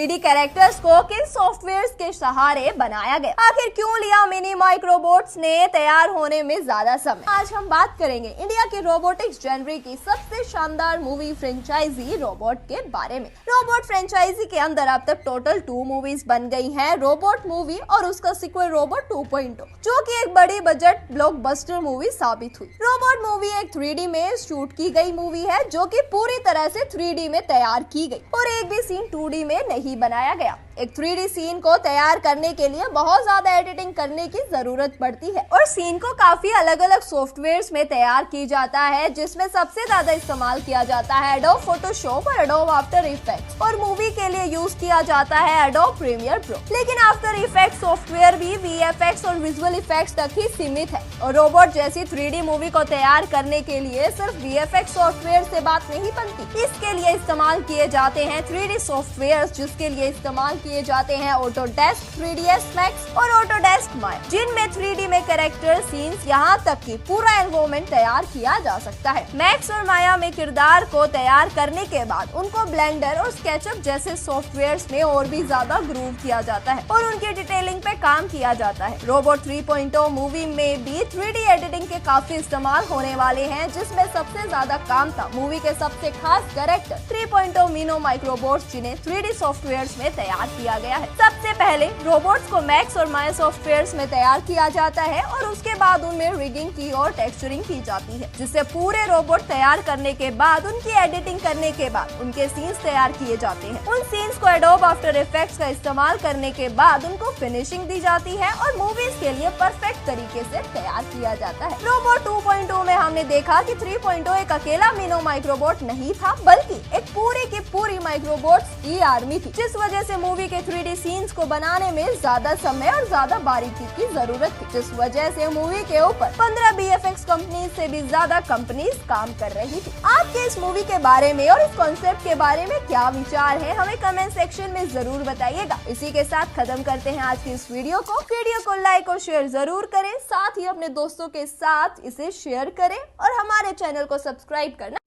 3D characters को किन softwares के सहारे बनाया गया? आखिर क्यों लिया मिनी माइक्रोबॉट्स ने तैयार होने में ज्यादा समय? आज हम बात करेंगे इंडिया के रोबोटिक्स जनरी की सबसे शानदार मूवी फ्रेंचाइजी रोबोट के बारे में। रोबोट फ्रेंचाइजी के अंदर अब तक टोटल 2 मूवीज बन गई हैं, रोबोट मूवी और उसका सीक्वल रोबोट 2.0, जो कि एक बड़ी बजट ब्लॉकबस्टर मूवी साबित हुई। रोबोट मूवी एक 3D में शूट की गई मूवी है, जो कि पूरी तरह से 3D में तैयार की गई और एक भी सीन 2D में नहीं बनाया गया। एक 3D सीन को तैयार करने के लिए बहुत ज्यादा एडिटिंग करने की जरूरत पड़ती है और सीन को काफी अलग अलग सॉफ्टवेयर्स में तैयार की जाता है, जिसमें सबसे ज्यादा इस्तेमाल किया जाता है एडोब फोटोशॉप और एडोब आफ्टर इफेक्ट्स, और मूवी के लिए यूज किया जाता है एडोब प्रीमियर प्रो। लेकिन आफ्टर इफेक्ट्स सॉफ्टवेयर भी VFX और विजुअल इफेक्ट्स तक ही सीमित है और रोबोट जैसी 3D मूवी को तैयार करने के लिए सिर्फ VFX सॉफ्टवेयर से बात नहीं बनती। इसके लिए इस्तेमाल किए जाते हैं 3D सॉफ्टवेयर, जिसके लिए इस्तेमाल किए जाते हैं ऑटोडेस्क, 3ds Max और ऑटोडेस्क माया, जिनमें 3D में कैरेक्टर, सीन्स, यहाँ तक कि पूरा एनवायरनमेंट तैयार किया जा सकता है। मैक्स और माया में किरदार को तैयार करने के बाद उनको ब्लेंडर और स्केचअप जैसे सॉफ्टवेयर्स में और भी ज्यादा ग्रूव किया जाता है और उनकी डिटेलिंग पे काम किया जाता है। रोबोट 3.0 मूवी में भी 3D एडिटिंग के काफी इस्तेमाल होने वाले हैं, जिसमें सबसे ज्यादा काम था मूवी के सबसे खास कैरेक्टर 3.0 मिनो माइक्रोबॉट्स, जिन्हें 3D सॉफ्टवेयर्स में तैयार किया गया है। सबसे पहले रोबोट्स को मैक्स और माया सॉफ्टवेयर्स में तैयार किया जाता है और उसके बाद उनमें रिगिंग की और टेक्सचरिंग की जाती है, जिससे पूरे रोबोट तैयार करने के बाद उनकी एडिटिंग करने के बाद उनके सीन्स तैयार किए जाते हैं। उन सीन्स को एडोब आफ्टर इफेक्ट्स का इस्तेमाल करने के बाद उनको फिनिशिंग दी जाती है और मूवीज के लिए परफेक्ट तरीके से तैयार किया जाता है। रोबोट 2.0 में हमने देखा कि 3.0 एक अकेला मिनो माइक्रोबॉट नहीं था, बल्कि एक पूरी की पूरी माइक्रोबॉट्स की आर्मी थी, जिस वजह से मूवी के 3D सीन्स को बनाने में ज्यादा समय और ज्यादा बारीकी की जरूरत थी, जिस वजह से मूवी के ऊपर 15 VFX कंपनीज से भी ज्यादा कंपनीज काम कर रही थी। आपके इस मूवी के बारे में और इस कॉन्सेप्ट के बारे में क्या विचार है, हमें कमेंट सेक्शन में जरूर बताइएगा। इसी के साथ खत्म करते हैं आज की इस वीडियो को लाइक और शेयर जरूर करें, साथ ही अपने दोस्तों के साथ इसे शेयर करें और हमारे चैनल को सब्सक्राइब करना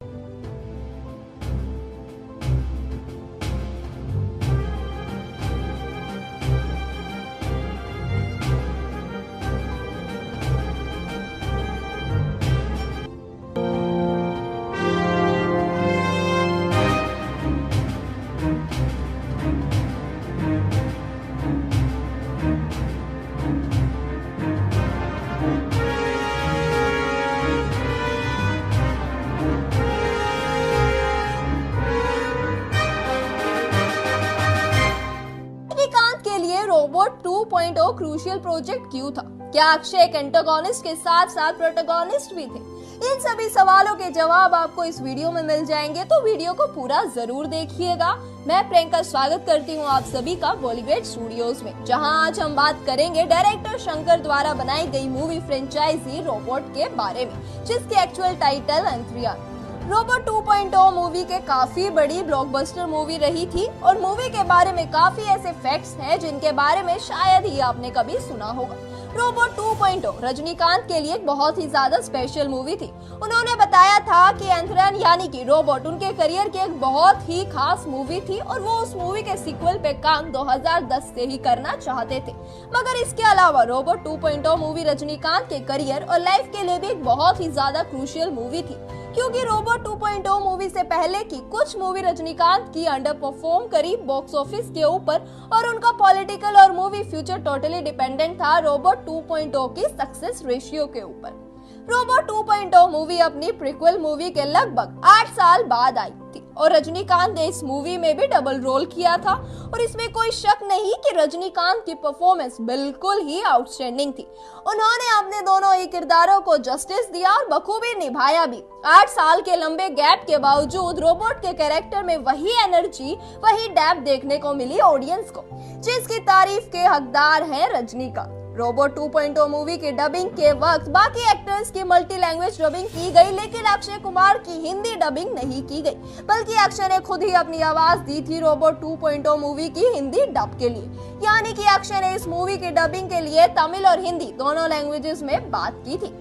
रोबोट 2.0 क्रूशियल प्रोजेक्ट क्यों था? क्या अक्षय एक एंटागोनिस्ट के साथ साथ प्रोटोगोनिस्ट भी थे? इन सभी सवालों के जवाब आपको इस वीडियो में मिल जाएंगे, तो वीडियो को पूरा जरूर देखिएगा। मैं प्रियंका स्वागत करती हूँ आप सभी का बॉलीवुड स्टूडियोज में, जहां आज हम बात करेंगे डायरेक्टर शंकर द्वारा बनाई गई मूवी फ्रेंचाइजी रोबोट के बारे में, जिसकी एक्चुअल टाइटल एंथ्रियन। रोबोट 2.0 मूवी के काफी बड़ी ब्लॉकबस्टर मूवी रही थी और मूवी के बारे में काफी ऐसे फैक्ट्स हैं जिनके बारे में शायद ही आपने कभी सुना होगा। रोबोट 2.0 रजनीकांत के लिए एक बहुत ही ज्यादा स्पेशल मूवी थी। उन्होंने बताया था कि एंथ्रियन यानी कि रोबोट उनके करियर की एक बहुत ही खास मूवी थी और वो उस मूवी के सीक्वल पे काम 2010 से ही करना चाहते थे। मगर इसके अलावा रोबोट 2.0 मूवी रजनीकांत के करियर और लाइफ के लिए भी एक बहुत ही ज्यादा क्रूशियल मूवी थी, क्योंकि रोबोट 2.0 मूवी से पहले की कुछ मूवी रजनीकांत की अंडर परफॉर्म करी बॉक्स ऑफिस के ऊपर और उनका पॉलिटिकल और मूवी फ्यूचर टोटली डिपेंडेंट था रोबोट 2.0 की सक्सेस रेशियो के ऊपर। रोबोट 2.0 मूवी अपनी प्रीक्वल मूवी के लगभग 8 साल बाद आई थी और रजनीकांत ने इस मूवी में भी डबल रोल किया था और इसमें कोई शक नहीं कि रजनीकांत की परफॉर्मेंस बिल्कुल ही आउटस्टैंडिंग थी। उन्होंने अपने दोनों ही किरदारों को जस्टिस दिया और बखूबी निभाया भी। 8 साल के लंबे गैप के बावजूद रोबोट के कैरेक्टर में वही एनर्जी, वही डेप्थ देखने को मिली ऑडियंस को, जिसकी तारीफ के हकदार हैं रजनीकांत। रोबोट 2.0 मूवी की डबिंग के वक्त बाकी एक्टर्स की मल्टी लैंग्वेज डबिंग की गई, लेकिन अक्षय कुमार की हिंदी डबिंग नहीं की गई, बल्कि अक्षय ने खुद ही अपनी आवाज दी थी रोबोट 2.0 मूवी की हिंदी डब के लिए। यानी कि अक्षय ने इस मूवी की डबिंग के लिए तमिल और हिंदी दोनों लैंग्वेजेस में बात की थी।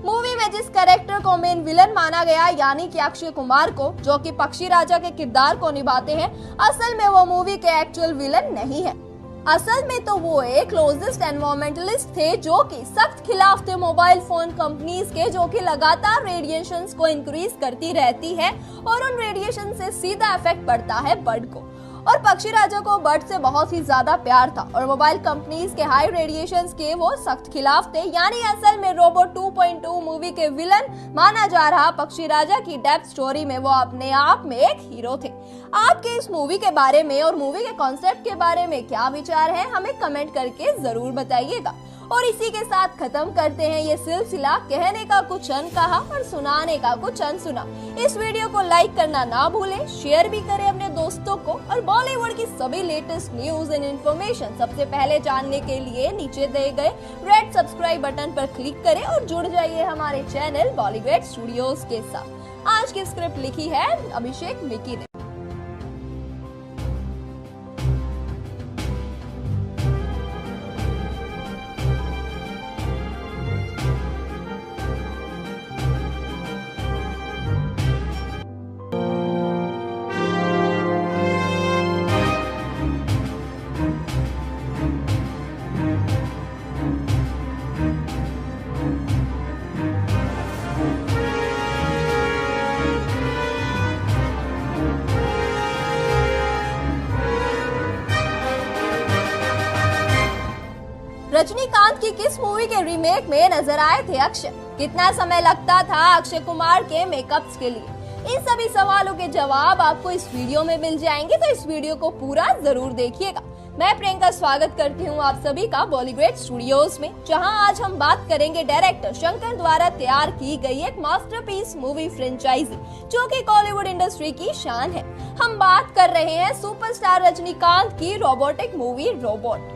मूवी में जिस कैरेक्टर को मेन विलन माना गया यानी कि अक्षय कुमार को, जो कि पक्षी राजा के किरदार को निभाते हैं, असल में वो मूवी के एक्चुअल विलन नहीं है। असल में तो वो एक क्लोजेस्ट एनवायरमेंटलिस्ट थे जो कि सख्त खिलाफ थे मोबाइल फोन कंपनीज के, जो कि लगातार रेडिएशंस को इंक्रीज करती रहती है और उन रेडिएशन से सीधा इफेक्ट पड़ता है बर्ड को। और पक्षी राजा को बर्ड से बहुत ही ज्यादा प्यार था और मोबाइल कंपनीज के हाई रेडिएशंस के वो सख्त खिलाफ थे। यानी असल में रोबोट 2.2 मूवी के विलन माना जा रहा पक्षी राजा की डेप्थ स्टोरी में वो अपने आप में एक हीरो थे। आपके इस मूवी के बारे में और मूवी के कॉन्सेप्ट के बारे में क्या विचार है, हमें कमेंट करके जरूर बताइएगा। और इसी के साथ खत्म करते हैं ये सिलसिला कहने का कुछ अनकहा और सुनाने का कुछ अनसुना। इस वीडियो को लाइक करना ना भूलें, शेयर भी करें अपने दोस्तों को और बॉलीवुड की सभी लेटेस्ट न्यूज एंड इन्फॉर्मेशन सबसे पहले जानने के लिए नीचे दिए गए रेड सब्सक्राइब बटन पर क्लिक करें और जुड़ जाइए हमारे चैनल बॉलीवुड स्टूडियोज के साथ। आज की स्क्रिप्ट लिखी है अभिषेक मिकी ने। रजनीकांत की किस मूवी के रीमेक में नजर आए थे अक्षय? कितना समय लगता था अक्षय कुमार के मेकअप्स के लिए? इन सभी सवालों के जवाब आपको इस वीडियो में मिल जाएंगे, तो इस वीडियो को पूरा जरूर देखिएगा। मैं प्रियंका स्वागत करती हूँ आप सभी का बॉलीवुड स्टूडियोज में, जहां आज हम बात करेंगे डायरेक्टर शंकर द्वारा तैयार की गई एक मास्टरपीस मूवी फ्रेंचाइजी जो कि बॉलीवुड इंडस्ट्री की शान है। हम बात कर रहे हैं सुपरस्टार रजनीकांत की robotic movie robot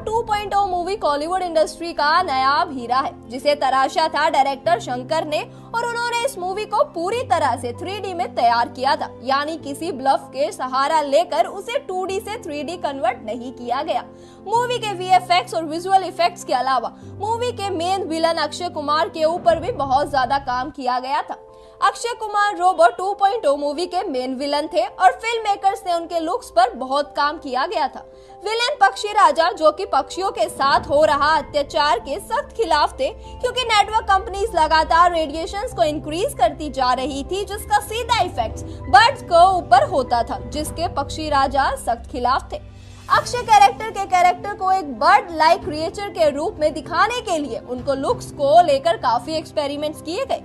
2.0 movie Bollywood industry का नायाब हीरा है, जिसे तराशा था डायरेक्टर शंकर ने और उन्होंने इस मूवी को पूरी तरह से 3D में तैयार किया था। यानी किसी ब्लफ के सहारा लेकर उसे 2D से 3D कन्वर्ट नहीं किया गया। मूवी के VFX और विजुअल इफेक्ट्स के अलावा मूवी के मेन विलन अक्षय कुमार के ऊपर भी बहुत ज्यादा काम किया गया था। अक्षय कुमार रोबोट 2.0 मूवी के मेन विलन थे और फिल्म मेकर्स ने उनके लुक्स पर बहुत काम किया गया था। विलेन पक्षी राजा, जो कि पक्षियों के साथ हो रहा अत्याचार के सख्त खिलाफ थे, क्योंकि नेटवर्क कंपनीज लगातार रेडिएशंस को इंक्रीज करती जा रही थी, जिसका सीधा इफेक्ट बर्ड्स को ऊपर होता था, जिसके पक्षी राजा सख्त खिलाफ थे। अक्षय कैरेक्टर को एक बर्ड लाइक क्रिएचर के रूप में दिखाने के लिए उनको लुक्स को लेकर काफी एक्सपेरिमेंट्स किए गए।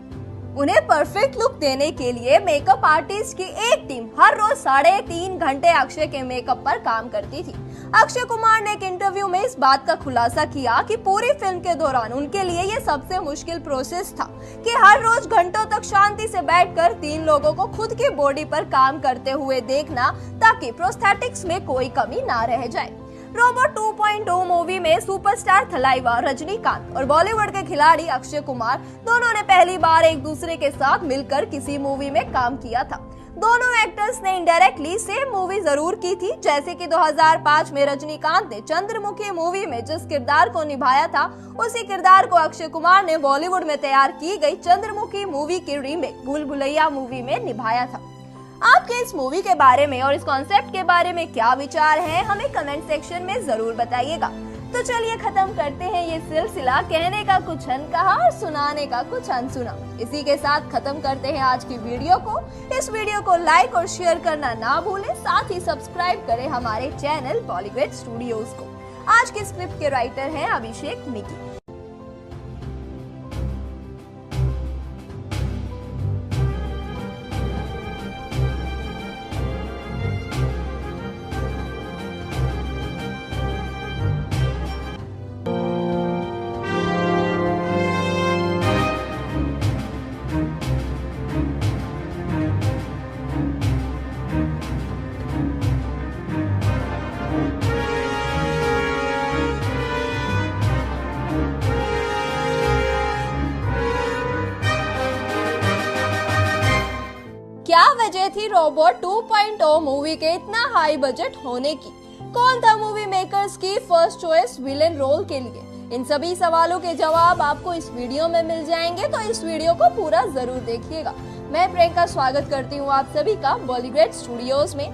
उन्हें परफेक्ट लुक देने के लिए मेकअप आर्टिस्ट की एक टीम हर रोज 3.5 घंटे अक्षय के मेकअप पर काम करती थी। अक्षय कुमार ने एक इंटरव्यू में इस बात का खुलासा किया कि पूरी फिल्म के दौरान उनके लिए ये सबसे मुश्किल प्रोसेस था कि हर रोज घंटों तक शांति से बैठकर 3 लोगों को खुद की बॉडी पर काम करते हुए देखना, ताकि प्रोस्थेटिक्स में कोई कमी ना रह जाए। रोबोट 2.0 मूवी में सुपरस्टार थलाइवा रजनीकांत और बॉलीवुड के खिलाड़ी अक्षय कुमार दोनों ने पहली बार एक दूसरे के साथ मिलकर किसी मूवी में काम किया था। दोनों एक्टर्स ने इनडायरेक्टली सेम मूवी जरूर की थी, जैसे कि 2005 में रजनीकांत ने चंद्रमुखी मूवी में जिस किरदार को निभाया था, उसी किरदार को अक्षय कुमार ने बॉलीवुड में तैयार की गई चंद्रमुखी मूवी की रीमेक भूल भुलैया मूवी में निभाया था। आपके इस मूवी के बारे में और इस कॉन्सेप्ट के बारे में क्या विचार है, हमें कमेंट सेक्शन में जरूर बताइएगा। तो चलिए खत्म करते हैं ये सिलसिला कहने का कुछ अनकहा और सुनाने का कुछ अनसुना। इसी के साथ खत्म करते हैं आज की वीडियो को। इस वीडियो को लाइक और शेयर करना ना भूलें, साथ ही सब्सक्राइब करें हमारे चैनल बॉलीवुड स्टूडियोज को। आज के स्क्रिप्ट के राइटर हैं अभिषेक मिकी। क्या वजह थी रोबोट 2.0 मूवी के इतना हाई बजट होने की? कौन था मूवी मेकर्स की फर्स्ट चॉइस विलेन रोल के लिए? इन सभी सवालों के जवाब आपको इस वीडियो में मिल जाएंगे, तो इस वीडियो को पूरा जरूर देखिएगा। मैं प्रियंका स्वागत करती हूँ आप सभी का बॉलीवुड स्टूडियोज में,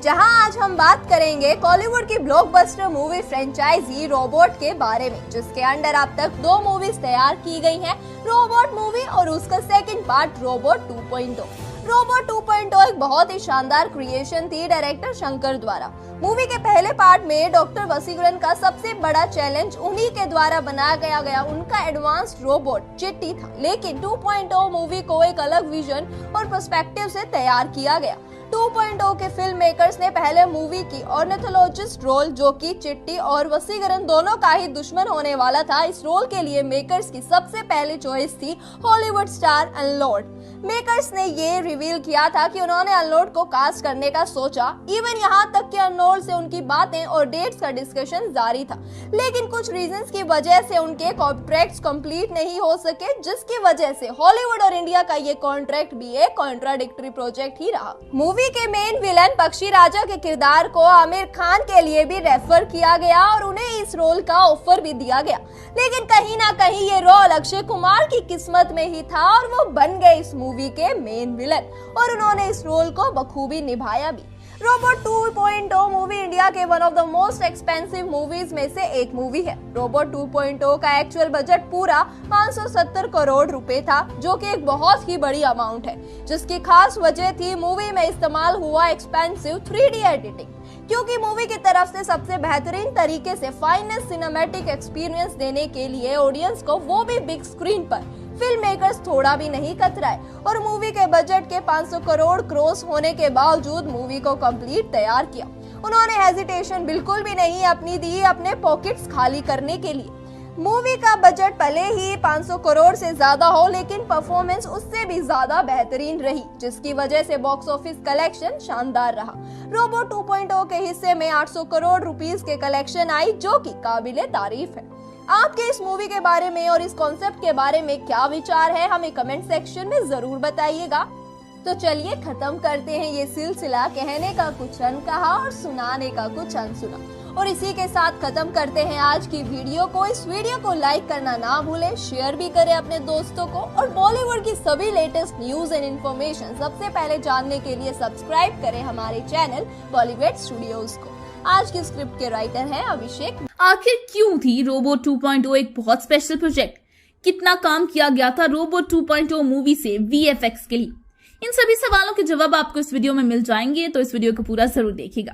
जहां आज हम बात करेंगे कॉलीवुड की ब्लॉकबस्टर मूवी फ्रेंचाइजी रोबोट के बारे में, जिसके अंडर अब तक 2 मूवीज तैयार की गई हैं, रोबोट मूवी और उसका सेकंड पार्ट रोबोट 2.0। रोबोट 2.0 एक बहुत ही शानदार क्रिएशन थी डायरेक्टर शंकर द्वारा। मूवी के पहले पार्ट में डॉक्टर वसीकरण का सबसे बड़ा चैलेंज उन्हीं के द्वारा बनाया गया उनका एडवांस्ड रोबोट चिट्टी था, लेकिन 2.0 मूवी को एक अलग विजन और पर्सपेक्टिव से तैयार किया गया। 2.0 के फिल्म मेकर्स ने पहले मूवी की ऑर्निथोलॉजिस्ट रोल, जो कि चिट्टी और वसीकरण दोनों का ही दुश्मन होने वाला था, इस रोल के लिए मेकर्स की सबसे पहली चॉइस थी हॉलीवुड स्टार अनलोड। मेकर्स ने ये रिवील किया था कि उन्होंने अनलोड को कास्ट करने का सोचा, इवन यहाँ तक कि अनलोड से उनकी बातें और डेट्स का डिस्कशन जारी था, लेकिन कुछ रीजंस की वजह से उनके कॉन्ट्रैक्ट्स कंप्लीट नहीं हो सके, जिसकी वजह से हॉलीवुड और इंडिया का ये कॉन्ट्रैक्ट भी एक कॉन्ट्राडिक्टरी प्रोजेक्ट ही रहा। मूवी के मेन विलन पक्षी राजा के किरदार को आमिर खान के लिए भी रेफर किया गया और उन्हें इस रोल का ऑफर भी दिया गया, लेकिन कहीं ना कहीं ये रोल अक्षय कुमार की किस्मत में ही था और वो बन गए इस मूवी के मेन विलन, और उन्होंने इस रोल को बखूबी निभाया भी। रोबोट 2.0 मूवी इंडिया के one of the most expensive movies में से एक मूवी है। रोबोट 2.0 का एक्चुअल बजट पूरा 570 करोड़ रुपए था, जो कि एक बहुत ही बड़ी अमाउंट है, जिसकी खास वजह थी मूवी में इस्तेमाल हुआ एक्सपेंसिव 3D एडिटिंग, क्योंकि मूवी की तरफ से सबसे बेहतरीन तरीके से फाइनेस्ट सिनेमैटिक एक्सपीरियंस देने के लिए ऑडियंस को, वो भी बिग स्क्रीन पर, फिल्म मेकर्स थोड़ा भी नहीं कतराए और मूवी के बजट के 500 करोड़ क्रॉस होने के बावजूद मूवी को कंप्लीट तैयार किया। उन्होंने हेजिटेशन बिल्कुल भी नहीं अपनी दी अपने पॉकेट्स खाली करने के लिए। मूवी का बजट भले ही 500 करोड़ से ज्यादा हो, लेकिन परफॉर्मेंस उससे भी ज्यादा बेहतरीन रही, जिसकी वजह से बॉक्स ऑफिस कलेक्शन शानदार रहा। रोबोट 2.0 के हिस्से में 800 करोड़ रुपीस के कलेक्शन आई, जो कि काबिले तारीफ है। आपके इस मूवी के बारे में और इस कॉन्सेप्ट के बारे में क्या विचार है, हमें कमेंट सेक्शन में जरूर बताइएगा। तो चलिए खत्म करते हैं ये सिलसिला, कहने का कुछ अनकहा और सुनाने का कुछ अनसुना, और इसी के साथ खत्म करते हैं आज की वीडियो को। इस वीडियो को लाइक करना ना भूलें, शेयर भी करें अपने दोस्तों को, और बॉलीवुड की सभी लेटेस्ट न्यूज एंड इन्फॉर्मेशन सबसे पहले जानने के लिए सब्सक्राइब करें हमारे चैनल बॉलीवुड स्टूडियोज को। आज की स्क्रिप्ट के राइटर हैं अभिषेक। आखिर क्यों थी रोबोट 2.0 एक बहुत स्पेशल प्रोजेक्ट? कितना काम किया गया था रोबोट 2.0 मूवी से VFX के लिए? इन सभी सवालों के जवाब आपको इस वीडियो में मिल जाएंगे, तो इस वीडियो को पूरा जरूर देखिएगा।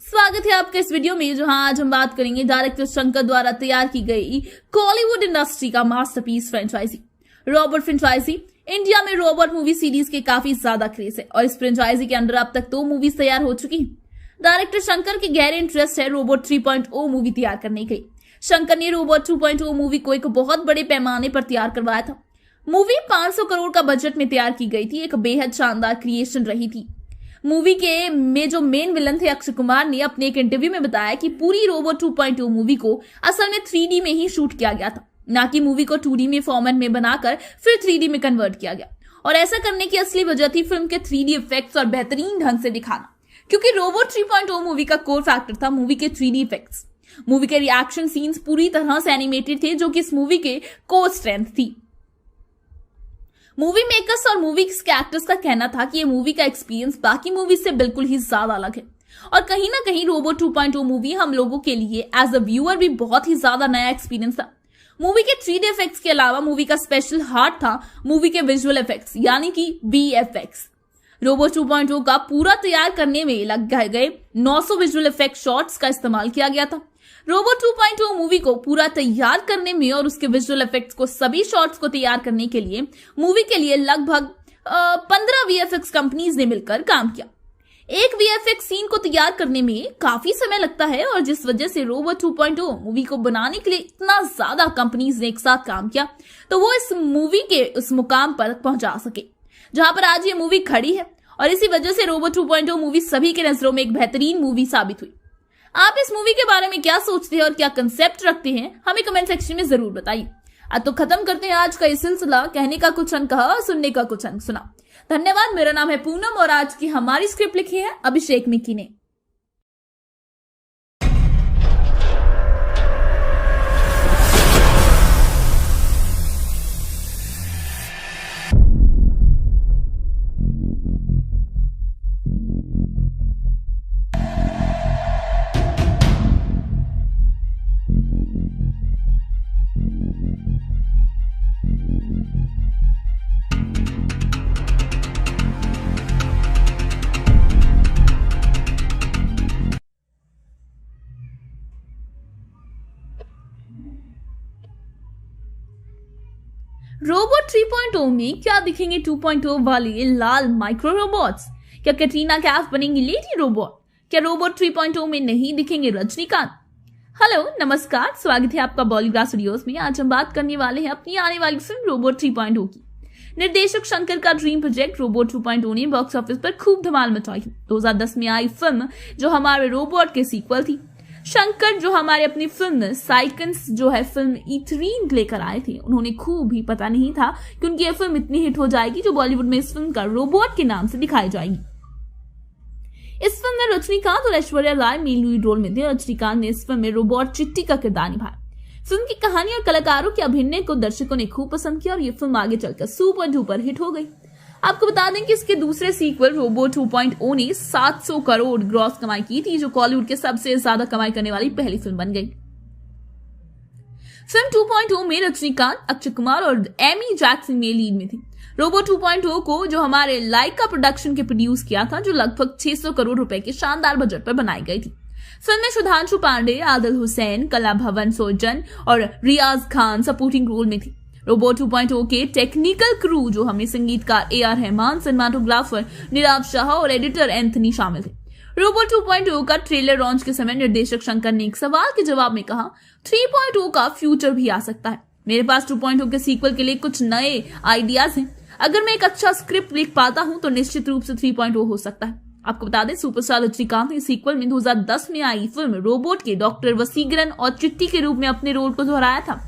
स्वागत है आपके इस वीडियो में, जहां आज हम बात करेंगे डायरेक्टर शंकर द्वारा तैयार की गई कॉलीवुड इंडस्ट्री का masterpiece franchise robot franchise. India में रोबोट मूवी सीरीज के काफी ज्यादा क्रेज है और इस फ्रेंचाइजी के अंडर अब तक 2 मूवीज तैयार हो चुकी हैं। डायरेक्टर शंकर की गहरे इंटरेस्ट है रोबोट 3.0 मूवी तैयार करने के लिए। शंकर ने रोबोट 2.0 मूवी को एक बहुत बड़े पैमाने पर तैयार करवाया था। मूवी 500 करोड़ का बजट में तैयार की गई थी, एक बेहद शानदार क्रिएशन रही थी। मूवी के में जो मेन विलन थे अक्षय कुमार ने अपने एक इंटरव्यू में बताया कि पूरी रोबोट 2.0 मूवी को असल में 3D में ही शूट किया गया था, ना कि मूवी को 2D में फॉर्मेट में बनाकर फिर 3D में कन्वर्ट किया गया। और ऐसा करने की असली वजह थी फिल्म के 3D इफेक्ट्स और बेहतरीन ढंग से दिखाना, क्योंकि रोबोट 3.0 मूवी का कोर फैक्टर था मूवी के 3D इफेक्ट्स। मूवी के रिएक्शन सीन्स पूरी तरह से एनिमेटेड थे, जो कि इस मूवी के कोर स्ट्रेंथ थी। मूवी मेकर्स और मूवी के एक्टर्स का कहना था कि ये मूवी का एक्सपीरियंस बाकी मूवी से बिल्कुल ही ज्यादा अलग है, और कहीं ना कहीं रोबोट 2.0 मूवी हम लोगों के लिए एज अ व्यूअर भी बहुत ही ज्यादा नया एक्सपीरियंस था। मूवी के 3D इफेक्ट्स के अलावा मूवी का स्पेशल हार्ट था मूवी के विजुअल इफेक्ट्स, यानी कि VFX। रोबोट 2.0 का पूरा तैयार करने में लग गए 900 विजुअल इफेक्ट शॉट्स का इस्तेमाल किया गया था। रोबोट 2.0 मूवी को पूरा तैयार करने में और उसके विजुअल इफेक्ट्स को सभी शॉट्स को तैयार करने के लिए मूवी के लिए लगभग 15 VFX कंपनीज ने मिलकर काम किया। एक VFX सीन को तैयार करने में काफी समय लगता है, और जिस वजह से रोबोट 2.0 मूवी को बनाने के लिए इतना ज्यादा कंपनीज ने एक साथ काम किया, तो वो इस मूवी के उस मुकाम पर पहुंचा सके जहां पर आज ये मूवी खड़ी है। और इसी वजह से रोबोट 2.0 मूवी सभी के नजरों में एक बेहतरीन मूवी साबित हुई। आप इस मूवी के बारे में क्या सोचते हैं और क्या कंसेप्ट रखते हैं, हमें कमेंट सेक्शन में जरूर बताइए। तो खत्म करते हैं आज का ये सिलसिला, कहने का कुछ अनकहा और सुनने का कुछ अनसुना। धन्यवाद। मेरा नाम है पूनम और आज की हमारी स्क्रिप्ट लिखी है अभिषेक मिकी ने। रोबोट 3.0 में क्या दिखेंगे 2.0 वाले लाल माइक्रो रोबोट्स? क्या कैटरीना कैफ बनेंगी लेडी रोबोट? क्या रोबोट 3.0 में नहीं दिखेंगे रजनीकांत? हेलो नमस्कार, स्वागत है आपका बॉलीग्रास स्टूडियोज में। आज हम बात करने वाले हैं अपनी आने वाली फिल्म रोबोट 3.0 की। निर्देशक शंकर का ड्रीम प्रोजेक्ट रोबोट 2.0 ने बॉक्स ऑफिस पर खूब धमाल मचाई। 2010 में आई फिल्म जो हमारे रोबोट के सीक्वल थी। शंकर जो हमारे अपनी फिल्म साइकन्स जो है फिल्म E3 लेकर आए थे, उन्होंने खूब ही पता नहीं था कि उनकी यह फिल्म इतनी हिट हो जाएगी जो बॉलीवुड में इस फिल्म का रोबोट के नाम से दिखाई जाएगी। इस फिल्म में रजनीकांत और Aishwarya Rai main lead role में थे। रजनीकांत ने इस फिल्म में रोबोट चिट्टी का किरदार निभाया। फिल्म की कहानी और कलाकारों के अभिनय को दर्शकों ने खूब पसंद किया और ये फिल्म आगे चलकर सुपर डुपर हिट हो गई। आपको बता दें कि इसके दूसरे सीक्वल रोबोट 2.0 ने 700 करोड़ ग्रॉस कमाई की थी, जो कॉलीवुड के सबसे ज्यादा कमाई करने वाली पहली फिल्म बन गई। फिल्म 2.0 में रजनीकांत, अक्षय कुमार और एमी जैक्सन में लीड में थी। रोबोट 2.0 को जो हमारे लाइका प्रोडक्शन के प्रोड्यूस किया था, जो लगभग 600 करोड़ रुपए के शानदार बजट पर बनाई गई थी। फिल्म में सुधांशु पांडे, आदिल हुसैन, कला भवन सोजन और रियाज खान सपोर्टिंग रोल में थी। रोबोट 2.0 के टेक्निकल क्रू जो हमें संगीतकार AR रहमान, सिनेमाटोग्राफर नीरव शाह और एडिटर एंथनी शामिल थे। रोबोट 2.0 का ट्रेलर लॉन्च के समय निर्देशक शंकर ने एक सवाल के जवाब में कहा, 3.0 का फ्यूचर भी आ सकता है। मेरे पास 2.0 के सीक्वल के लिए कुछ नए आइडियाज हैं। अगर मैं एक अच्छा स्क्रिप्ट लिख पाता हूं तो निश्चित रूप से 3.0 हो सकता है। आपको बता दें, सुपरस्टार रजनीकांत ने सीक्वल में 2010 में आई फिल्म रोबोट के डॉक्टर वसीकरण और चिट्टी के रूप में अपने रोल को दोहराया था।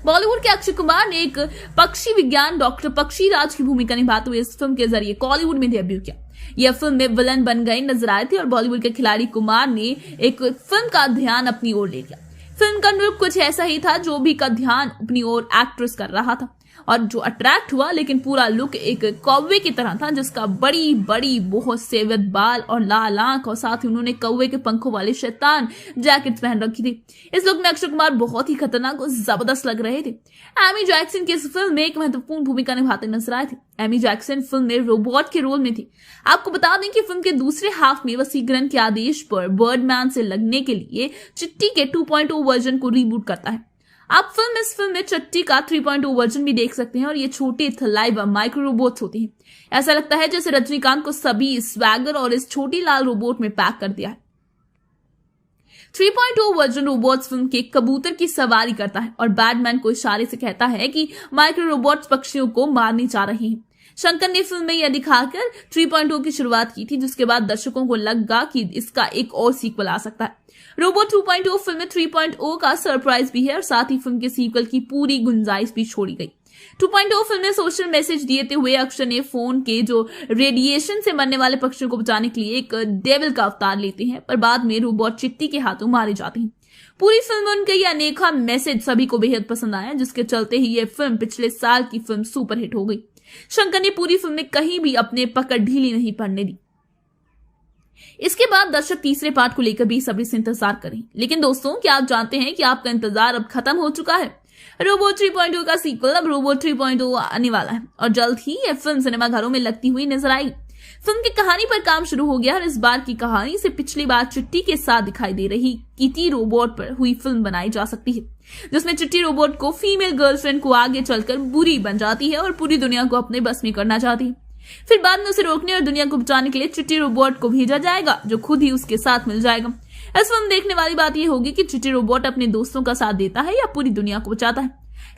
बॉलीवुड के अक्षय कुमार ने एक पक्षी विज्ञान डॉक्टर पक्षी राज की भूमिका निभाते हुए इस फिल्म के जरिए कॉलीवुड में डेब्यू किया। यह फिल्म में विलन बन गए नजर आए थे और बॉलीवुड के खिलाड़ी कुमार ने एक फिल्म का ध्यान अपनी ओर ले लिया। फिल्म का लुक कुछ ऐसा ही था, जो भी का ध्यान अपनी ओर एक्ट्रेस कर रहा था और जो अट्रैक्ट हुआ, लेकिन पूरा लुक एक कौवे की तरह था, जिसका बड़ी बड़ी बहुत सेवद बाल और लाल आंख और साथ ही उन्होंने कौवे के पंखों वाले शैतान जैकेट पहन रखी थी। इस लुक में अक्षय कुमार बहुत ही खतरनाक और जबरदस्त लग रहे थे। एमी जैक्सन की इस फिल्म में एक महत्वपूर्ण भूमिका निभाते नजर आए थे। एमी जैक्सन फिल्म में रोबोट के रोल में थी। आपको बता दें कि फिल्म के दूसरे हाफ में वसीकरण के आदेश पर बर्डमैन से लगने के लिए चिट्टी के 2.0 वर्जन को रीबूट करता है। आप इस फिल्म में चिट्टी का 3.0 वर्जन भी देख सकते हैं और ये छोटे थलाइवा माइक्रो रोबोट्स होते हैं। ऐसा लगता है जैसे रजनीकांत को सभी स्वैगर और इस छोटी लाल रोबोट में पैक कर दिया है। 3.0 वर्जन रोबोट्स फिल्म के कबूतर की सवारी करता है और बैटमैन को इशारे से कहता है कि माइक्रो रोबोट्स पक्षियों को मारने जा रहे हैं। शंकर ने फिल्म में यह दिखाकर 3.0 की शुरुआत की थी, जिसके बाद दर्शकों को लगा कि इसका एक और सीक्वल आ सकता है। रोबोट 2.0 फिल्म में 3.0 का सरप्राइज भी है और साथ ही फिल्म के सीक्वल की पूरी गुंजाइश भी छोड़ी गई। 2.0 फिल्म में सोशल मैसेज देते हुए अक्षय ने फोन के जो रेडिएशन से मरने वाले पक्षियों को बचाने के लिए एक डेविल का अवतार लेते हैं, पर बाद में रोबोट चिट्टी के हाथों मारे जाते हैं। पूरी फिल्म में उनका यह अनेका मैसेज सभी को बेहद पसंद आया, जिसके चलते ही यह फिल्म पिछले साल की फिल्म सुपरहिट हो गई। शंकर ने पूरी फिल्म में कहीं भी अपने पकड़ ढीली नहीं पड़ने दी। इसके बाद दर्शक तीसरे पार्ट को लेकर बेसब्री से इंतजार करें। लेकिन दोस्तों, क्या आप जानते हैं कि आपका इंतजार अब खत्म हो चुका है? रोबोट 3.0 का सीक्वल अब रोबोट 3.0 आने वाला है और जल्द ही यह फिल्म सिनेमाघरों में लगती हुई नजर आएगी। फिल्म की कहानी पर काम शुरू हो गया और इस बार की कहानी से पिछली बार चिट्टी के साथ दिखाई दे रही किटी रोबोट पर हुई फिल्म बनाई जा सकती है, जिसमें चिट्टी रोबोट को फीमेल गर्लफ्रेंड को आगे चलकर बुरी बन जाती है और पूरी दुनिया को अपने बस में करना चाहती है। फिर बाद में उसे रोकने और दुनिया को बचाने के लिए चिट्टी रोबोट को भेजा जाएगा, जो खुद ही उसके साथ मिल जाएगा। इस फिल्म देखने वाली बात यह होगी कि चिट्टी रोबोट अपने दोस्तों का साथ देता है या पूरी दुनिया को बचाता है।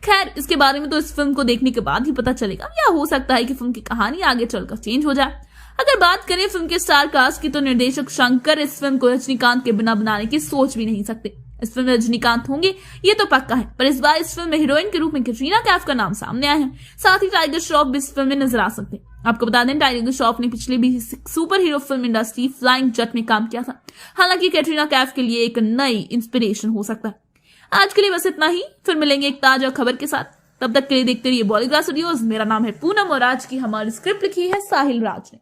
खैर, इसके बारे में तो इस फिल्म को देखने के बाद ही पता चलेगा, या हो सकता है कि फिल्म की कहानी आगे चलकर चेंज हो जाए। अगर बात करें फिल्म के स्टार कास्ट की, तो निर्देशक शंकर इस फिल्म को रजनीकांत के बिना बनाने की सोच भी नहीं सकते। इस फिल्म में रजनीकांत होंगे ये तो पक्का है, पर इस बार इस फिल्म में हीरोइन के रूप में कैटरीना कैफ का नाम सामने आया है। साथ ही टाइगर श्रॉफ भी इस फिल्म में नजर आ सकते हैं। आपको बता दें, टाइगर श्रॉफ ने पिछले भी super hero film industry Flying Jatt में काम किया था। हालांकि कैटरीना कैफ के लिए एक नई इंस्पिरेशन हो सकता है। आज के लिए बस इतना ही, फिर मिलेंगे एक ताजा खबर के साथ। तब तक के लिए देखते रहिए बॉलीग्रास स्टूडियोज। मेरा नाम है पूनम और आज की हमारी स्क्रिप्ट लिखी है साहिल राज ने।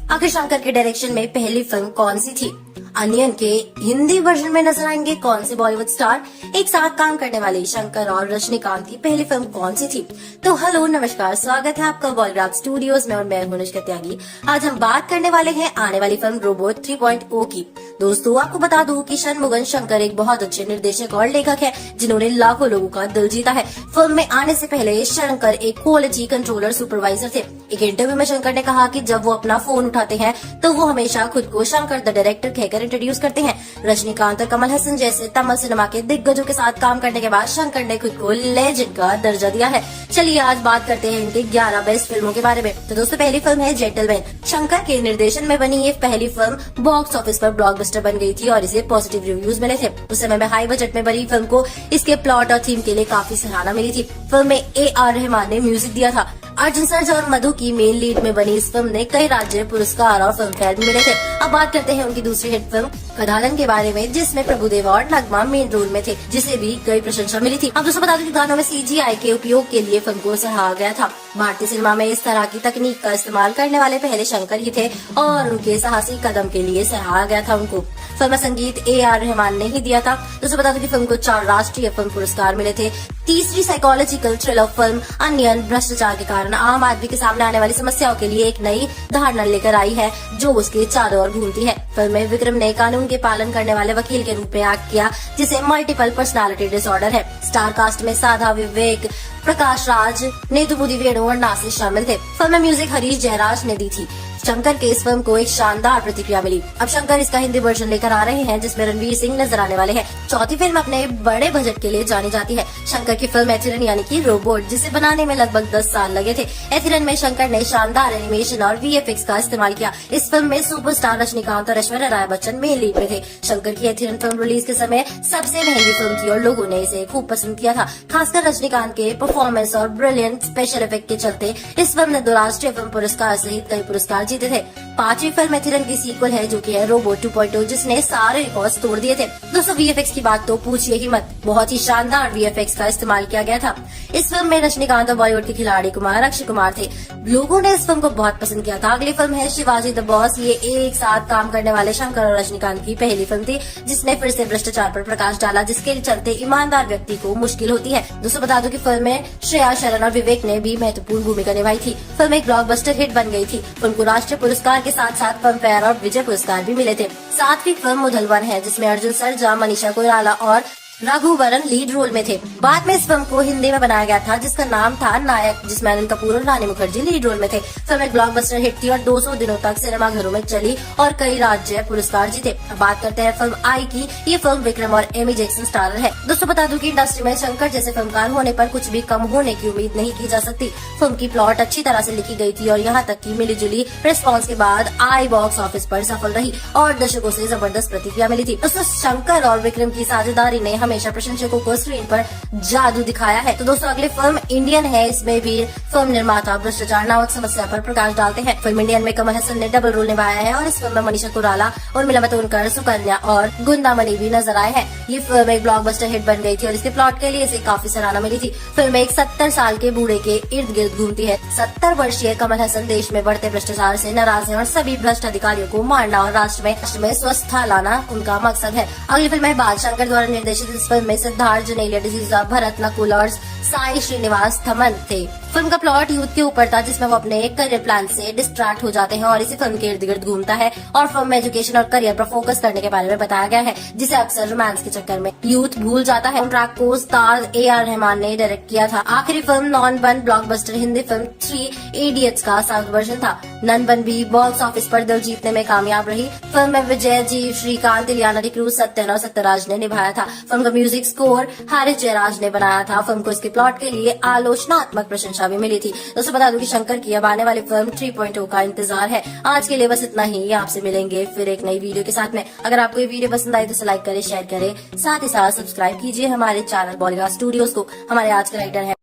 आखिर शंकर के डायरेक्शन में पहली फिल्म कौन सी थी? अनियन के हिंदी वर्जन में नजर आएंगे कौन से बॉलीवुड स्टार, एक साथ काम करने वाले शंकर और रजनीकांत की पहली फिल्म कौन सी थी। तो हेलो नमस्कार, स्वागत है आपका बॉलीवुड स्टूडियोज में और मैं हूं अनुष्का त्यागी। आज हम बात करने वाले हैं आने वाली फिल्म रोबोट 3.0 की। दोस्तों आपको बता दूं कि षणमुगम शंकर एक बहुत अच्छे निर्देशक और लेखक है जिन्होंने लाखों लोगों का दिल जीता है। फिल्म में आने से पहले शंकर एक क्वालिटी कंट्रोलर सुपरवाइजर थे। एक इंटरव्यू में शंकर ने कहा कि जब वो अपना फोन उठाते हैं तो वो हमेशा खुद को शंकर द डायरेक्टर कहकर इंट्रोड्यूस करते हैं। रजनीकांत और कमल हसन जैसे तमिल सिनेमा के दिग्गजों के साथ काम करने के बाद शंकर ने खुद को लेजेंड का दर्जा दिया है। चलिए आज बात करते हैं इनकी 11 बेस्ट फिल्मों के बारे में। तो दोस्तों पहली फिल्म है जेंटलमैन। शंकर के निर्देशन में बनी ये पहली फिल्म बॉक्स ऑफिस पर ब्लॉकबस्टर बन गई थी और इसे पॉजिटिव रिव्यूज मिले थे। उस समय में हाई बजट में बनी फिल्म को इसके प्लॉट और थीम के लिए काफी सराहना मिली थी। फिल्म में AR रहमान ने म्यूजिक दिया था। अर्जुन सर्जा और मधु की मेन लीड में बनी इस फिल्म ने कई राज्य पुरस्कार और फिल्म फेयर भी मिले थे। अब बात करते हैं उनकी दूसरी हिट फिल्म कदालन के बारे में, जिसमें प्रभुदेवा और नगमा मेन रोल में थे, जिसे भी कई प्रशंसा मिली थी। अब दोस्तों बता दूं कि गानों में CGI के उपयोग के लिए फिल्म को सराहा गया था। भारतीय सिनेमा में इस तरह की तकनीक का इस्तेमाल करने वाले पहले शंकर ही थे और उनके साहसी कदम के लिए सराहा गया था उनको। फिल्म में संगीत AR रहमान ने ही दिया था। दोस्तों बता दूं कि फिल्म को 4 राष्ट्रीय फिल्म पुरस्कार मिले थे। तीसरी साइकोलॉजिकल थ्रिलर फिल्म अनियन भ्रष्टाचार के कारण आम आदमी के सामने आने वाली समस्याओं के लिए एक नई धारणा लेकर आई है जो उसके चारों ओर घूमती है। फिल्म में विक्रम ने कानून के पालन करने वाले वकील के रूप में एक्ट किया जिसे मल्टीपल पर्सनालिटी डिसऑर्डर है। स्टार कास्ट में साधा, विवेक, प्रकाश राज, नेतुबुद्धि वेणु और नासिर शामिल थे। फिल्म में म्यूजिक हरीश जयराज ने दी थी। शंकर के इस फिल्म को एक शानदार प्रतिक्रिया मिली। अब शंकर इसका हिंदी वर्जन लेकर आ रहे हैं जिसमें रणवीर सिंह नजर आने वाले हैं। चौथी फिल्म अपने बड़े बजट के लिए जानी जाती है। शंकर की फिल्म एथिरन यानी कि रोबोट, जिसे बनाने में लगभग 10 साल लगे थे। एथिरन में शंकर ने शानदार एनिमेशन और VFX का इस्तेमाल किया। इस फिल्म में सुपरस्टार रजनीकांत और ऐश्वर्या राय बच्चन मेन लीड में थे। शंकर की एथिरन फिल्म रिलीज के समय सबसे महंगी फिल्म थी और लोगों ने इसे खूब पसंद किया था। खासकर रजनीकांत के परफॉर्मेंस और ब्रिलियंट स्पेशल इफेक्ट के चलते इस फिल्म ने 2 राष्ट्रीय फिल्म पुरस्कार सहित कई पुरस्कार जीते थे। 5वीं फिल्म एथिरन की सीक्वल है जो कि है रोबोट 2.0, जिसने सारे रिकॉर्ड्स तोड़ दिए थे। दोस्तों VFX की बात तो पूछिए ही मत, बहुत ही शानदार VFX का इस्तेमाल किया गया था। इस फिल्म में रजनीकांत और बॉलीवुड के खिलाड़ी अक्षय कुमार थे। लोगों ने इस फिल्म को बहुत पसंद किया था। अगली फिल्म है शिवाजी द बॉस। ये एक साथ काम करने वाले शंकर और रजनीकांत की पहली फिल्म थी जिसने फिर से भ्रष्टाचार पर प्रकाश डाला, जिसके चलते ईमानदार व्यक्ति को मुश्किल होती है। दोस्तों बता दो कि फिल्म में श्रेया शरण और विवेक ने भी महत्वपूर्ण भूमिका निभाई थी। फिल्म एक ब्लॉकबस्टर हिट बन गई थी। फिल्म को राष्ट्रीय पुरस्कार के साथ साथ फिल्म फेयर और विजय पुरस्कार भी मिले थे। 7वीं फिल्म मुधलवन है जिसमें अर्जुन सर्जा, मनीषा कोइराला और रघुवरन लीड रोल में थे। बाद में इस फिल्म को हिंदी में बनाया गया था जिसका नाम था नायक, जिसमें अनिल कपूर और रानी मुखर्जी लीड रोल में थे। फिल्म एक ब्लॉकबस्टर हिट थी और 200 दिनों तक सिनेमा घरों में चली और कई राज्य पुरस्कार जीते। अब बात करते हैं फिल्म आई की। ये फिल्म विक्रम और एमी जैक्सन स्टारर है। दोस्तों बता दूं कि इंडस्ट्री में शंकर जैसे फिल्मकार होने पर कुछ भी कम होने की उम्मीद नहीं की जा सकती। फिल्म की प्लॉट अच्छी तरह से लिखी गई थी और यहाँ तक की मिलीजुली रिस्पॉन्स के बाद आई बॉक्स ऑफिस पर सफल रही और दर्शकों से जबरदस्त प्रतिक्रिया मिली थी। दोस्तों शंकर और विक्रम की साझेदारी ने हमेशा प्रशंसकों को स्क्रीन पर जादू दिखाया है। तो दोस्तों अगली फिल्म इंडियन है। इसमें भी फिल्म निर्माता भ्रष्टाचार नामक समस्या पर प्रकाश डालते हैं। फिल्म इंडियन में कमल हसन ने डबल रोल निभाया है और इस फिल्म में मनीषा कोइराला और मिला मतोनकर, सुकन्या और गुंदामणि भी नजर आए हैं। ये फिल्म एक ब्लॉकबस्टर हिट बन गई थी और इसके प्लॉट के लिए इसे काफी सराहना मिली थी। फिल्म एक 70 साल के बूढ़े के इर्द गिर्द घूमती है। 70 वर्षीय कमल हसन देश में बढ़ते भ्रष्टाचार से नाराज है और सभी भ्रष्ट अधिकारियों को मारना और राष्ट्र में स्वस्थता लाना उनका मकसद है। अगली फिल्म है बाल। शंकर द्वारा निर्देशित इस फिल्म में सिद्धार्थ, जनेलिया डिसूजा, भरत नकुल और साई श्रीनिवास थमन थे। फिल्म का प्लॉट यूथ के ऊपर था जिसमें वो अपने करियर प्लान से डिस्ट्रैक्ट हो जाते हैं और इसी फिल्म के इर्द गिर्द घूमता है और फिल्म में एजुकेशन और करियर पर फोकस करने के बारे में बताया गया है, जिसे अक्सर रोमांस के चक्कर में यूथ भूल जाता है। ट्रैक को स्टार AR रहमान ने डायरेक्ट किया था। आखिरी फिल्म नॉन बन ब्लॉकबस्टर हिंदी फिल्म 3 इडियट्स का साउथ वर्जन था। नन बन भी बॉक्स ऑफिस पर दिल जीतने में कामयाब रही। फिल्म में विजय जी, श्रीकांत, इलियाना डिक्रूज, सत्यन और सत्यराज ने निभाया था। फिल्म का म्यूजिक स्कोर हरीश जयराज ने बनाया था। फिल्म को इसके प्लॉट के लिए आलोचनात्मक प्रशंसा भी मिली थी। दोस्तों बता दूं कि शंकर की अब आने वाली फिल्म 3.0 का इंतजार है। आज के लिए बस इतना ही। आपसे मिलेंगे फिर एक नई वीडियो के साथ में। अगर आपको ये वीडियो पसंद आई तो लाइक करें, शेयर करें, साथ ही साथ सब्सक्राइब कीजिए हमारे चैनल बॉलीवुड स्टूडियोज को। हमारे आज के राइटर है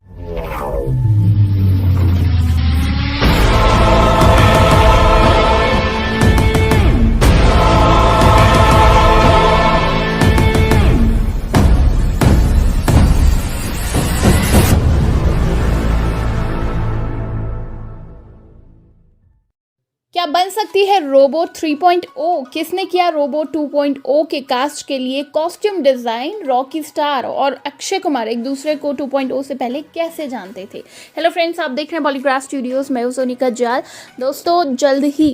क्या बन सकती है रोबोट 3.0। किसने किया रोबोट 2.0 के कास्ट के लिए कॉस्ट्यूम डिजाइन? रॉकी स्टार और अक्षय कुमार एक दूसरे को 2.0 से पहले कैसे जानते थे? हेलो फ्रेंड्स, आप देख रहे हैं बॉलीग्राफ स्टूडियोज, मैं हूं सोनिका जाल। दोस्तों, जल्द ही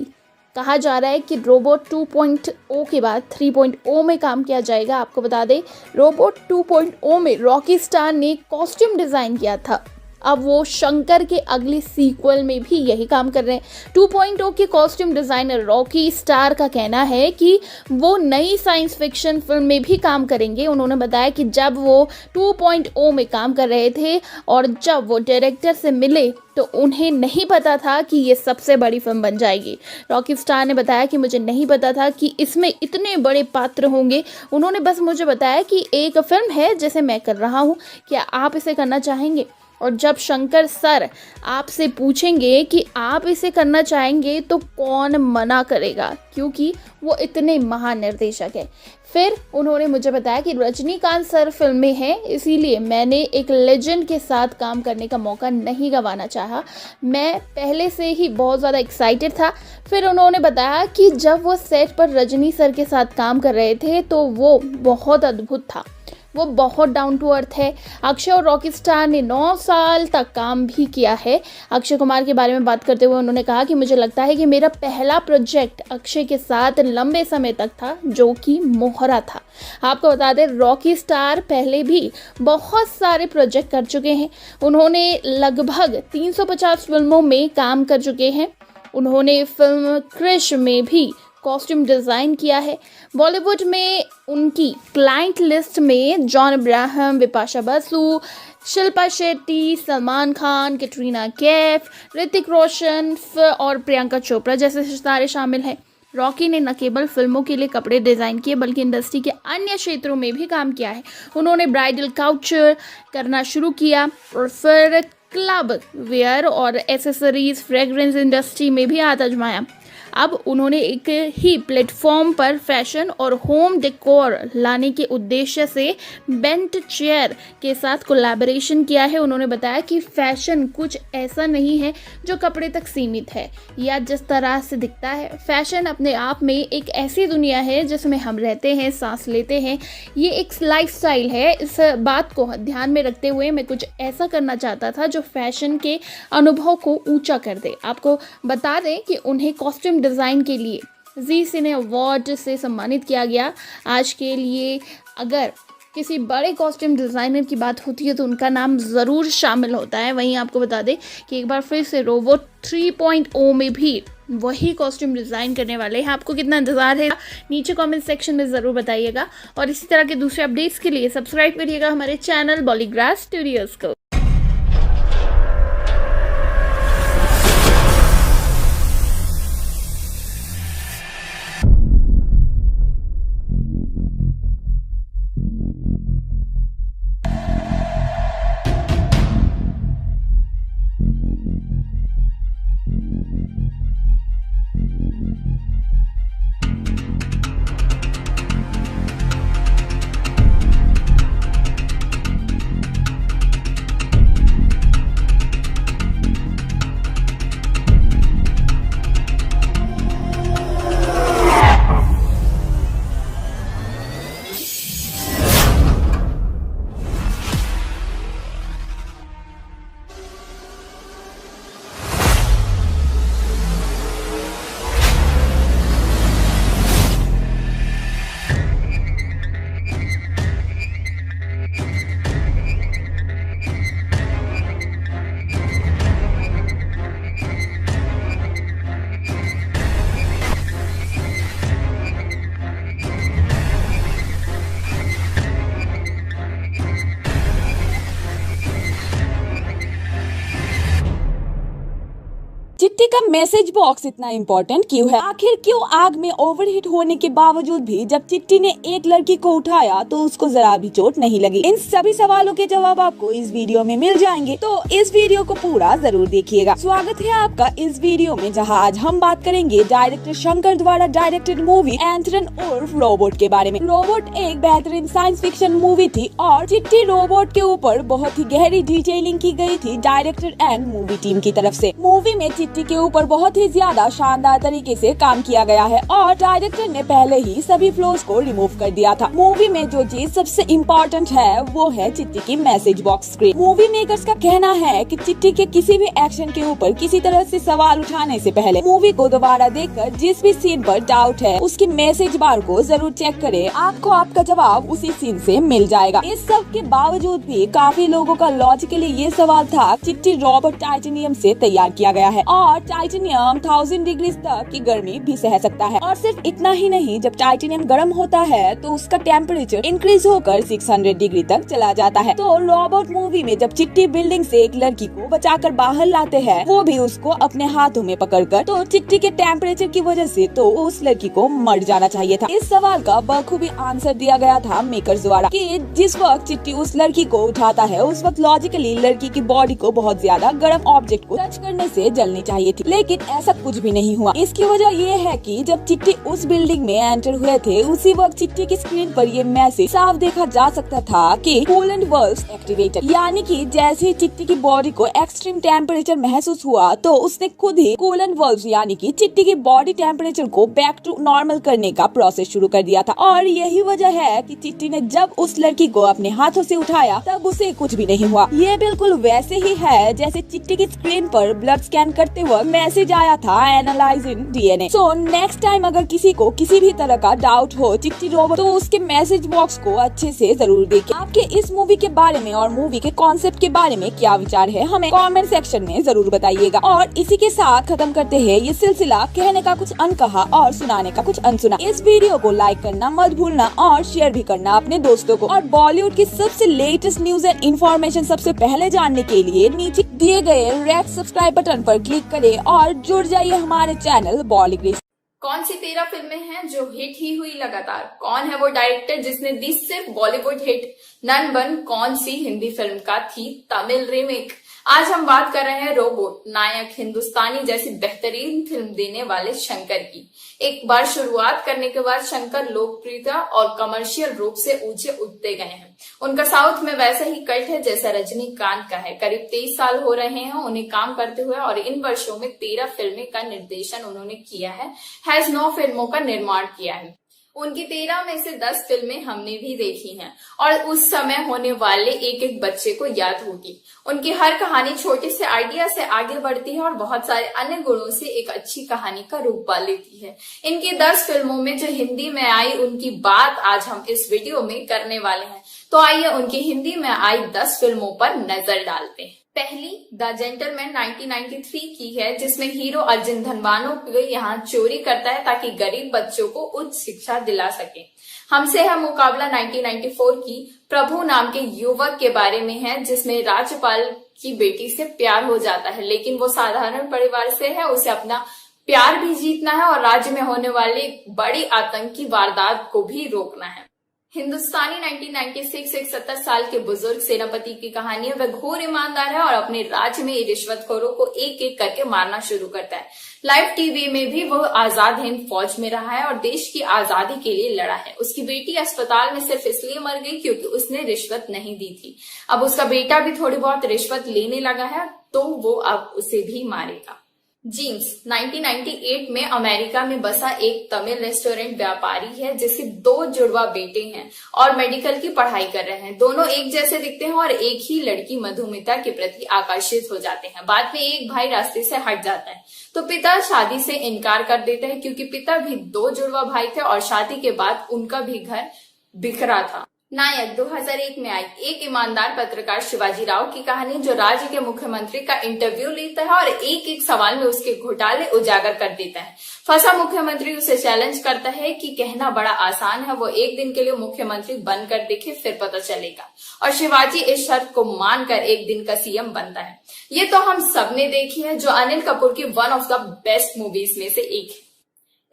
कहा जा रहा है कि रोबोट 2.0 के बाद 3.0 में काम किया जाएगा। आपको बता दें, रोबोट 2.0 में रॉकी स्टार ने कॉस्ट्यूम डिज़ाइन किया था। अब वो शंकर के अगले सीक्वल में भी यही काम कर रहे हैं। 2.0 के कॉस्ट्यूम डिज़ाइनर रॉकी स्टार का कहना है कि वो नई साइंस फिक्शन फिल्म में भी काम करेंगे। उन्होंने बताया कि जब वो 2.0 में काम कर रहे थे और जब वो डायरेक्टर से मिले तो उन्हें नहीं पता था कि ये सबसे बड़ी फिल्म बन जाएगी। रॉकी स्टार ने बताया कि मुझे नहीं पता था कि इसमें इतने बड़े पात्र होंगे। उन्होंने बस मुझे बताया कि एक फिल्म है जिसे मैं कर रहा हूँ, क्या आप इसे करना चाहेंगे? और जब शंकर सर आपसे पूछेंगे कि आप इसे करना चाहेंगे तो कौन मना करेगा, क्योंकि वो इतने महान निर्देशक है। फिर उन्होंने मुझे बताया कि रजनीकांत सर फिल्म में हैं, इसीलिए मैंने एक लेजेंड के साथ काम करने का मौका नहीं गंवाना चाहा। मैं पहले से ही बहुत ज़्यादा एक्साइटेड था। फिर उन्होंने बताया कि जब वो सेट पर रजनी सर के साथ काम कर रहे थे तो वो बहुत अद्भुत था, वो बहुत डाउन टू अर्थ है। अक्षय और रॉकी स्टार ने 9 साल तक काम भी किया है। अक्षय कुमार के बारे में बात करते हुए उन्होंने कहा कि मुझे लगता है कि मेरा पहला प्रोजेक्ट अक्षय के साथ लंबे समय तक था, जो कि मोहरा था। आपको बता दें, रॉकी स्टार पहले भी बहुत सारे प्रोजेक्ट कर चुके हैं। उन्होंने लगभग 350 फिल्मों में काम कर चुके हैं। उन्होंने फिल्म क्रिश में भी कॉस्ट्यूम डिज़ाइन किया है। बॉलीवुड में उनकी क्लाइंट लिस्ट में जॉन अब्राहम, बिपाशा बसु, शिल्पा शेट्टी, सलमान खान, कैटरीना कैफ, ऋतिक रोशन और प्रियंका चोपड़ा जैसे सितारे शामिल हैं। रॉकी ने न केवल फिल्मों के लिए कपड़े डिज़ाइन किए बल्कि इंडस्ट्री के अन्य क्षेत्रों में भी काम किया है। उन्होंने ब्राइडल काउचर करना शुरू किया और फिर क्लब वेयर और एसेसरीज, फ्रेग्रेंस इंडस्ट्री में भी हाथ आजमाया। अब उन्होंने एक ही प्लेटफॉर्म पर फैशन और होम डेकोर लाने के उद्देश्य से बेंट चेयर के साथ कोलैबोरेशन किया है। उन्होंने बताया कि फैशन कुछ ऐसा नहीं है जो कपड़े तक सीमित है या जिस तरह से दिखता है। फैशन अपने आप में एक ऐसी दुनिया है जिसमें हम रहते हैं, सांस लेते हैं। ये एक लाइफस्टाइल है। इस बात को ध्यान में रखते हुए मैं कुछ ऐसा करना चाहता था जो फैशन के अनुभव को ऊंचा कर दे। आपको बता दें कि उन्हें कॉस्ट्यूम डिज़ाइन के लिए जी सिने अवार्ड से सम्मानित किया गया। आज के लिए अगर किसी बड़े कॉस्ट्यूम डिज़ाइनर की बात होती है तो उनका नाम ज़रूर शामिल होता है। वहीं आपको बता दें कि एक बार फिर से रोबोट 3.0 में भी वही कॉस्ट्यूम डिज़ाइन करने वाले हैं। आपको कितना इंतज़ार है, नीचे कमेंट सेक्शन में ज़रूर बताइएगा। और इसी तरह के दूसरे अपडेट्स के लिए सब्सक्राइब करिएगा हमारे चैनल बॉलीग्राफ स्टूडियोज़ को। चिट्ठी का मैसेज बॉक्स इतना इम्पोर्टेंट क्यों है? आखिर क्यों आग में ओवरहीट होने के बावजूद भी जब चिट्ठी ने एक लड़की को उठाया तो उसको जरा भी चोट नहीं लगी? इन सभी सवालों के जवाब आपको इस वीडियो में मिल जाएंगे, तो इस वीडियो को पूरा जरूर देखिएगा। स्वागत है आपका इस वीडियो में, जहां आज हम बात करेंगे डायरेक्टर शंकर द्वारा डायरेक्टेड मूवी एंथ्रन उर्फ रोबोट के बारे में। रोबोट एक बेहतरीन साइंस फिक्शन मूवी थी और चिट्ठी रोबोट के ऊपर बहुत ही गहरी डिटेलिंग की गई थी डायरेक्टर एंड मूवी टीम की तरफ से। मूवी में चिट्ठी के ऊपर बहुत ही ज्यादा शानदार तरीके से काम किया गया है और डायरेक्टर ने पहले ही सभी फ्लॉज को रिमूव कर दिया था। मूवी में जो चीज सबसे इम्पोर्टेंट है वो है चिट्टी की message box screen. Movie makers का कहना है कि चिट्टी के किसी भी एक्शन के ऊपर किसी तरह से सवाल उठाने से पहले मूवी को दोबारा देखकर जिस भी सीन पर डाउट है उसकी मैसेज बार को जरूर चेक करें, आपको आपका जवाब उसी सीन से मिल जाएगा। इस सब के बावजूद भी काफी लोगों का लॉजिकली ये सवाल था, चिट्टी रॉबर्ट टाइटेनियम से तैयार किया गया है और टाइटेनियम 1000 डिग्री तक की गर्मी भी सह सकता है। और सिर्फ इतना ही नहीं, जब टाइटेनियम गर्म होता है तो उसका टेम्परेचर इंक्रीज होकर 600 डिग्री तक चला जाता है। तो रॉबर्ट मूवी में जब चिट्टी बिल्डिंग से एक लड़की को बचाकर बाहर लाते हैं, वो भी उसको अपने हाथों में पकड़कर, तो चिट्टी के टेम्परेचर की वजह से तो उस लड़की को मर जाना चाहिए था। इस सवाल का बखूबी आंसर दिया गया था मेकर्स द्वारा कि जिस वक्त चिट्टी उस लड़की को उठाता है उस वक्त लॉजिकली लड़की की बॉडी को बहुत ज्यादा गर्म ऑब्जेक्ट को टच करने से जलनी चाहिए थी, लेकिन ऐसा कुछ भी नहीं हुआ। इसकी वजह ये है कि जब चिट्टी उस बिल्डिंग में एंटर हुए थे उसी वक्त चिट्टी की स्क्रीन पर ये मैसेज साफ देखा जा सकता था कि कूलेंट वाल्व्स एक्टिवेटेड, यानी कि जैसे ही चिट्टी की बॉडी को एक्सट्रीम टेम्परेचर महसूस हुआ तो उसने खुद ही कूलेंट वाल्व्स यानी कि चिट्टी की बॉडी टेम्परेचर को बैक टू नॉर्मल करने का प्रोसेस शुरू कर दिया था। और यही वजह है कि चिट्टी ने जब उस लड़की को अपने हाथों से उठाया तब उसे कुछ भी नहीं हुआ। ये बिल्कुल वैसे ही है जैसे चिट्टी की स्क्रीन पर ब्लड स्कैन करते वक्त मैसेज आया था analysing DNA. So next time अगर किसी को किसी भी तरह का डाउट हो चिट्टी रोबोट, तो उसके मैसेज बॉक्स को अच्छे से जरूर देखें। आपके इस मूवी के बारे में और मूवी के कॉन्सेप्ट के बारे में क्या विचार है हमें कमेंट सेक्शन में जरूर बताइएगा। और इसी के साथ खत्म करते हैं ये सिलसिला कहने का कुछ अनकहा और सुनाने का कुछ अनसुना। इस वीडियो को लाइक करना मत भूलना और शेयर भी करना अपने दोस्तों को। और बॉलीवुड की सबसे लेटेस्ट न्यूज एंड इन्फॉर्मेशन सबसे पहले जानने के लिए नीचे दिए गए रेड सब्सक्राइब बटन पर क्लिक करें और जुड़ जाइए हमारे चैनल बॉलीवुड। कौन सी 13 फिल्में हैं जो हिट ही हुई लगातार? कौन है वो डायरेक्टर जिसने दी सिर्फ बॉलीवुड हिट? नन कौन सी हिंदी फिल्म का थी तमिल रीमेक? आज हम बात कर रहे हैं रोबोट नायक हिंदुस्तानी जैसी बेहतरीन फिल्म देने वाले शंकर की। एक बार शुरुआत करने के बाद शंकर लोकप्रियता और कमर्शियल रूप से ऊंचे उठते गए हैं। उनका साउथ में वैसा ही कल्ट है जैसा रजनीकांत का है। करीब 23 साल हो रहे हैं उन्हें काम करते हुए और इन वर्षों में 13 फिल्में का निर्देशन उन्होंने किया है, 9 फिल्मों का निर्माण किया है। उनकी 13 में से 10 फिल्में हमने भी देखी हैं और उस समय होने वाले एक एक बच्चे को याद होगी। उनकी हर कहानी छोटे से आइडिया से आगे बढ़ती है और बहुत सारे अन्य गुणों से एक अच्छी कहानी का रूप पा लेती है। इनकी 10 फिल्मों में जो हिंदी में आई उनकी बात आज हम इस वीडियो में करने वाले हैं। तो आइए उनकी हिंदी में आई 10 फिल्मों पर नजर डालते हैं। पहली द जेंटलमैन 1993 की है, जिसमें हीरो अर्जुन धनवानों को यहाँ चोरी करता है ताकि गरीब बच्चों को उच्च शिक्षा दिला सके। हमसे है मुकाबला 1994 की प्रभु नाम के युवक के बारे में है, जिसमें राज्यपाल की बेटी से प्यार हो जाता है, लेकिन वो साधारण परिवार से है, उसे अपना प्यार भी जीतना है और राज्य में होने वाली बड़ी आतंकी वारदात को भी रोकना है। हिंदुस्तानी 1996 एक 70 साल के बुजुर्ग सेनापति की कहानी है। वह घोर ईमानदार है और अपने राज्य में रिश्वतखोरों को एक एक करके मारना शुरू करता है। लाइव टीवी में भी वह आजाद हिंद फौज में रहा है और देश की आजादी के लिए लड़ा है। उसकी बेटी अस्पताल में सिर्फ इसलिए मर गई क्योंकि उसने रिश्वत नहीं दी थी। अब उसका बेटा भी थोड़ी बहुत रिश्वत लेने लगा है, तो वो अब उसे भी मारेगा। जीन्स 1998 में अमेरिका में बसा एक तमिल रेस्टोरेंट व्यापारी है, जिसके 2 जुड़वा बेटे हैं और मेडिकल की पढ़ाई कर रहे हैं। दोनों एक जैसे दिखते हैं और एक ही लड़की मधुमिता के प्रति आकर्षित हो जाते हैं। बाद में एक भाई रास्ते से हट जाता है तो पिता शादी से इनकार कर देते हैं, क्योंकि पिता भी 2 जुड़वा भाई थे और शादी के बाद उनका भी घर बिखरा था। नायक 2001 में आई एक ईमानदार पत्रकार शिवाजी राव की कहानी, जो राज्य के मुख्यमंत्री का इंटरव्यू लेता है और एक एक सवाल में उसके घोटाले उजागर कर देता है। फंसा मुख्यमंत्री उसे चैलेंज करता है कि कहना बड़ा आसान है, वो एक दिन के लिए मुख्यमंत्री बनकर दिखे, फिर पता चलेगा। और शिवाजी इस शर्त को मानकर एक दिन का सीएम बनता है। ये तो हम सबने देखी है, जो अनिल कपूर की one of the best movies में से एक है।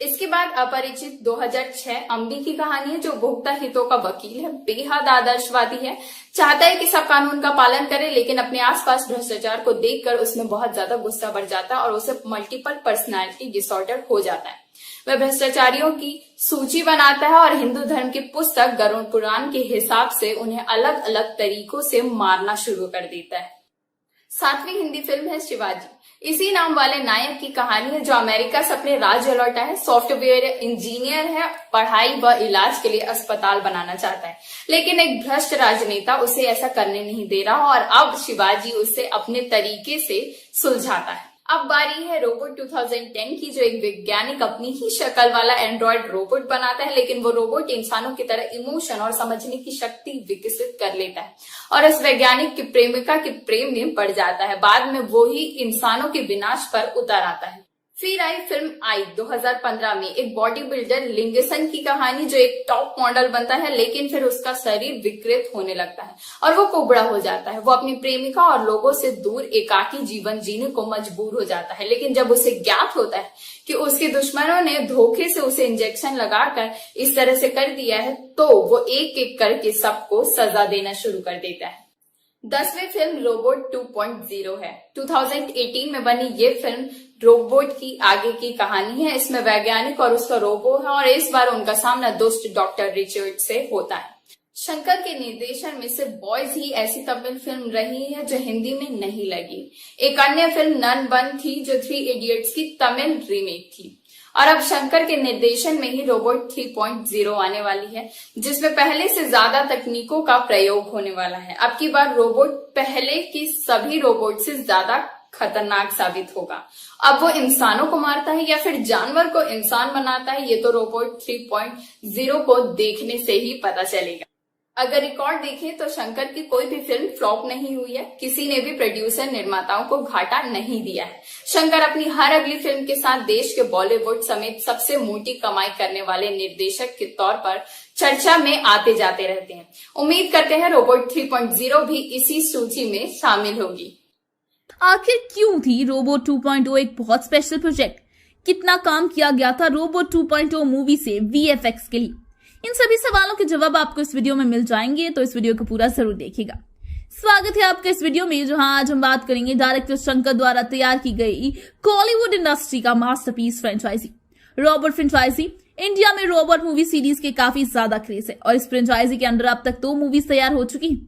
इसके बाद अपरिचित 2006 अम्बी की कहानी है, जो उपभोक्ता हितों का वकील है, बेहद आदर्शवादी है, चाहता है कि सब कानून का पालन करे, लेकिन अपने आसपास भ्रष्टाचार को देखकर उसमें बहुत ज्यादा गुस्सा बढ़ जाता है और उसे मल्टीपल पर्सनालिटी डिसऑर्डर हो जाता है। वह भ्रष्टाचारियों की सूची बनाता है और हिंदू धर्म की पुस्तक गरुड़ पुराण के हिसाब से उन्हें अलग अलग तरीकों से मारना शुरू कर देता है। सातवीं हिंदी फिल्म है शिवाजी। इसी नाम वाले नायक की कहानी है जो अमेरिका से अपने राज्य लौटा है। सॉफ्टवेयर इंजीनियर है, पढ़ाई व इलाज के लिए अस्पताल बनाना चाहता है, लेकिन एक भ्रष्ट राजनेता उसे ऐसा करने नहीं दे रहा और अब शिवाजी उसे अपने तरीके से सुलझाता है। अब बारी है रोबोट 2010 की, जो एक वैज्ञानिक अपनी ही शक्ल वाला एंड्रॉइड रोबोट बनाता है, लेकिन वो रोबोट इंसानों की तरह इमोशन और समझने की शक्ति विकसित कर लेता है और इस वैज्ञानिक की प्रेमिका के प्रेम में पड़ जाता है। बाद में वो ही इंसानों के विनाश पर उतर आता है। फिर आई फिल्म आई 2015 में एक बॉडी बिल्डर लिंगसन की कहानी, जो एक टॉप मॉडल बनता है, लेकिन फिर उसका शरीर विकृत होने लगता है और वो कुबड़ा हो जाता है। वो अपनी प्रेमिका और लोगों से दूर एकाकी जीवन जीने को मजबूर हो जाता है, लेकिन जब उसे ज्ञात होता है कि उसके दुश्मनों ने धोखे से उसे इंजेक्शन लगाकर इस तरह से कर दिया है, तो वो एक एक करके सबको सजा देना शुरू कर देता है। 10वीं फिल्म रोबोट 2.0 है। 2018 में बनी ये फिल्म रोबोट की आगे की कहानी है। इसमें वैज्ञानिक और उसका रोबो है और इस बार उनका सामना दुष्ट डॉक्टर रिचर्ड से होता है। शंकर के निर्देशन में सिर्फ बॉयज ही ऐसी तमिल फिल्म रही है जो हिंदी में नहीं लगी। एक अन्य फिल्म नन 1 थी जो 3 इडियट्स की तमिल रीमेक थी और अब शंकर के निर्देशन में ही रोबोट 3.0 आने वाली है, जिसमें पहले से ज्यादा तकनीकों का प्रयोग होने वाला है। अब की बार रोबोट पहले की सभी रोबोट से ज्यादा खतरनाक साबित होगा। अब वो इंसानों को मारता है या फिर जानवर को इंसान बनाता है, ये तो रोबोट 3.0 को देखने से ही पता चलेगा। अगर रिकॉर्ड देखें तो शंकर की कोई भी फिल्म फ्लॉप नहीं हुई है। किसी ने भी प्रोड्यूसर निर्माताओं को घाटा नहीं दिया है। शंकर अपनी हर अगली फिल्म के साथ देश के बॉलीवुड समेत सबसे मोटी कमाई करने वाले निर्देशक के तौर पर चर्चा में आते जाते रहते हैं। उम्मीद करते हैं रोबोट 3.0 भी इसी सूची में शामिल होगी। आखिर क्यों थी रोबोट 2.0 एक बहुत स्पेशल प्रोजेक्ट? कितना काम किया गया था रोबोट 2.0 मूवी से VFX के लिए? इन सभी सवालों के जवाब आपको इस वीडियो में मिल जाएंगे, तो इस वीडियो को पूरा जरूर देखिएगा। स्वागत है आपका इस वीडियो में, जहां आज हम बात करेंगे डायरेक्टर शंकर द्वारा तैयार की गई कॉलीवुड इंडस्ट्री का masterpiece franchise robot franchise. India में रोबोट मूवी सीरीज के काफी ज्यादा क्रेज है और इस फ्रेंचाइजी के अंदर अब तक 2 मूवीज तैयार हो चुकी हैं।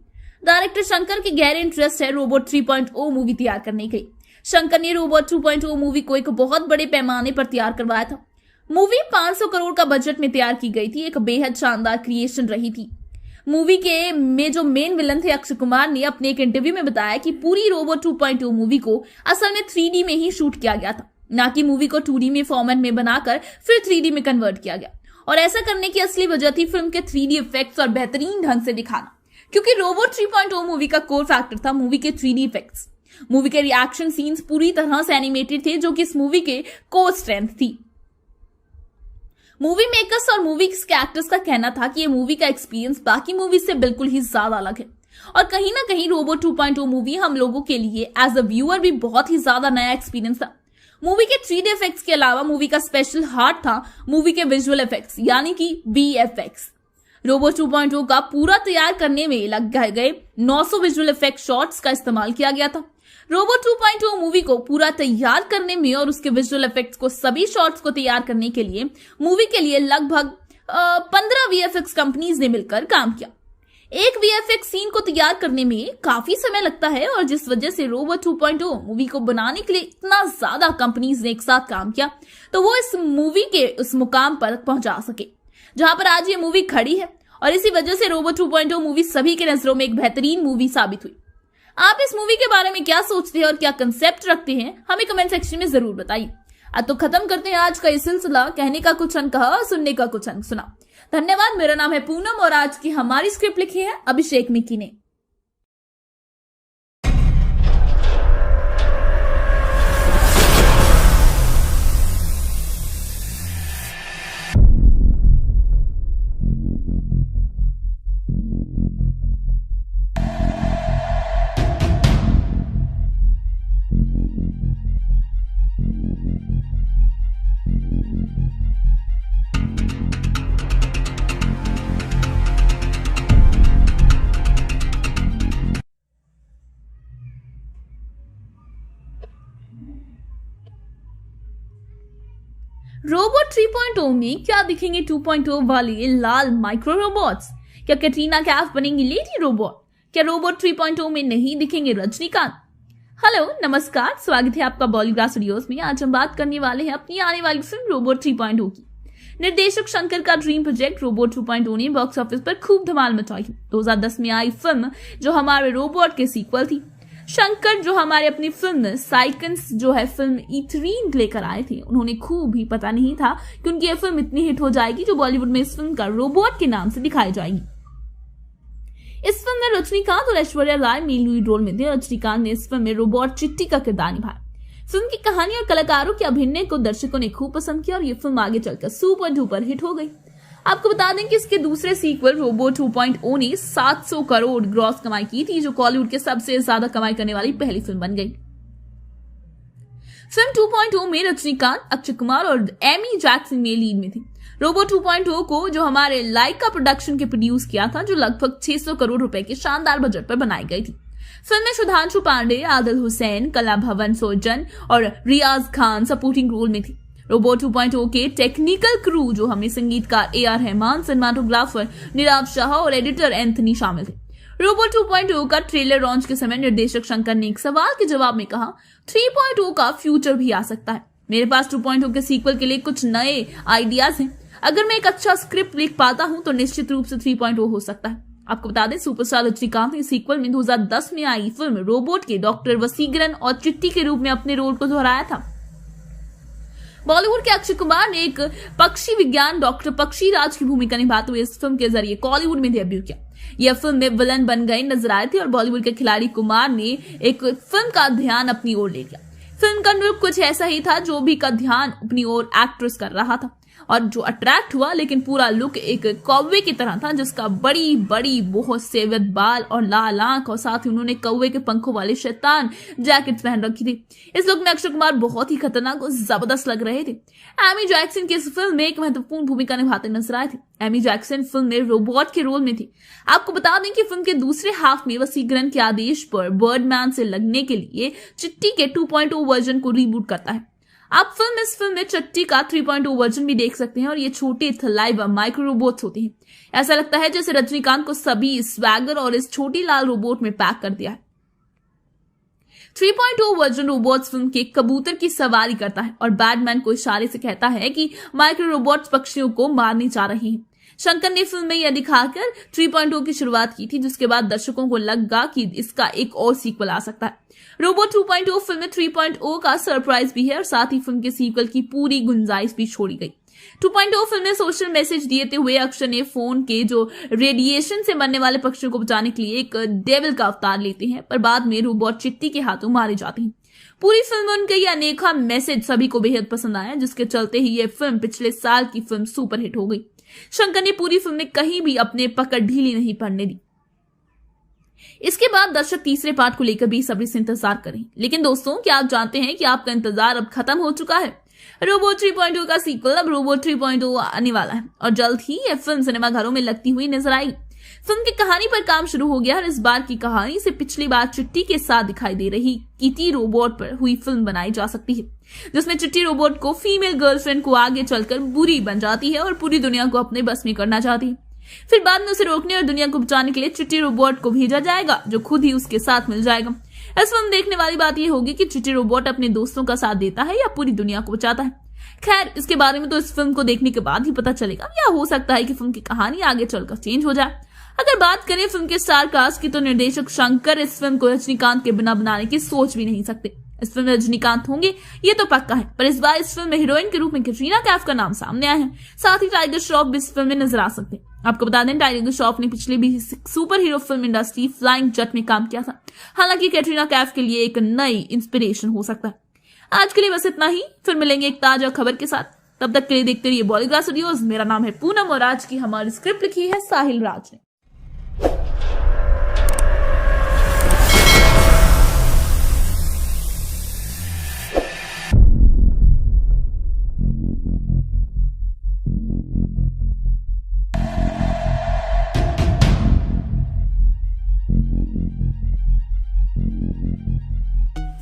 डायरेक्टर शंकर की गहरे इंटरेस्ट है रोबोट 3.0 मूवी तैयार करने की। शंकर ने रोबोट 2.0 मूवी को एक बहुत बड़े पैमाने पर तैयार करवाया था। मूवी 500 करोड़ का बजट में तैयार की गई थी। एक बेहद शानदार क्रिएशन रही थी। मूवी के में जो मेन विलन थे अक्षय कुमार ने अपने एक इंटरव्यू में बताया कि पूरी रोबोट 2.0 मूवी को असल में 3D में ही शूट किया गया था, ना कि मूवी को 2D में फॉर्मेट में बनाकर फिर 3D में कन्वर्ट किया गया। और ऐसा करने की असली वजह थी फिल्म के 3D इफेक्ट्स और बेहतरीन ढंग से दिखाना, क्योंकि रोबोट 3.0 मूवी का कोर फैक्टर था मूवी के 3D इफेक्ट्स। मूवी के रिएक्शन सीन्स पूरी तरह से एनिमेटेड थे, जो कि इस मूवी के कोर स्ट्रेंथ थी। मूवी मेकर्स और मूवी के एक्टर्स का कहना था कि ये मूवी का एक्सपीरियंस बाकी मूवी से बिल्कुल ही ज्यादा अलग है और कहीं ना कहीं रोबोट 2.0 मूवी हम लोगों के लिए एज अ व्यूअर भी बहुत ही ज्यादा नया एक्सपीरियंस था। मूवी के 3D इफेक्ट्स के अलावा मूवी का स्पेशल हार्ट था मूवी के विजुअल इफेक्ट्स, यानी कि VFX। रोबोट 2.0 का पूरा तैयार करने में लग गए 900 विजुअल इफेक्ट शॉट्स का इस्तेमाल किया गया था। रोबोट 2.0 मूवी को पूरा तैयार करने में और उसके विजुअल इफेक्ट्स को सभी शॉट्स को तैयार करने के लिए मूवी के लिए लगभग 15 VFX कंपनीज ने मिलकर काम किया। एक VFX सीन को तैयार करने में काफी समय लगता है और जिस वजह से रोबोट 2.0 मूवी को बनाने के लिए इतना ज्यादा कंपनीज ने एक साथ काम किया, तो वो इस मूवी के उस मुकाम पर पहुंचा सके जहां पर आज ये मूवी खड़ी है। और इसी वजह से रोबोट 2.0 मूवी सभी के नजरों में एक बेहतरीन मूवी साबित हुई। आप इस मूवी के बारे में क्या सोचते हैं और क्या कंसेप्ट रखते हैं, हमें कमेंट सेक्शन में जरूर बताइए। अब तो खत्म करते हैं आज का ये सिलसिला। कहने का कुछ अंक कहा, सुनने का कुछ अंक सुना। धन्यवाद। मेरा नाम है पूनम और आज की हमारी स्क्रिप्ट लिखी है अभिषेक मिक्की ने। रोबोट 3.0 में क्या दिखेंगे 2.0 वाले लाल माइक्रो रोबोट्स? क्या कैटरीना कैफ बनेंगी लेडी रोबोट? क्या रोबोट 3.0 में नहीं दिखेंगे रजनीकांत? हेलो नमस्कार, स्वागत है आपका बॉलीवुड स्टूडियोज में। आज हम बात करने वाले हैं अपनी आने वाली फिल्म रोबोट 3.0 की। निर्देशक शंकर का ड्रीम प्रोजेक्ट रोबोट 2.0 ने बॉक्स ऑफिस पर खूब धमाल मचाई। 2010 में आई फिल्म जो हमारे रोबोट के सीक्वल थी। शंकर जो हमारे अपनी फिल्म साइकन्स जो है फिल्म E3 लेकर आए थे, उन्होंने खूब ही पता नहीं था कि उनकी यह फिल्म इतनी हिट हो जाएगी जो बॉलीवुड में इस फिल्म का रोबोट के नाम से दिखाई जाएगी। इस फिल्म में रजनीकांत और Aishwarya Rai main lead role में थे। रजनीकांत ने इस फिल्म में रोबोट चिट्टी का किरदार निभाया। फिल्म की कहानी और कलाकारों के अभिनय को दर्शकों ने खूब पसंद किया और ये फिल्म आगे चलकर सुपर डुपर हिट हो गई। आपको बता दें कि इसके दूसरे सीक्वल रोबोट 2.0 ने 700 करोड़ ग्रॉस कमाई की थी, जो बॉलीवुड के सबसे ज्यादा कमाई करने वाली पहली फिल्म बन गई। फिल्म 2.0 में रजनीकांत, अक्षय कुमार और एमी जैक्सन में लीड में थे। रोबोट 2.0 को जो हमारे लाइका प्रोडक्शन के प्रोड्यूस किया था, जो लगभग 600 करोड़ रुपए के शानदार बजट पर बनाई गई थी। फिल्म में सुधांशु पांडे, आदिल हुसैन, कलाभवन सोजन और रियाज खान सपोर्टिंग रोल में थी। रोबोट 2.0 के टेक्निकल क्रू जो हमें संगीतकार AR रहमान, सिनेमाटोग्राफर नीरव शाह और एडिटर एंथनी शामिल थे। रोबोट 2.0 का ट्रेलर लॉन्च के समय निर्देशक शंकर ने एक सवाल के जवाब में कहा, 3.0 का फ्यूचर भी आ सकता है। मेरे पास 2.0 के सीक्वल के लिए कुछ नए आइडियाज हैं। अगर मैं एक अच्छा स्क्रिप्ट लिख पाता हूं तो निश्चित रूप से 3.0 हो सकता है। आपको बता दें, सुपरस्टार रजनीकांत ने सीक्वल में 2010 में आई फिल्म रोबोट के डॉक्टर वसीकरण और चिट्टी के रूप में अपने रोल को दोहराया था। बॉलीवुड के अक्षय कुमार ने एक पक्षी विज्ञान डॉक्टर पक्षी राज की भूमिका निभाते हुए इस फिल्म के जरिए कॉलीवुड में डेब्यू किया। यह फिल्म में विलन बन गए नजर आए थे और बॉलीवुड के खिलाड़ी कुमार ने एक फिल्म का ध्यान अपनी ओर ले लिया। फिल्म का लुक कुछ ऐसा ही था, जो भी का ध्यान अपनी ओर एक्ट्रेस कर रहा था और जो अट्रैक्ट हुआ, लेकिन पूरा लुक एक कौवे की तरह था, जिसका बड़ी बड़ी बहुत सेवित बाल और लाल आंख और साथ ही उन्होंने कौवे के पंखों वाले शैतान जैकेट पहन रखी थी। इस लुक में अक्षय कुमार बहुत ही खतरनाक और जबरदस्त लग रहे थे। एमी जैक्सन की इस फिल्म में एक महत्वपूर्ण भूमिका निभाते नजर आए थे। एमी जैक्सन फिल्म में रोबोट के रोल में थी। आपको बता दें कि फिल्म के दूसरे हाफ में वसीकरण के आदेश पर बर्डमैन से लगने के लिए चिट्टी के 2.0 वर्जन को रीबूट करता है। आप इस फिल्म में चिट्टी का 3.0 वर्जन भी देख सकते हैं और ये छोटे थलाइव माइक्रो रोबोट्स होते हैं। ऐसा लगता है जैसे रजनीकांत को सभी स्वैगर और इस छोटी लाल रोबोट में पैक कर दिया है। 3.0 वर्जन रोबोट्स फिल्म के कबूतर की सवारी करता है और बैटमैन को इशारे से कहता है कि माइक्रो रोबोट्स पक्षियों को मारने जा रही हैं। शंकर ने फिल्म में यह दिखाकर 3.0 की शुरुआत की थी, जिसके बाद दर्शकों को लगा कि इसका एक और सीक्वल आ सकता है। रोबोट 2.0 फिल्म में 3.0 का सरप्राइज भी है और साथ ही फिल्म के सीक्वल की पूरी गुंजाइश भी छोड़ी गई। 2.0 फिल्म में सोशल मैसेज देते हुए अक्षय ने फोन के जो रेडिएशन से मरने वाले पक्षियों को बचाने के लिए एक डेविल का अवतार लेते हैं, पर बाद में रोबोट चिट्टी के हाथों मारे जाते हैं। पूरी फिल्म में उनका यह अनोखा मैसेज सभी को बेहद पसंद आया, जिसके चलते ही यह फिल्म पिछले साल की फिल्म सुपर हिट हो गई। शंकर ने पूरी फिल्म में कहीं भी अपने पकड़ ढीली नहीं पड़ने दी। इसके बाद दर्शक तीसरे पार्ट को लेकर बेसब्री से इंतजार करें। लेकिन दोस्तों, क्या आप जानते हैं कि आपका इंतजार अब खत्म हो चुका है? रोबोट 3.0 का सीक्वल अब रोबोट 3.0 आने वाला है और जल्द ही यह फिल्म सिनेमाघरों में लगती हुई नजर आएगी। फिल्म की कहानी पर काम शुरू हो गया और इस बार की कहानी से पिछली बार चिट्टी के साथ दिखाई दे रही किटी रोबोट पर हुई फिल्म बनाई जा सकती है, जिसमें चिट्टी रोबोट को फीमेल गर्लफ्रेंड को आगे चलकर बुरी बन जाती है और पूरी दुनिया को अपने बस में करना चाहती है। फिर बाद में उसे रोकने और दुनिया को बचाने के लिए चिट्टी रोबोट को भेजा जाएगा, जो खुद ही उसके साथ मिल जाएगा। इस फिल्म देखने वाली बात यह होगी कि चिट्टी रोबोट अपने दोस्तों का साथ देता है या पूरी दुनिया को बचाता है। खैर, इसके बारे में तो इस फिल्म को देखने के बाद ही पता चलेगा, या हो सकता है कि फिल्म की कहानी आगे चलकर चेंज हो जाए। अगर बात करें फिल्म के स्टार कास्ट की, तो निर्देशक शंकर इस फिल्म को रजनीकांत के बिना बनाने की सोच भी नहीं सकते। इस फिल्म में रजनीकांत होंगे ये तो पक्का है, पर इस बार इस फिल्म में हीरोइन के रूप में कैटरीना कैफ का नाम सामने आया है। साथ ही टाइगर श्रॉफ भी इस फिल्म में नजर आ सकते हैं। आपको बता दें, टाइगर श्रॉफ ने पिछले भी super hero film industry Flying Jatt में काम किया था। हालांकि कैटरीना कैफ के लिए एक नई इंस्पिरेशन हो सकता है। आज के लिए बस इतना ही, फिर मिलेंगे एक ताजा खबर के साथ। तब तक के लिए देखते रहिए बॉलीवुड स्टूडियोज। मेरा नाम है पूनम और आज की हमारी स्क्रिप्ट लिखी है साहिल राज ने।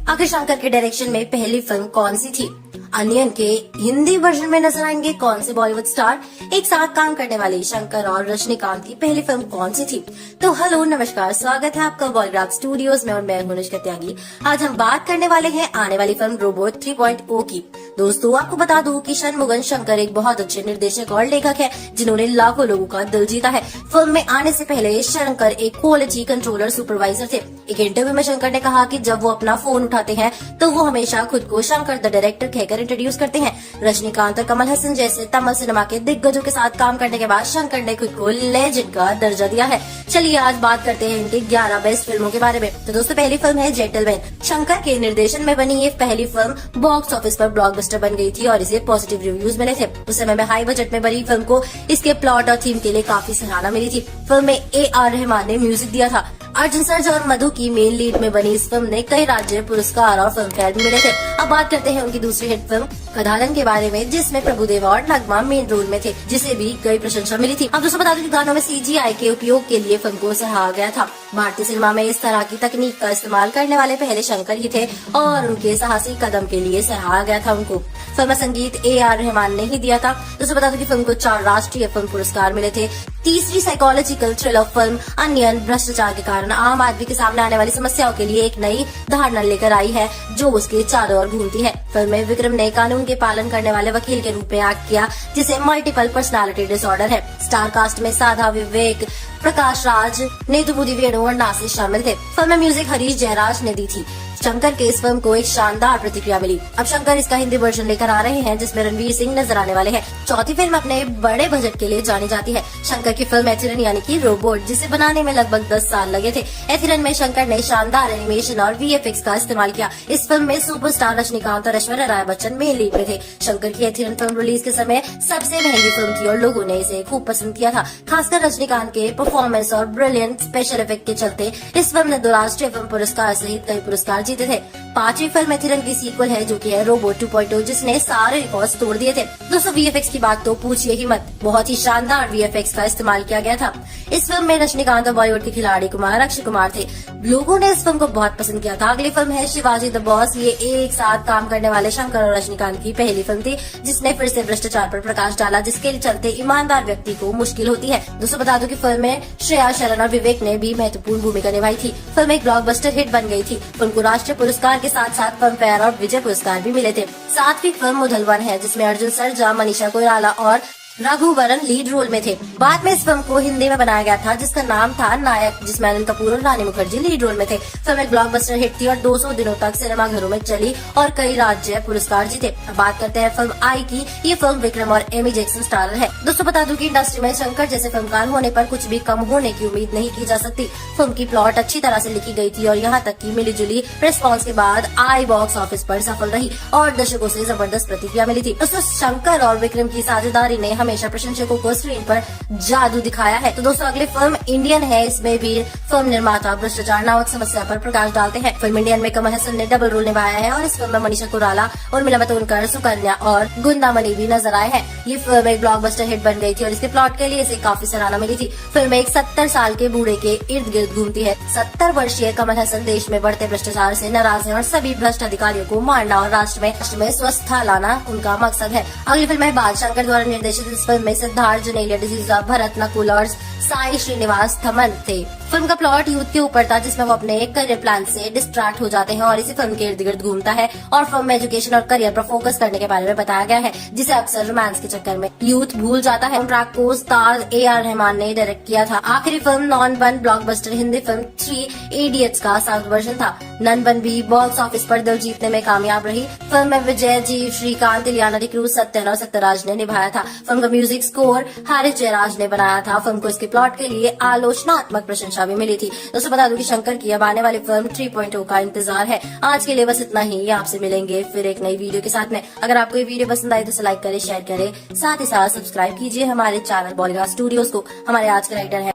आखिर शंकर के डायरेक्शन में पहली फिल्म कौन सी थी? अनियन के हिंदी वर्जन में नजर आएंगे कौन से बॉलीवुड स्टार? एक साथ काम करने वाले शंकर और रजनीकांत की पहली फिल्म कौन सी थी? तो हेलो नमस्कार, स्वागत है आपका बॉलीवुड स्टूडियोज में और मैं हूं अनुष्का त्यागी। आज हम बात करने वाले हैं आने वाली फिल्म रोबोट 3.0 की। दोस्तों आपको बता दूं कि शनमुगन शंकर एक बहुत अच्छे निर्देशक और लेखक है जिन्होंने लाखों लोगों का दिल जीता है। फिल्म में आने से पहले शंकर एक क्वालिटी कंट्रोलर सुपरवाइजर थे। एक इंटरव्यू में शंकर ने कहा कि जब वो अपना फोन उठाते हैं तो वो हमेशा खुद को शंकर द डायरेक्टर कहकर इंट्रोड्यूस करते हैं। रजनीकांत और कमल हसन जैसे तमिल सिनेमा के दिग्गजों के साथ काम करने के बाद शंकर ने खुद को लेजेंड का दर्जा दिया है। चलिए आज बात करते हैं इनकी 11 बेस्ट फिल्मों के बारे में। तो दोस्तों पहली फिल्म है जेंटलमैन। शंकर के निर्देशन में बनी ये पहली फिल्म बॉक्स ऑफिस पर ब्लॉकबस्टर बन गई थी और इसे पॉजिटिव रिव्यूज मिले थे। उस समय में हाई बजट में बनी फिल्म को इसके प्लॉट और थीम के लिए काफी सराहना मिली थी। फिल्म में A.R. रहमान ने म्यूजिक दिया था। अर्जुन सर्जा और मधु की मेन लीड में बनी इस फिल्म ने कई राज्य पुरस्कार और फिल्म फेयर भी मिले थे। अब बात करते हैं उनकी दूसरी हिट फिल्म कधालन के बारे में, जिसमें प्रभुदेवा और नगमा मेन रोल में थे, जिसे भी कई प्रशंसा मिली थी। अब दोस्तों बता दूं कि गानों में CGI के उपयोग के लिए फिल्म को सराहा गया था। भारतीय सिनेमा में इस तरह की तकनीक का इस्तेमाल करने वाले पहले शंकर ही थे और उनके साहसी कदम के लिए सराहा गया था उनको। फिल्म संगीत A.R. रहमान ने ही दिया था। दोस्तों बता दूं कि फिल्म को 4 राष्ट्रीय फिल्म पुरस्कार मिले थे। तीसरी साइकोलॉजिकल थ्रिलर फिल्म अनियन भ्रष्टाचार के कारण आम आदमी के सामने आने वाली समस्याओं के लिए एक नई धारणा लेकर आई है जो उसके चारों ओर घूमती है। फिल्म में विक्रम ने कानून के पालन करने वाले वकील के रूप में एक्ट किया जिसे मल्टीपल पर्सनालिटी डिसऑर्डर है। स्टार कास्ट में साधा, विवेक, प्रकाश राज, नेतुबुद्धि वेणु और नासिर शामिल थे। फिल्म में म्यूजिक हरीश जयराज ने दी थी। शंकर के इस फिल्म को एक शानदार प्रतिक्रिया मिली। अब शंकर इसका हिंदी वर्जन लेकर आ रहे हैं जिसमें रणवीर सिंह नजर आने वाले हैं। चौथी फिल्म अपने बड़े बजट के लिए जानी जाती है। शंकर की फिल्म एथिरन यानी कि रोबोट, जिसे बनाने में लगभग 10 साल लगे थे। एथिरन में शंकर ने शानदार एनिमेशन और VFX का इस्तेमाल किया। इस फिल्म में सुपरस्टार रजनीकांत और ऐश्वर्या राय बच्चन मेन लीड में थे। शंकर की एथिरन फिल्म रिलीज के समय सबसे महंगी फिल्म थी और लोगों ने इसे खूब पसंद किया था। खासकर रजनीकांत के परफॉर्मेंस और ब्रिलियंट स्पेशल इफेक्ट के चलते इस फिल्म ने 2 राष्ट्रीय फिल्म पुरस्कार सहित कई पुरस्कार जीते थे। 5वीं फिल्म एथिरन की सीक्वल है जो कि है रोबोट 2.0, जिसने सारे रिकॉर्ड्स तोड़ दिए थे। दोस्तों VFX की बात तो पूछिए ही मत, बहुत ही शानदार VFX का इस्तेमाल किया गया था। इस फिल्म में रजनीकांत और बॉलीवुड के खिलाड़ी अक्षय कुमार थे। लोगों ने इस फिल्म को बहुत पसंद किया था। अगली फिल्म है शिवाजी द बॉस। ये एक साथ काम करने वाले शंकर और रजनीकांत की पहली फिल्म थी जिसने फिर से भ्रष्टाचार पर प्रकाश डाला, जिसके चलते ईमानदार व्यक्ति को मुश्किल होती है। दोस्तों बता दूं कि फिल्म में श्रेया शरण और विवेक ने भी महत्वपूर्ण भूमिका निभाई थी। फिल्म एक ब्लॉकबस्टर हिट बन गई थी। फिल्म को राष्ट्रीय पुरस्कार के साथ साथ फिल्म फेयर और विजय पुरस्कार भी मिले थे। 7वीं फिल्म मुधलवन है जिसमें अर्जुन सर्जा, मनीषा कोइराला और रघुवरन लीड रोल में थे। बाद में इस फिल्म को हिंदी में बनाया गया था जिसका नाम था नायक, जिसमें अनिल कपूर और रानी मुखर्जी लीड रोल में थे। फिल्म एक ब्लॉकबस्टर हिट थी और 200 दिनों तक सिनेमा घरों में चली और कई राज्य पुरस्कार जीते। अब बात करते हैं फिल्म आई की। ये फिल्म विक्रम और एमी जैक्सन स्टारर है। दोस्तों बता दूं कि इंडस्ट्री में शंकर जैसे फिल्मकार होने पर कुछ भी कम होने की उम्मीद नहीं की जा सकती। फिल्म की प्लॉट अच्छी तरह से लिखी गई थी और यहाँ तक की मिली जुली रिस्पॉन्स के बाद आई बॉक्स ऑफिस पर सफल रही और दर्शकों से जबरदस्त प्रतिक्रिया मिली थी। दोस्तों शंकर और विक्रम की साझेदारी ने हमेशा प्रशंसकों को स्क्रीन पर जादू दिखाया है। तो दोस्तों अगली फिल्म इंडियन है। इसमें भी फिल्म निर्माता भ्रष्टाचार नामक समस्या पर प्रकाश डालते हैं। फिल्म इंडियन में कमल हसन ने डबल रोल निभाया है और इस फिल्म में मनीषा कोइराला, उर्मिला मातोंडकर, सुकन्या और गुंदामणि भी नजर आए हैं। ये फिल्म एक ब्लॉकबस्टर हिट बन गई थी और इसके प्लॉट के लिए इसे काफी सराहना मिली थी। फिल्म एक 70 साल के बूढ़े के इर्द गिर्द घूमती है। 70 वर्षीय कमल हसन देश में बढ़ते भ्रष्टाचार से नाराज है और सभी भ्रष्ट अधिकारियों को मारना और राष्ट्र में स्वस्थता लाना उनका मकसद है। अगली फिल्म है बाल। शंकर द्वारा निर्देशित इस फिल्म में सिद्धार्थ, जनेलिया डिसूजा, भरत नकुल और साई श्रीनिवास थमन थे। फिल्म का प्लॉट यूथ के ऊपर था जिसमें वो अपने करियर प्लान से डिस्ट्रैक्ट हो जाते हैं और इसी फिल्म के इर्द गिर्द घूमता है और फिल्म में एजुकेशन और करियर पर फोकस करने के बारे में बताया गया है, जिसे अक्सर रोमांस के चक्कर में यूथ भूल जाता है। ट्रैक को स्टार A.R. रहमान ने डायरेक्ट किया था। आखिरी फिल्म नॉन बन ब्लॉकबस्टर हिंदी फिल्म 3 इडियट्स का साउथ वर्जन था। नन बन भी बॉक्स ऑफिस पर दिल जीतने में कामयाब रही। फिल्म में विजय जी, श्रीकांत, इलियाना डिक्रूज, सत्यन और सत्यराज ने निभाया था। फिल्म का म्यूजिक स्कोर हरीश जयराज ने बनाया था। फिल्म को इसके प्लॉट के लिए आलोचनात्मक प्रशंसा भी मिली थी। दोस्तों बता दूं कि शंकर की अब आने वाली फिल्म 3.0 का इंतजार है। आज के लिए बस इतना ही। आपसे मिलेंगे फिर एक नई वीडियो के साथ में। अगर आपको ये वीडियो पसंद आई तो लाइक करें, शेयर करें, साथ ही साथ सब्सक्राइब कीजिए हमारे चैनल बॉलीवुड स्टूडियोज को। हमारे आज के राइटर है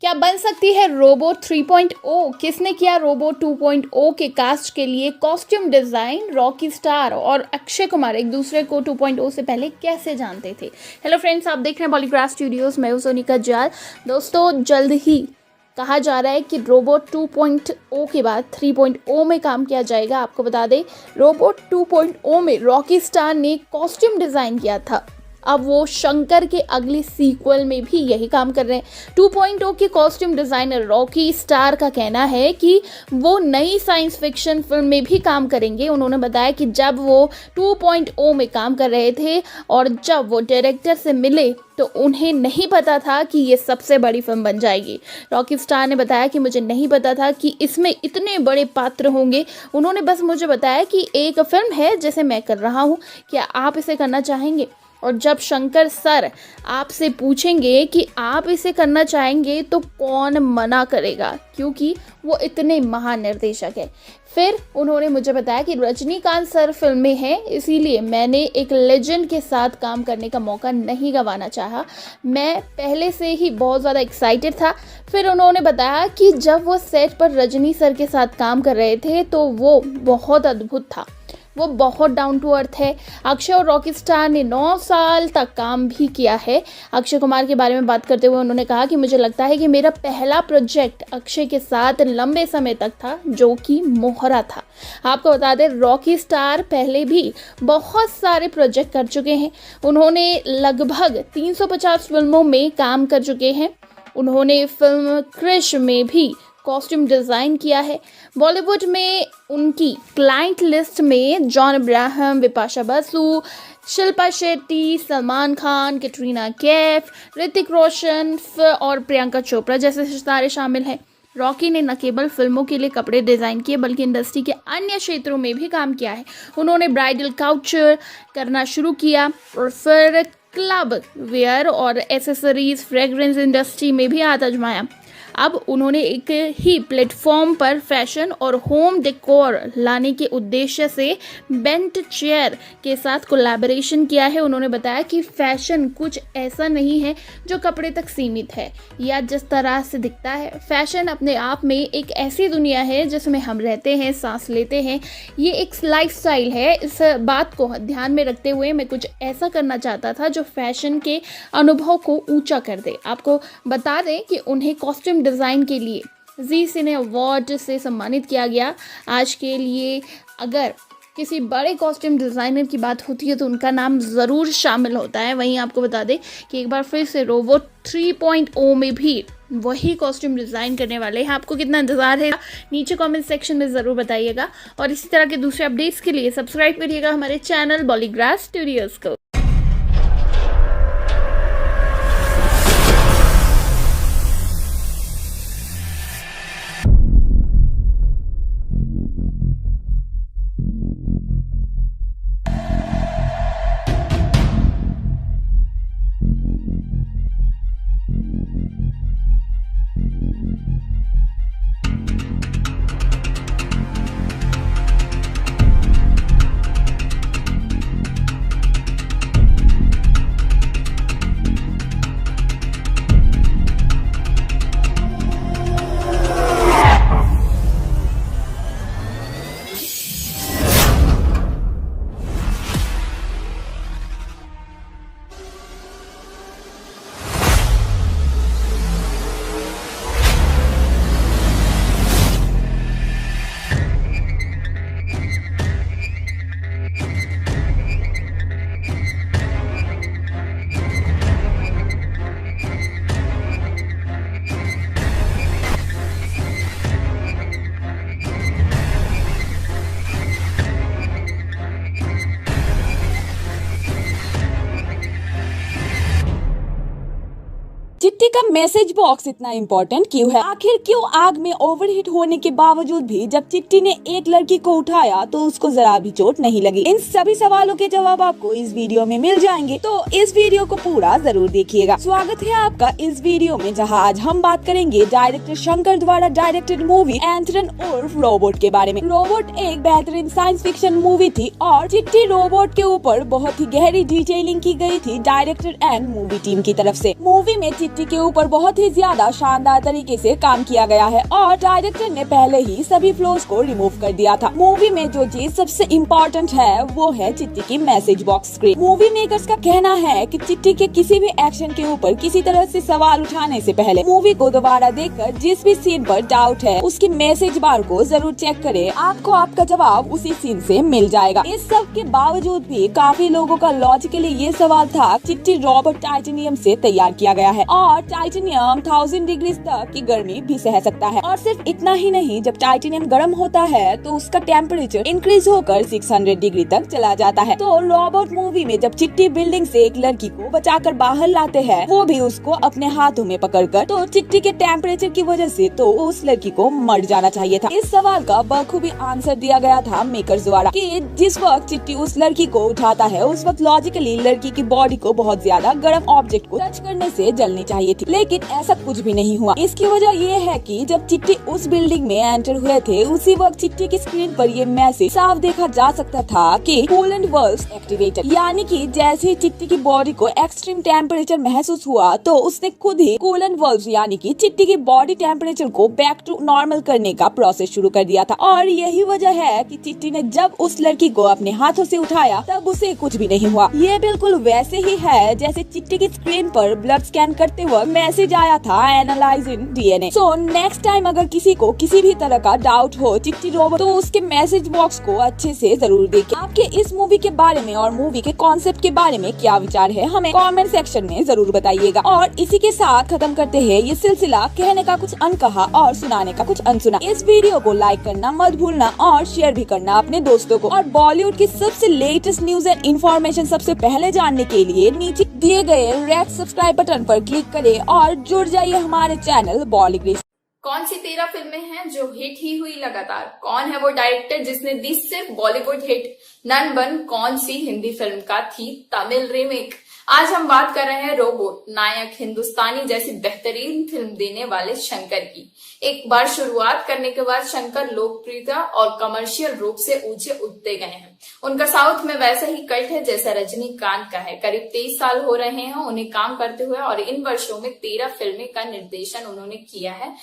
क्या क्या बन सकती है रोबोट 3.0? किसने किया रोबोट 2.0 के कास्ट के लिए कॉस्ट्यूम डिजाइन? रॉकी स्टार और अक्षय कुमार एक दूसरे को 2.0 से पहले कैसे जानते थे? हेलो फ्रेंड्स, आप देख रहे हैं बॉलीग्राफ स्टूडियोज, मैं हूं सोनिका जाल। दोस्तों, जल्द ही कहा जा रहा है कि रोबोट 2.0 के बाद 3.0 में काम किया जाएगा। आपको बता दें, रोबोट 2.0 में रॉकी स्टार ने कॉस्ट्यूम डिज़ाइन किया था। अब वो शंकर के अगले सीक्वल में भी यही काम कर रहे हैं। 2.0 के कॉस्ट्यूम डिज़ाइनर रॉकी स्टार का कहना है कि वो नई साइंस फिक्शन फिल्म में भी काम करेंगे। उन्होंने बताया कि जब वो 2.0 में काम कर रहे थे और जब वो डायरेक्टर से मिले तो उन्हें नहीं पता था कि ये सबसे बड़ी फिल्म बन जाएगी। रॉकी स्टार ने बताया कि मुझे नहीं पता था कि इसमें इतने बड़े पात्र होंगे। उन्होंने बस मुझे बताया कि एक फिल्म है जैसे मैं कर रहा हूँ, क्या आप इसे करना चाहेंगे? और जब शंकर सर आपसे पूछेंगे कि आप इसे करना चाहेंगे तो कौन मना करेगा, क्योंकि वो इतने महान निर्देशक है। फिर उन्होंने मुझे बताया कि रजनीकांत सर फिल्म में हैं, इसीलिए मैंने एक लेजेंड के साथ काम करने का मौका नहीं गंवाना चाहा। मैं पहले से ही बहुत ज़्यादा एक्साइटेड था। फिर उन्होंने बताया कि जब वो सेट पर रजनी सर के साथ काम कर रहे थे तो वो बहुत अद्भुत था, वो बहुत डाउन टू अर्थ है। अक्षय और रॉकी स्टार ने 9 साल तक काम भी किया है। अक्षय कुमार के बारे में बात करते हुए उन्होंने कहा कि मुझे लगता है कि मेरा पहला प्रोजेक्ट अक्षय के साथ लंबे समय तक था, जो कि मोहरा था। आपको बता दें, रॉकी स्टार पहले भी बहुत सारे प्रोजेक्ट कर चुके हैं। उन्होंने लगभग 350 फिल्मों में काम कर चुके हैं। उन्होंने फिल्म क्रिश में भी कॉस्ट्यूम डिज़ाइन किया है। बॉलीवुड में उनकी क्लाइंट लिस्ट में जॉन अब्राहम, बिपाशा बसु, शिल्पा शेट्टी, सलमान खान, कैटरीना कैफ, ऋतिक रोशन और प्रियंका चोपड़ा जैसे सितारे शामिल हैं। रॉकी ने न केवल फिल्मों के लिए कपड़े डिज़ाइन किए बल्कि इंडस्ट्री के अन्य क्षेत्रों में भी काम किया है। उन्होंने ब्राइडल काउचर करना शुरू किया और फिर क्लब वेयर और एसेसरीज, फ्रेग्रेंस इंडस्ट्री में भी हाथ आजमाया। अब उन्होंने एक ही प्लेटफॉर्म पर फैशन और होम डेकोर लाने के उद्देश्य से बेंट चेयर के साथ कोलैबोरेशन किया है। उन्होंने बताया कि फैशन कुछ ऐसा नहीं है जो कपड़े तक सीमित है या जिस तरह से दिखता है। फैशन अपने आप में एक ऐसी दुनिया है जिसमें हम रहते हैं, सांस लेते हैं। ये एक लाइफस्टाइल है। इस बात को ध्यान में रखते हुए मैं कुछ ऐसा करना चाहता था जो फैशन के अनुभव को ऊंचा कर दे। आपको बता दें कि उन्हें कॉस्ट्यूम डिज़ाइन के लिए जी सिने अवार्ड से सम्मानित किया गया। आज के लिए अगर किसी बड़े कॉस्ट्यूम डिज़ाइनर की बात होती है तो उनका नाम ज़रूर शामिल होता है। वहीं आपको बता दें कि एक बार फिर से रोबोट 3.0 में भी वही कॉस्ट्यूम डिज़ाइन करने वाले हैं। आपको कितना इंतज़ार है नीचे कमेंट सेक्शन में ज़रूर बताइएगा और इसी तरह के दूसरे अपडेट्स के लिए सब्सक्राइब करिएगा हमारे चैनल बॉलीग्राफ स्टूडियोज़ को। चिट्ठी का मैसेज बॉक्स इतना इम्पोर्टेंट क्यों है? आखिर क्यों आग में ओवरहीट होने के बावजूद भी जब चिट्ठी ने एक लड़की को उठाया तो उसको जरा भी चोट नहीं लगी? इन सभी सवालों के जवाब आपको इस वीडियो में मिल जाएंगे, तो इस वीडियो को पूरा जरूर देखिएगा। स्वागत है आपका इस वीडियो में, जहां आज हम बात करेंगे डायरेक्टर शंकर द्वारा डायरेक्टेड मूवी एंथ्रन उर्फ रोबोट के बारे में। रोबोट एक बेहतरीन साइंस फिक्शन मूवी थी और चिट्ठी रोबोट के ऊपर बहुत ही गहरी डिटेलिंग की गई थी डायरेक्टर एंड मूवी टीम की तरफ से। मूवी में चिट्ठी चिट्टी के ऊपर बहुत ही ज्यादा शानदार तरीके से काम किया गया है और डायरेक्टर ने पहले ही सभी फ्लॉज को रिमूव कर दिया था। मूवी में जो चीज सबसे इम्पोर्टेंट है वो है चिट्टी की message box screen. Movie makers का कहना है कि चिट्टी के किसी भी एक्शन के ऊपर किसी तरह से सवाल उठाने से पहले मूवी को दोबारा देखकर जिस भी सीन पर डाउट है उसकी मैसेज बार को जरूर चेक करें, आपको आपका जवाब उसी सीन से मिल जाएगा। इस सब के बावजूद भी काफी लोगों का लॉजिकली ये सवाल था, चिट्टी रॉबर्ट टाइटेनियम से तैयार किया गया है और टाइटेनियम 1000 डिग्री तक की गर्मी भी सह सकता है। और सिर्फ इतना ही नहीं, जब टाइटेनियम गर्म होता है तो उसका टेम्परेचर इंक्रीज होकर 600 डिग्री तक चला जाता है। तो रॉबर्ट मूवी में जब चिट्टी बिल्डिंग से एक लड़की को बचाकर बाहर लाते हैं, वो भी उसको अपने हाथों में पकड़कर, तो चिट्टी के टेम्परेचर की वजह से तो उस लड़की को मर जाना चाहिए था। इस सवाल का बखूबी आंसर दिया गया था मेकर्स द्वारा कि जिस वक्त चिट्टी उस लड़की को उठाता है उस वक्त लॉजिकली लड़की की बॉडी को बहुत ज्यादा गर्म ऑब्जेक्ट को टच करने से जलनी चाहिए थी, लेकिन ऐसा कुछ भी नहीं हुआ। इसकी वजह ये है कि जब चिट्टी उस बिल्डिंग में एंटर हुए थे उसी वक्त चिट्टी की स्क्रीन पर ये मैसेज साफ देखा जा सकता था कि कूलेंट वाल्व्स एक्टिवेटेड, यानी कि जैसे ही चिट्टी की बॉडी को एक्सट्रीम टेम्परेचर महसूस हुआ तो उसने खुद ही कूलेंट वाल्व्स यानी कि चिट्टी की बॉडी टेम्परेचर को बैक टू नॉर्मल करने का प्रोसेस शुरू कर दिया था। और यही वजह है कि चिट्टी ने जब उस लड़की को अपने हाथों से उठाया तब उसे कुछ भी नहीं हुआ। ये बिल्कुल वैसे ही है जैसे चिट्टी की स्क्रीन पर ब्लड स्कैन करते वक्त मैसेज आया था analysing DNA. So next time अगर किसी को किसी भी तरह का डाउट हो चिट्टी रोबोट, तो उसके मैसेज बॉक्स को अच्छे से जरूर देखें। आपके इस मूवी के बारे में और मूवी के कॉन्सेप्ट के बारे में क्या विचार है हमें कमेंट सेक्शन में जरूर बताइएगा। और इसी के साथ खत्म करते हैं ये सिलसिला कहने का कुछ अनकहा और सुनाने का कुछ अनसुना। इस वीडियो को लाइक करना मत भूलना और शेयर भी करना अपने दोस्तों को। और बॉलीवुड की सबसे लेटेस्ट न्यूज एंड इन्फॉर्मेशन सबसे पहले जानने के लिए नीचे दिए गए रेड सब्सक्राइब बटन पर क्लिक करें और जुड़ जाइए हमारे चैनल बॉलीवुड। कौन सी 13 फिल्में हैं जो हिट ही हुई लगातार? कौन है वो डायरेक्टर जिसने दी सिर्फ बॉलीवुड हिट? नन कौन सी हिंदी फिल्म का थी तमिल रीमेक? आज हम बात कर रहे हैं रोबोट नायक हिंदुस्तानी जैसी बेहतरीन फिल्म देने वाले शंकर की। एक बार शुरुआत करने के बाद शंकर लोकप्रियता और कमर्शियल रूप से ऊंचे उठते गए हैं। उनका साउथ में वैसा ही कल्ट है जैसा रजनीकांत का है। करीब 23 साल हो रहे हैं उन्हें काम करते हुए और इन वर्षों में 13 फिल्में का निर्देशन उन्होंने किया है,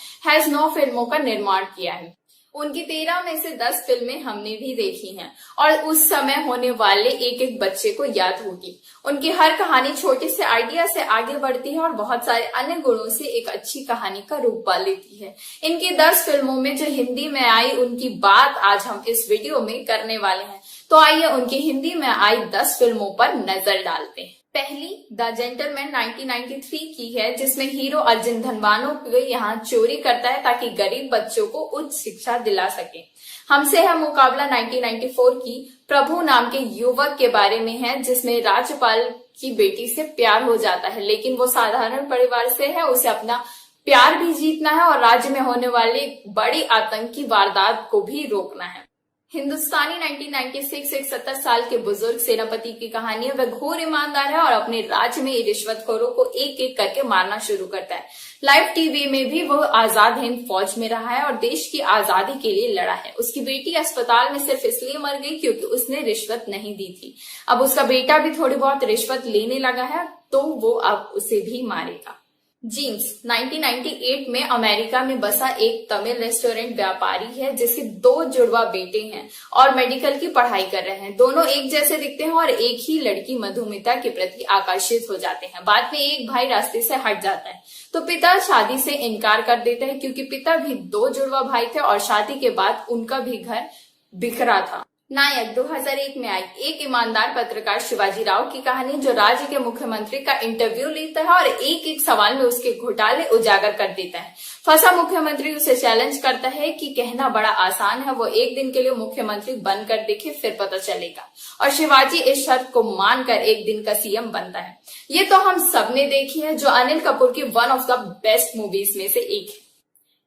9 फिल्मों का निर्माण किया है। उनकी 13 में से 10 फिल्में हमने भी देखी हैं और उस समय होने वाले एक एक बच्चे को याद होगी। उनकी हर कहानी छोटे से आइडिया से आगे बढ़ती है और बहुत सारे अन्य गुणों से एक अच्छी कहानी का रूप पा लेती है। इनकी 10 फिल्मों में जो हिंदी में आई उनकी बात आज हम इस वीडियो में करने वाले हैं। तो आइए उनकी हिंदी में आई 10 फिल्मों पर नजर डालते हैं। पहली द जेंटलमैन 1993 की है, जिसमें हीरो अर्जुन धनवानों को यहाँ चोरी करता है ताकि गरीब बच्चों को उच्च शिक्षा दिला सके। हमसे है मुकाबला 1994 की प्रभु नाम के युवक के बारे में है, जिसमें राज्यपाल की बेटी से प्यार हो जाता है, लेकिन वो साधारण परिवार से है, उसे अपना प्यार भी जीतना है और राज्य में होने वाली बड़ी आतंकी वारदात को भी रोकना है। हिंदुस्तानी 1996 एक 70 साल के बुजुर्ग सेनापति की कहानी है। वह घोर ईमानदार है और अपने राज्य में रिश्वतखोरों को एक एक करके मारना शुरू करता है। लाइव टीवी में भी वो आजाद हिंद फौज में रहा है और देश की आजादी के लिए लड़ा है। उसकी बेटी अस्पताल में सिर्फ इसलिए मर गई क्योंकि उसने रिश्वत नहीं दी थी। अब उसका बेटा भी थोड़ी बहुत रिश्वत लेने लगा है तो वो अब उसे भी मारेगा। जीन्स 1998 में अमेरिका में बसा एक तमिल रेस्टोरेंट व्यापारी है जिसके 2 जुड़वा बेटे हैं और मेडिकल की पढ़ाई कर रहे हैं। दोनों एक जैसे दिखते हैं और एक ही लड़की मधुमिता के प्रति आकर्षित हो जाते हैं। बाद में एक भाई रास्ते से हट जाता है तो पिता शादी से इनकार कर देते हैं क्योंकि पिता भी 2 जुड़वा भाई थे और शादी के बाद उनका भी घर बिखरा था। नायक 2001 में आई एक ईमानदार पत्रकार शिवाजी राव की कहानी, जो राज्य के मुख्यमंत्री का इंटरव्यू लेता है और एक एक सवाल में उसके घोटाले उजागर कर देता है। फंसा मुख्यमंत्री उसे चैलेंज करता है कि कहना बड़ा आसान है, वो एक दिन के लिए मुख्यमंत्री बनकर देखे फिर पता चलेगा। और शिवाजी इस शर्त को मानकर एक दिन का सीएम बनता है। ये तो हम सबने देखी है, जो अनिल कपूर की one of the best movies में से एक है।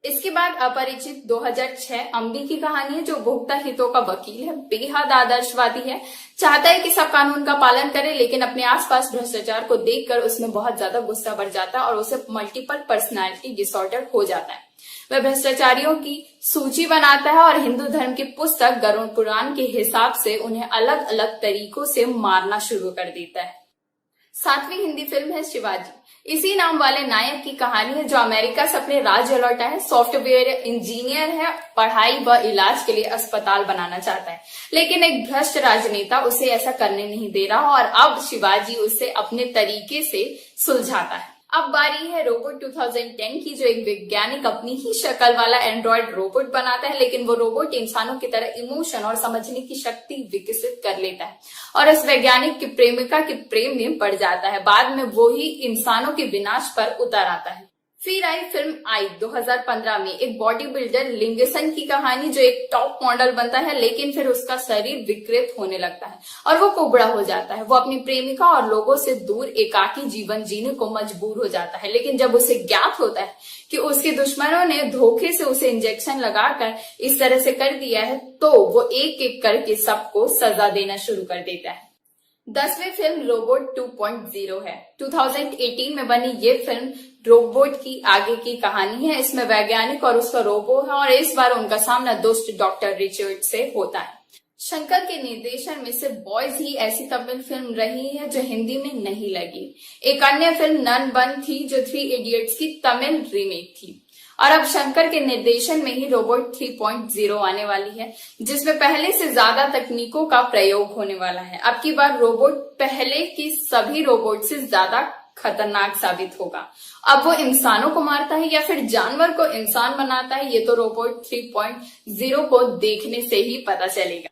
इसके बाद अपरिचित 2006 अम्बी की कहानी है, जो उपभोक्ता हितों का वकील है, बेहद आदर्शवादी है, चाहता है कि सब कानून का पालन करे, लेकिन अपने आसपास भ्रष्टाचार को देखकर उसमें बहुत ज्यादा गुस्सा बढ़ जाता है और उसे मल्टीपल पर्सनालिटी डिसऑर्डर हो जाता है। वह भ्रष्टाचारियों की सूची बनाता है और हिंदू धर्म की पुस्तक गरुड़ पुराण के हिसाब से उन्हें अलग अलग तरीकों से मारना शुरू कर देता है। 7वीं हिंदी फिल्म है शिवाजी। इसी नाम वाले नायक की कहानी है जो अमेरिका से अपने राज्य लौटा है। सॉफ्टवेयर इंजीनियर है, पढ़ाई व इलाज के लिए अस्पताल बनाना चाहता है, लेकिन एक भ्रष्ट राजनेता उसे ऐसा करने नहीं दे रहा और अब शिवाजी उसे अपने तरीके से सुलझाता है। अब बारी है रोबोट 2010 की, जो एक वैज्ञानिक अपनी ही शक्ल वाला एंड्रॉइड रोबोट बनाता है, लेकिन वो रोबोट इंसानों की तरह इमोशन और समझने की शक्ति विकसित कर लेता है और इस वैज्ञानिक की प्रेमिका के प्रेम में पड़ जाता है। बाद में वो ही इंसानों के विनाश पर उतर आता है। फिर आई फिल्म आई 2015 में एक बॉडी बिल्डर लिंगसन की कहानी, जो एक टॉप मॉडल बनता है, लेकिन फिर उसका शरीर विकृत होने लगता है और वो कुबड़ा हो जाता है। वो अपनी प्रेमिका और लोगों से दूर एकाकी जीवन जीने को मजबूर हो जाता है, लेकिन जब उसे ज्ञात होता है कि उसके दुश्मनों ने धोखे से उसे इंजेक्शन लगाकर इस तरह से कर दिया है, तो वो एक एक करके सबको सजा देना शुरू कर देता है। 10वीं फिल्म रोबोट 2.0 है। 2018 में बनी ये फिल्म रोबोट की आगे की कहानी है। इसमें वैज्ञानिक और उसका रोबो है और इस बार उनका सामना दुष्ट डॉक्टर रिचर्ड से होता है। शंकर के निर्देशन में सिर्फ बॉयज ही ऐसी तमिल फिल्म रही है जो हिंदी में नहीं लगी। एक अन्य फिल्म नन 1 थी जो 3 इडियट्स की तमिल रीमेक थी और अब शंकर के निर्देशन में ही रोबोट 3.0 आने वाली है, जिसमें पहले से ज्यादा तकनीकों का प्रयोग होने वाला है। अब की बार रोबोट पहले की सभी रोबोट से ज्यादा खतरनाक साबित होगा। अब वो इंसानों को मारता है या फिर जानवर को इंसान बनाता है, ये तो रोबोट 3.0 को देखने से ही पता चलेगा।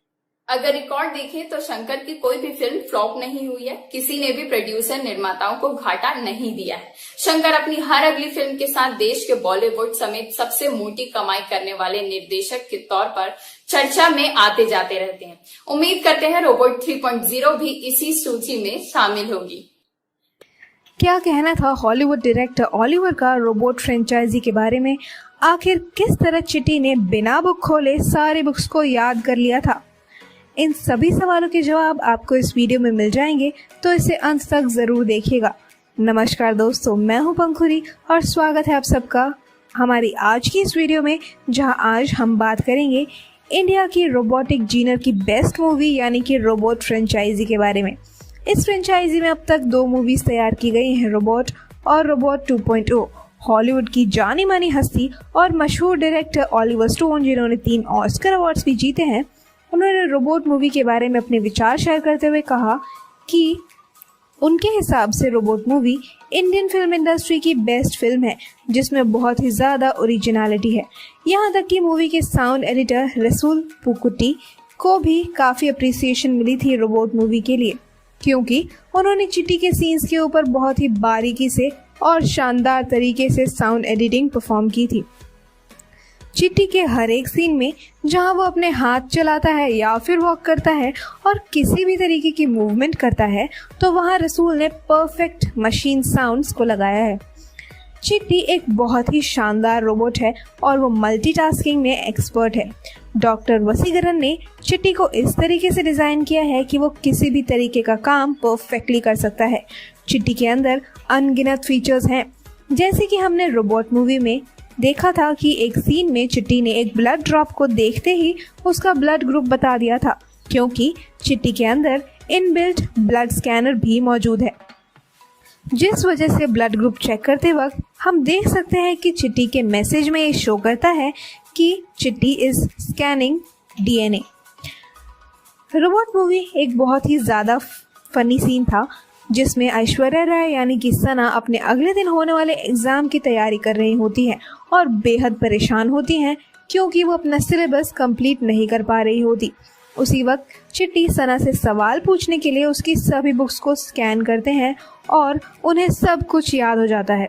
अगर रिकॉर्ड देखें तो शंकर की कोई भी फिल्म फ्लॉप नहीं हुई है। किसी ने भी प्रोड्यूसर निर्माताओं को घाटा नहीं दिया है। शंकर अपनी हर अगली फिल्म के साथ देश के बॉलीवुड समेत सबसे मोटी कमाई करने वाले निर्देशक के तौर पर चर्चा में आते जाते रहते हैं। उम्मीद करते हैं रोबोट 3.0 भी इसी सूची में शामिल होगी। क्या कहना था हॉलीवुड डायरेक्टर ऑलिवर का रोबोट फ्रेंचाइजी के बारे में? आखिर किस तरह चिट्टी ने बिना बुक खोले सारे बुक्स को याद कर लिया था? इन सभी सवालों के जवाब आपको इस वीडियो में मिल जाएंगे, तो इसे अंत तक जरूर देखिएगा। नमस्कार दोस्तों, मैं हूं पंखुरी और स्वागत है आप सबका हमारी आज की इस वीडियो में, जहां आज हम बात करेंगे इंडिया की रोबोटिक जीनर की बेस्ट मूवी यानी कि रोबोट फ्रेंचाइजी के बारे में। इस फ्रेंचाइजी में अब तक 2 मूवीज तैयार की गई हैं, रोबोट और रोबोट 2.0। हॉलीवुड की जानी मानी हस्ती और मशहूर डायरेक्टर ऑलिवर स्टोन, जिन्होंने 3 ऑस्कर अवार्ड्स भी जीते हैं, उन्होंने रोबोट मूवी के बारे में अपने विचार शेयर करते हुए कहा कि उनके हिसाब से robot movie Indian film industry की बेस्ट फिल्म है, जिसमें बहुत ही ज़्यादा ओरिजिनलिटी है। यहाँ तक कि मूवी के साउंड एडिटर रसूल पुकुट्टी को भी काफ़ी अप्रिसिएशन मिली थी रोबोट मूवी के लिए, क्योंकि उन्होंने चिट्टी के सीन्स के ऊपर बहुत ही बारीकी से और शानदार तरीके से साउंड एडिटिंग परफॉर्म की थी। चिट्टी के हर एक सीन में जहां वो अपने हाथ चलाता है या फिर वॉक करता है और किसी भी तरीके की मूवमेंट करता है, तो वहां रसूल ने परफेक्ट मशीन साउंड्स को लगाया है। चिट्टी एक बहुत ही शानदार रोबोट है और वो मल्टीटास्किंग में एक्सपर्ट है। डॉक्टर वसीकरण ने चिट्टी को इस तरीके से डिज़ाइन किया है कि वो किसी भी तरीके का काम परफेक्टली कर सकता है। चिट्टी के अंदर अनगिनत फीचर्स हैं, जैसे कि हमने रोबोट मूवी में देखा था कि एक सीन में चिट्टी ने एक ब्लड ड्रॉप को देखते ही उसका ब्लड ग्रुप बता दिया था, क्योंकि चिट्टी के अंदर इनबिल्ट ब्लड स्कैनर भी मौजूद है, जिस वजह से ब्लड ग्रुप चेक करते वक्त हम देख सकते हैं कि चिट्टी के मैसेज में ये शो करता है कि चिट्टी is scanning DNA. Robot movie एक बहुत ही ज़्यादा फनी सीन था, जिसमें ऐश्वर्या राय यानी कि सना अपने अगले दिन होने वाले एग्ज़ाम की तैयारी कर रही होती हैं और बेहद परेशान होती हैं, क्योंकि वो अपना सिलेबस कंप्लीट नहीं कर पा रही होती। उसी वक्त चिट्टी सना से सवाल पूछने के लिए उसकी सभी बुक्स को स्कैन करते हैं और उन्हें सब कुछ याद हो जाता है।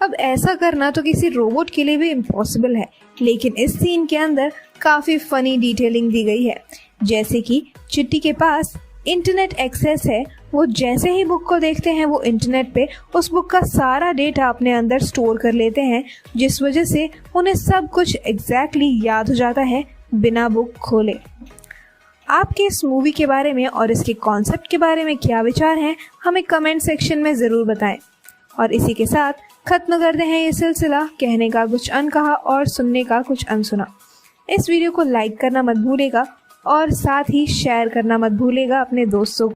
अब ऐसा करना तो किसी रोबोट के लिए भी इम्पॉसिबल है, लेकिन इस सीन के अंदर काफ़ी फनी डिटेलिंग दी गई है, जैसे कि चिट्टी के पास इंटरनेट एक्सेस है। वो जैसे ही बुक को देखते हैं, वो इंटरनेट पे उस बुक का सारा डेटा अपने अंदर स्टोर कर लेते हैं, जिस वजह से उन्हें सब कुछ एग्जैक्टली याद हो जाता है बिना बुक खोले। आपके इस मूवी के बारे में और इसके कॉन्सेप्ट के बारे में क्या विचार हैं, हमें कमेंट सेक्शन में ज़रूर बताएं। और इसी के साथ खत्म करते हैं ये सिलसिला कहने का कुछ अनकहा और सुनने का कुछ अनसुना। इस वीडियो को लाइक करना मत भूलिएगा और साथ ही शेयर करना मत भूलिएगा अपने दोस्तों को।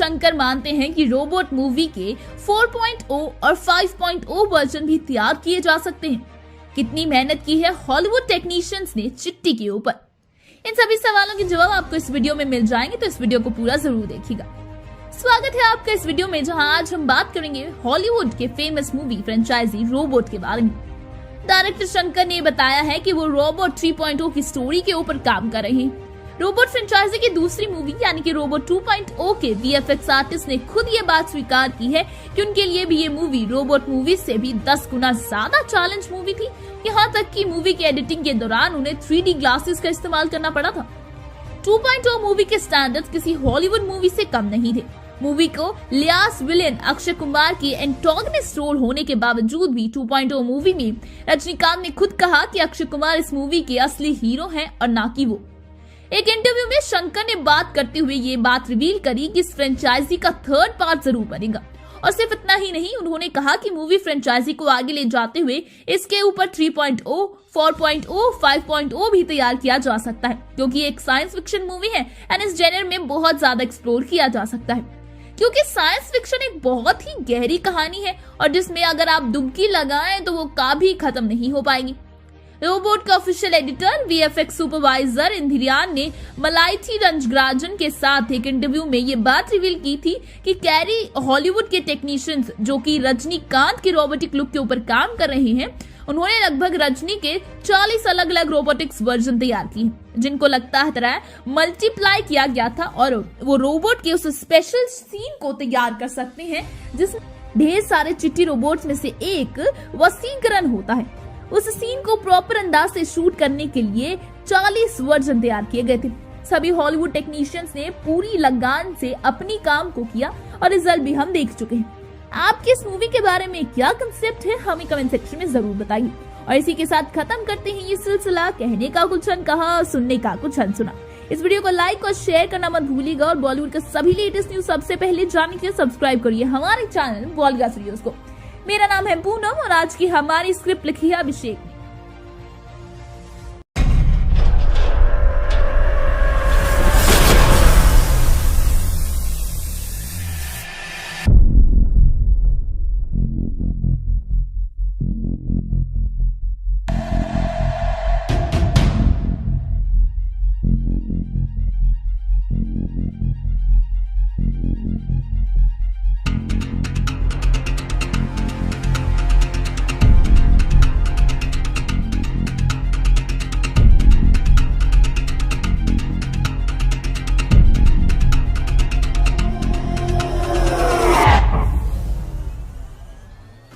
शंकर मानते हैं कि रोबोट मूवी के 4.0 और 5.0 वर्जन भी तैयार किए जा सकते हैं। कितनी मेहनत की है हॉलीवुड टेक्नीशियंस ने चिट्टी के ऊपर? इन सभी सवालों के जवाब आपको इस वीडियो में मिल जाएंगे, तो इस वीडियो को पूरा जरूर देखिएगा। स्वागत है आपका इस वीडियो में, जहां आज हम बात करेंगे हॉलीवुड के फेमस मूवी फ्रेंचाइजी रोबोट के बारे में। डायरेक्टर शंकर ने बताया है कि वो रोबोट 3.0 की स्टोरी के ऊपर काम कर रहे हैं। रोबोट फ्रेंचाइजी की दूसरी मूवी यानी कि रोबोट 2.0 के VFX आर्टिस्ट ने खुद ये बात स्वीकार की है कि उनके लिए भी ये मूवी रोबोट मूवी से भी 10 गुना ज्यादा चैलेंज मूवी थी। यहाँ तक कि मूवी की एडिटिंग के दौरान उन्हें 3D ग्लासेस का इस्तेमाल करना पड़ा था। 2.0 मूवी के स्टैंडर्ड्स किसी हॉलीवुड मूवी से कम नहीं थे। मूवी को लियास विलेन अक्षय कुमार की एंटागनिस्ट रोल होने के बावजूद भी 2.0 मूवी में रजनीकांत ने खुद कहा कि अक्षय कुमार इस मूवी के असली हीरो हैं और ना कि वो। एक इंटरव्यू में शंकर ने बात करते हुए ये बात रिवील करी कि इस फ्रेंचाइजी का 3rd पार्ट जरूर बनेगा। और सिर्फ इतना ही नहीं, उन्होंने कहा कि मूवी फ्रेंचाइजी को आगे ले जाते हुए इसके ऊपर 3.0, 4.0, 5.0 भी तैयार किया जा सकता है, क्योंकि एक साइंस फिक्शन मूवी है एंड इस जेनर में बहुत ज्यादा एक्सप्लोर किया जा सकता है। क्योंकि साइंस फिक्शन एक बहुत ही गहरी कहानी है और जिसमें अगर आप डुबकी लगाएं तो वो कभी खत्म नहीं हो पाएगी। रोबोट का ऑफिशियल एडिटर VFX सुपरवाइजर इंद्रियान ने मलाइथी रंजराजन के साथ एक इंटरव्यू में ये बात रिवील की थी कि कैरी हॉलीवुड के टेक्नीशियंस जो कि रजनीकांत के रोबोटिक लुक के ऊपर काम कर रहे हैं, उन्होंने लगभग रजनी के 40 अलग अलग रोबोटिक्स वर्जन तैयार किए हैं, जिनको लगता है मल्टीप्लाई किया गया था और वो रोबोट के उस स्पेशल सीन को तैयार कर सकते हैं जिसमें ढेर सारे चिट्टी रोबोट्स में से एक वसीकरण होता है। उस सीन को प्रॉपर अंदाज से शूट करने के लिए 40 वर्जन तैयार किए गए थे। सभी हॉलीवुड टेक्नीशियंस ने पूरी लगान से अपनी काम को किया और रिजल्ट भी हम देख चुके हैं। आपकी इस मूवी के बारे में क्या कंसेप्ट है, हमें कमेंट सेक्शन में जरूर बताइए। और इसी के साथ खत्म करते हैं ये सिलसिला कहने का कुछ अनकहा और सुनने का कुछ अनसुना। इस वीडियो को लाइक और शेयर करना मत भूलिएगा और बॉलीवुड के सभी लेटेस्ट न्यूज सबसे पहले जानने के लिए सब्सक्राइब करिए हमारे चैनल बॉलीवुड वीडियोस को। मेरा नाम है पूनम और आज की हमारी स्क्रिप्ट लिखी है अभिषेक ने।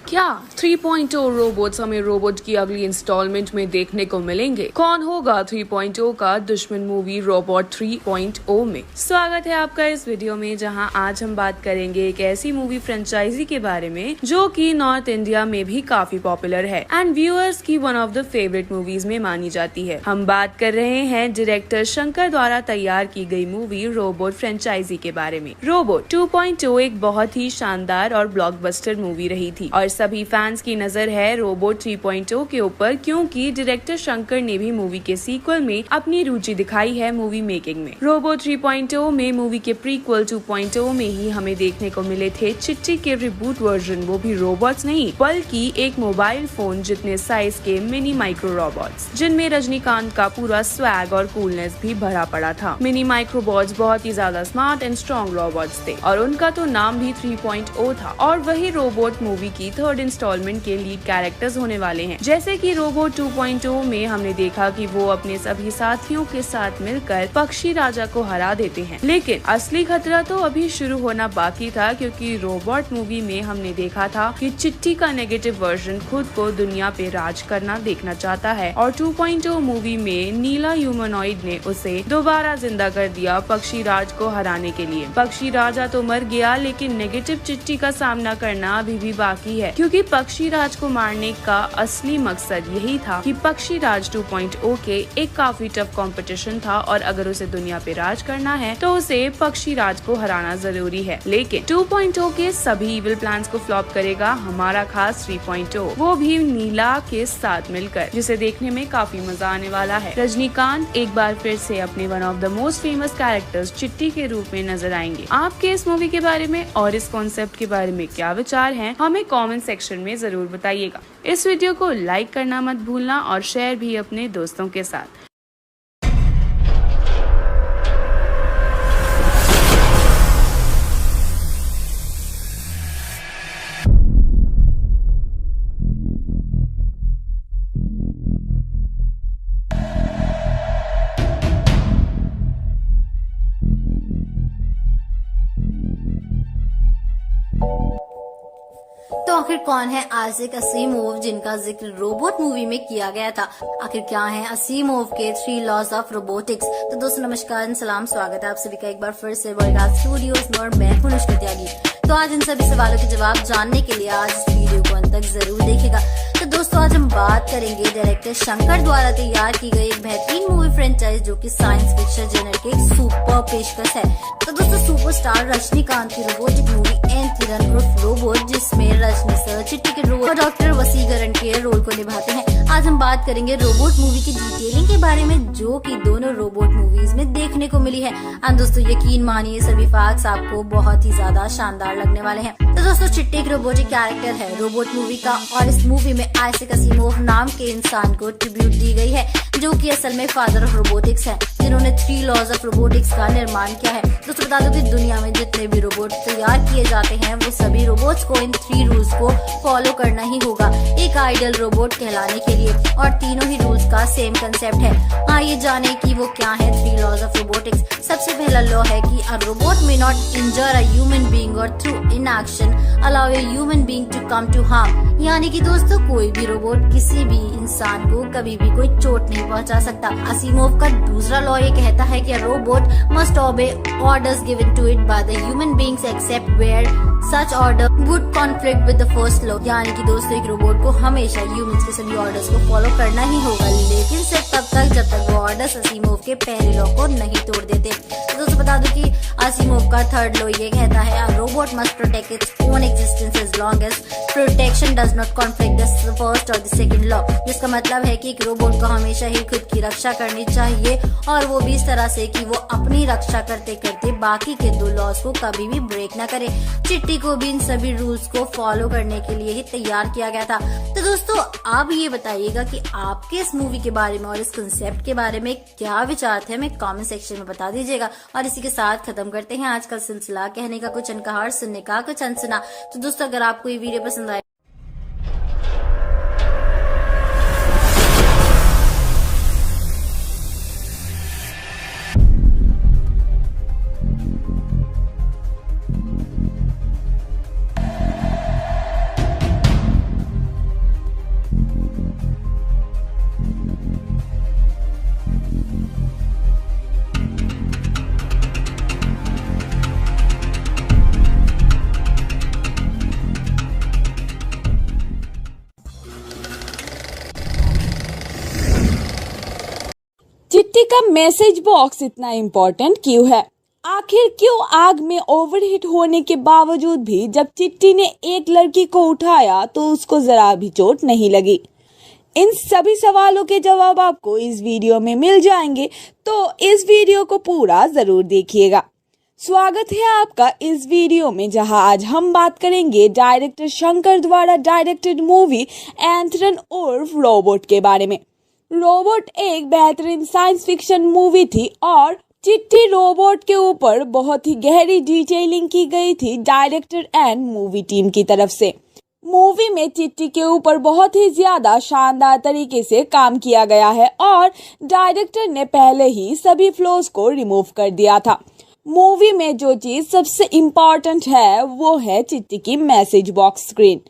क्या 3.0 रोबोट्स हमें रोबोट की अगली इंस्टॉलमेंट में देखने को मिलेंगे? कौन होगा 3.0 का दुश्मन मूवी रोबोट 3.0 में? स्वागत है आपका इस वीडियो में, जहां आज हम बात करेंगे एक ऐसी मूवी फ्रेंचाइजी के बारे में जो कि नॉर्थ इंडिया में भी काफी पॉपुलर है एंड व्यूअर्स की one of the favourite movies में मानी जाती है। हम बात कर रहे हैं डायरेक्टर शंकर द्वारा तैयार की गई मूवी रोबोट फ्रेंचाइजी के बारे में। रोबोट 2.0 एक बहुत ही शानदार और ब्लॉकबस्टर मूवी रही थी और सभी फैंस की नजर है रोबोट 3.0 के ऊपर, क्योंकि डायरेक्टर शंकर ने भी मूवी के सीक्वल में अपनी रुचि दिखाई है मूवी मेकिंग में। रोबोट 3.0 में मूवी के प्रीक्वल 2.0 में ही हमें देखने को मिले थे चिट्टी के रिबूट वर्जन, वो भी रोबोट्स नहीं बल्कि एक मोबाइल फोन जितने साइज के मिनी माइक्रो रोबोट्स, जिनमें रजनीकांत का पूरा स्वैग और कूलनेस भी भरा पड़ा था। मिनी माइक्रोबॉट्स बहुत ही ज्यादा स्मार्ट एंड स्ट्रॉन्ग रोबोट्स थे और उनका तो नाम भी 3.0 था। और वही रोबोट मूवी की 3rd इंस्टॉलमेंट के लीड कैरेक्टर्स होने वाले हैं। जैसे कि रोबोट 2.0 में हमने देखा कि वो अपने सभी साथियों के साथ मिलकर पक्षी राजा को हरा देते हैं, लेकिन असली खतरा तो अभी शुरू होना बाकी था, क्योंकि रोबोट मूवी में हमने देखा था कि चिट्टी का नेगेटिव वर्जन खुद को दुनिया पे राज करना देखना चाहता है और 2.0 मूवी में नीला ह्यूमनॉइड ने उसे दोबारा जिंदा कर दिया पक्षी राज को हराने के लिए। पक्षी राजा तो मर गया, लेकिन नेगेटिव चिट्टी का सामना करना अभी भी बाकी है, क्योंकि पक्षीराज को मारने का असली मकसद यही था कि पक्षीराज 2.0 के एक काफी टफ कंपटीशन था और अगर उसे दुनिया पे राज करना है तो उसे पक्षीराज को हराना जरूरी है। लेकिन 2.0 के सभी इविल प्लान्स को फ्लॉप करेगा हमारा खास 3.0, वो भी नीला के साथ मिलकर, जिसे देखने में काफी मजा आने वाला है। रजनीकांत एक बार फिर से अपने one of the most famous characters चिट्टी के रूप में नजर आएंगे। आपके इस मूवी के बारे में और इस कॉन्सेप्ट के बारे में क्या विचार हैं, हमें कमेंट सेक्शन में जरूर बताइएगा। इस वीडियो को लाइक करना मत भूलना और शेयर भी अपने दोस्तों के साथ। तो आखिर कौन है आसिक असीमोव जिनका जिक्र रोबोट मूवी में किया गया था? आखिर क्या है असीमोव के 3 लॉज ऑफ रोबोटिक्स? तो दोस्तों नमस्कार, सलाम, स्वागत है आप सभी का एक बार फिर से बॉलीवुड स्टूडियोज में और मैं हूं अनुष्का त्यागी। तो आज इन सभी सवालों के जवाब जानने के लिए आज इस वीडियो को अंत तक जरूर देखिएगा। तो दोस्तों आज हम बात करेंगे डायरेक्टर शंकर द्वारा तैयार की गई एक बेहतरीन मूवी फ्रेंचाइज जो कि साइंस फिक्शन जनर के एक सुपर पेशकश है। तो दोस्तों सुपरस्टार रजनीकांत की रोबोटिक मूवी एंथ्रन उर्फ रोबोट, जिसमें रजनी सर चिट्टी के रोल और डॉक्टर वसीकरण के रोल को निभाते हैं। आज हम बात करेंगे रोबोट मूवी की डिटेलिंग के बारे में जो कि दोनों रोबोट मूवीज में देखने को मिली है। और दोस्तों यकीन मानिए सभी फैक्ट्स आपको बहुत ही ज्यादा शानदार लगने वाले हैं। तो दोस्तों चिट्टी एक रोबोटिक कैरेक्टर है रोबोट मूवी का और इस मूवी में आसिक असीमोव नाम के इंसान को ट्रिब्यूट दी गई है जो कि असल में फादर ऑफ रोबोटिक्स है, जिन्होंने 3 लॉज ऑफ रोबोटिक्स का निर्माण किया है। दोस्तों बता दो कि दुनिया में जितने भी रोबोट तैयार किए जाते हैं वो सभी रोबोट्स को इन 3 रूल्स को फॉलो करना ही होगा एक आइडियल रोबोट कहलाने के लिए, और तीनों ही रूल्स का सेम कंसेप्ट है। आइए जाने कि वो क्या है 3 लॉज ऑफ रोबोटिक्स। सबसे पहला लॉ है कि a robot may not injure a human being और through inaction allow a human being to come to harm. यानी कि दोस्तों कोई भी रोबोट किसी भी इंसान को कभी भी कोई चोट नहीं पहुंचा सकता। असीमोव का दूसरा लॉ ये कहता है कि a robot must obey orders given to it by the human beings except where such order would conflict with the first law. यानी कि दोस्तों एक रोबोट को हमेशा ह्यूमंस के सभी ऑर्डर्स को फॉलो करना ही होगा, लेकिन सिर्फ तब तक जब तक वो ऑर्डर्स असीमोव के पहले लॉ को नहीं तोड़ देते। तो दोस्तों बता दूं कि असीमोव का थर्ड लॉ ये कहता है a robot must protect its own existence as long as protection does not conflict the first or the second law. जिसका मतलब है कि एक रोबोट को हमेशा ही खुद की रक्षा करनी चाहिए और वो भी इस तरह से कि वो अपनी रक्षा करते करते बाकी के 2 लॉज को कभी भी ब्रेक ना करे। चिट्टी को भी इन सभी रूल्स को फॉलो करने के लिए ही तैयार किया गया था। तो दोस्तों आप ये बताइएगा कि आपके इस मूवी के बारे में और इस कंसेप्ट के बारे में क्या विचार थे, हमें कमेंट सेक्शन में बता दीजिएगा। और इसी के साथ खत्म करते हैं आज का सिलसिला कहने का कुछ अनकहा और सुनने का कुछ अनसुना। तो दोस्तों अगर आपको ये वीडियो पसंद आए चिट्टी का मैसेज बॉक्स इतना इम्पोर्टेंट क्यों है? आखिर क्यों आग में ओवरहीट होने के बावजूद भी जब चिट्टी ने एक लड़की को उठाया तो उसको जरा भी चोट नहीं लगी? इन सभी सवालों के जवाब आपको इस वीडियो में मिल जाएंगे, तो इस वीडियो को पूरा जरूर देखिएगा। स्वागत है आपका इस वीडियो में, जहां आज हम बात करेंगे डायरेक्टर शंकर द्वारा डायरेक्टेड मूवी एंथ्रन उर्फ रोबोट के बारे में। रोबोट एक बेहतरीन साइंस फिक्शन मूवी थी और चिट्टी रोबोट के ऊपर बहुत ही गहरी डिटेलिंग की गई थी डायरेक्टर एंड मूवी टीम की तरफ से। मूवी में चिट्टी के ऊपर बहुत ही ज्यादा शानदार तरीके से काम किया गया है और डायरेक्टर ने पहले ही सभी फ्लॉज को रिमूव कर दिया था। मूवी में जो चीज सबसे इम्पोर्टेंट है वो है चिट्टी की message box screen.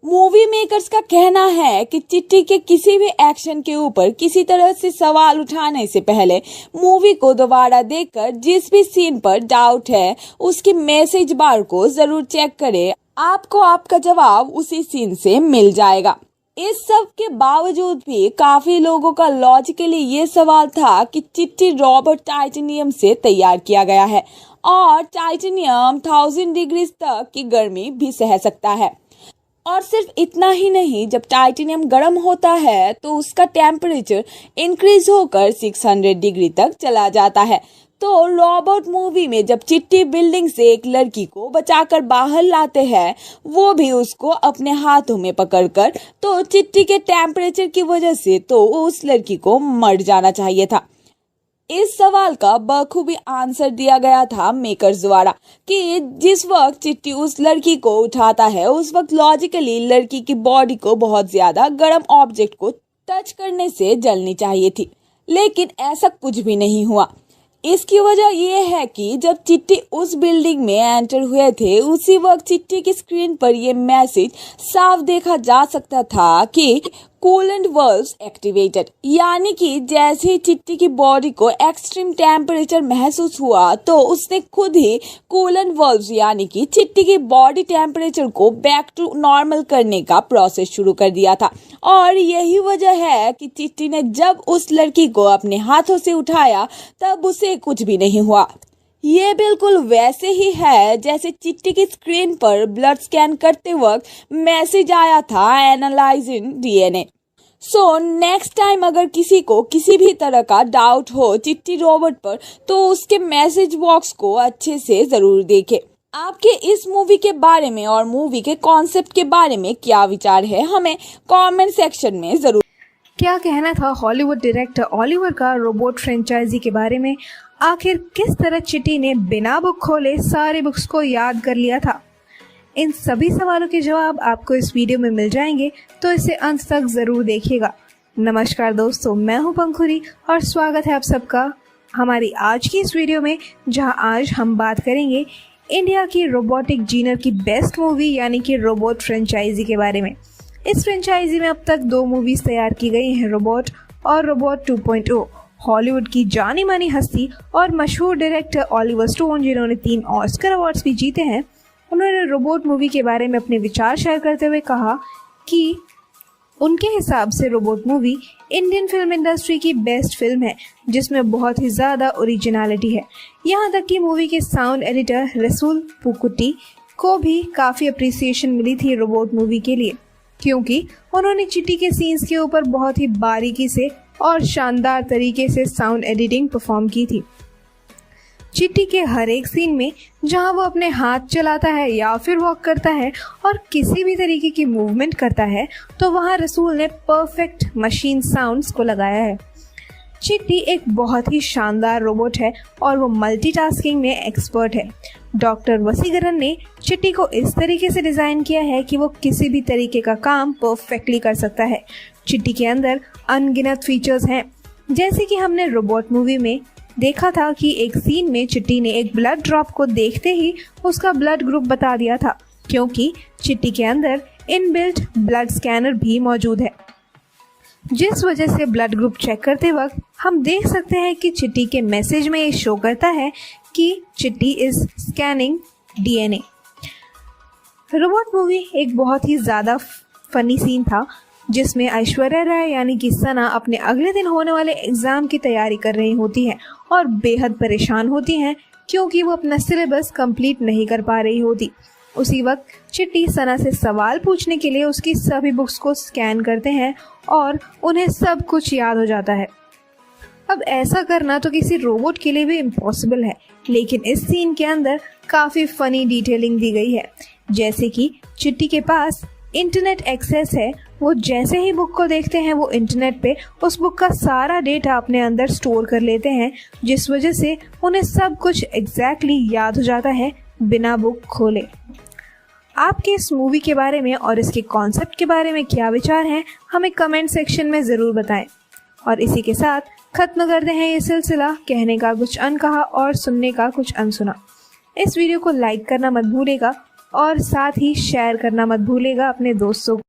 Movie makers का कहना है कि चिट्टी के किसी भी एक्शन के ऊपर किसी तरह से सवाल उठाने से पहले मूवी को दोबारा देखकर जिस भी सीन पर डाउट है उसकी मैसेज बार को जरूर चेक करें आपको आपका जवाब उसी सीन से मिल जाएगा। इस सब के बावजूद भी काफी लोगों का लॉजिकली ये सवाल था कि चिट्टी रोबोट टाइटेनियम से तैयार किया गया है और टाइटेनियम 1000 डिग्री तक की गर्मी भी सह सकता है। और सिर्फ इतना ही नहीं, जब टाइटेनियम गर्म होता है तो उसका टेम्परेचर इंक्रीज होकर 600 डिग्री तक चला जाता है। तो रोबोट मूवी में जब चिट्टी बिल्डिंग से एक लड़की को बचाकर बाहर लाते हैं, वो भी उसको अपने हाथों में पकड़कर, तो चिट्टी के टेम्परेचर की वजह से तो उस लड़की को मर जाना चाहिए था। इस सवाल का बखूबी आंसर दिया गया था मेकर्स द्वारा कि जिस वक्त चिट्टी उस लड़की को उठाता है, उस वक्त लॉजिकली लड़की की बॉडी को बहुत ज्यादा गर्म ऑब्जेक्ट को टच करने से जलनी चाहिए थी, लेकिन ऐसा कुछ भी नहीं हुआ। इसकी वजह यह है कि जब चिट्टी उस बिल्डिंग में एंटर हुए थे, उसी वक्त चिट्टी की स्क्रीन पर यह मैसेज साफ देखा जा सकता था कि कूलेंट वाल्व्स एक्टिवेटेड, यानी कि जैसे ही चिट्टी की बॉडी को एक्सट्रीम टेम्परेचर महसूस हुआ तो उसने खुद ही कूलेंट वाल्व्स यानी कि चिट्टी की बॉडी टेम्परेचर को बैक टू नॉर्मल करने का प्रोसेस शुरू कर दिया था। और यही वजह है कि चिट्टी ने जब उस लड़की को अपने हाथों से उठाया तब उसे कुछ भी नहीं हुआ। ये बिल्कुल वैसे ही है जैसे चिट्टी की स्क्रीन पर ब्लड स्कैन करते वक्त मैसेज आया था analysing DNA. So next time अगर किसी को किसी भी तरह का डाउट हो चिट्टी रोबोट पर, तो उसके मैसेज बॉक्स को अच्छे से जरूर देखे। आपके इस मूवी के बारे में और मूवी के कॉन्सेप्ट के बारे में क्या विचार है, हमें कमेंट सेक्शन में जरूर। क्या कहना था हॉलीवुड डायरेक्टर ओलिवर का रोबोट फ्रेंचाइजी के बारे में? आखिर किस तरह चिट्टी ने बिना बुक खोले सारे बुक्स को याद कर लिया था? इन सभी सवालों के जवाब आपको इस वीडियो में मिल जाएंगे, तो इसे अंत तक जरूर देखिएगा। नमस्कार दोस्तों, मैं हूं पंखुरी और स्वागत है आप सबका हमारी आज की इस वीडियो में, जहां आज हम बात करेंगे इंडिया की रोबोटिक जीनर की बेस्ट मूवी यानी कि रोबोट फ्रेंचाइजी के बारे में। इस फ्रेंचाइजी में अब तक 2 मूवीज तैयार की गई हैं, रोबोट और रोबोट 2.0। हॉलीवुड की जानी मानी हस्ती और मशहूर डायरेक्टर ओलिवर स्टोन, जिन्होंने 3 ऑस्कर अवार्ड्स भी जीते हैं, उन्होंने रोबोट मूवी के बारे में अपने विचार शेयर करते हुए कहा कि उनके हिसाब से robot movie Indian film industry की बेस्ट फिल्म है, जिसमें बहुत ही ज़्यादा ओरिजिनलिटी है। यहाँ तक कि मूवी के साउंड एडिटर रसूल पुकुट्टी को भी काफ़ी अप्रिसिएशन मिली थी रोबोट मूवी के लिए, क्योंकि उन्होंने चिट्टी के सीन्स के ऊपर बहुत ही बारीकी से और शानदार तरीके से साउंड एडिटिंग परफॉर्म की थी। चिट्टी के हर एक सीन में जहां वो अपने हाथ चलाता है या फिर वॉक करता है और किसी भी तरीके की मूवमेंट करता है, तो वहां रसूल ने परफेक्ट मशीन साउंड्स को लगाया है। चिट्टी एक बहुत ही शानदार रोबोट है और वो मल्टीटास्किंग में एक्सपर्ट है। डॉक्टर वसीकरण ने चिट्टी को इस तरीके से डिज़ाइन किया है कि वो किसी भी तरीके का काम परफेक्टली कर सकता है। चिट्टी के अंदर अनगिनत फीचर्स हैं, जैसे कि हमने रोबोट मूवी में देखा था कि एक सीन में चिट्टी ने एक ब्लड ड्रॉप को देखते ही उसका ब्लड ग्रुप बता दिया था, क्योंकि चिट्टी के अंदर इनबिल्ट ब्लड स्कैनर भी मौजूद है, जिस वजह से ब्लड ग्रुप चेक करते वक्त हम देख सकते हैं कि चिट्टी के मैसेज में ये शो करता है कि चिट्टी is scanning DNA. Robot movie एक बहुत ही ज़्यादा फनी सीन था, जिसमें ऐश्वर्या राय यानी कि सना अपने अगले दिन होने वाले एग्ज़ाम की तैयारी कर रही होती हैं और बेहद परेशान होती हैं, क्योंकि वो अपना सिलेबस कंप्लीट नहीं कर पा रही होती। उसी वक्त चिट्टी सना से सवाल पूछने के लिए उसकी सभी बुक्स को स्कैन करते हैं और उन्हें सब कुछ याद हो जाता है। अब ऐसा करना तो किसी रोबोट के लिए भी इम्पॉसिबल है, लेकिन इस सीन के अंदर काफ़ी फनी डिटेलिंग दी गई है, जैसे कि चिट्टी के पास इंटरनेट एक्सेस है। वो जैसे ही बुक को देखते हैं, वो इंटरनेट पे उस बुक का सारा डेटा अपने अंदर स्टोर कर लेते हैं, जिस वजह से उन्हें सब कुछ एग्जैक्टली याद हो जाता है बिना बुक खोले। आपके इस मूवी के बारे में और इसके कॉन्सेप्ट के बारे में क्या विचार हैं, हमें कमेंट सेक्शन में ज़रूर बताएं। और इसी के साथ खत्म करते हैं ये सिलसिला कहने का कुछ अनकहा और सुनने का कुछ अनसुना। इस वीडियो को लाइक करना मत भूलिएगा और साथ ही शेयर करना मत भूलिएगा अपने दोस्तों को।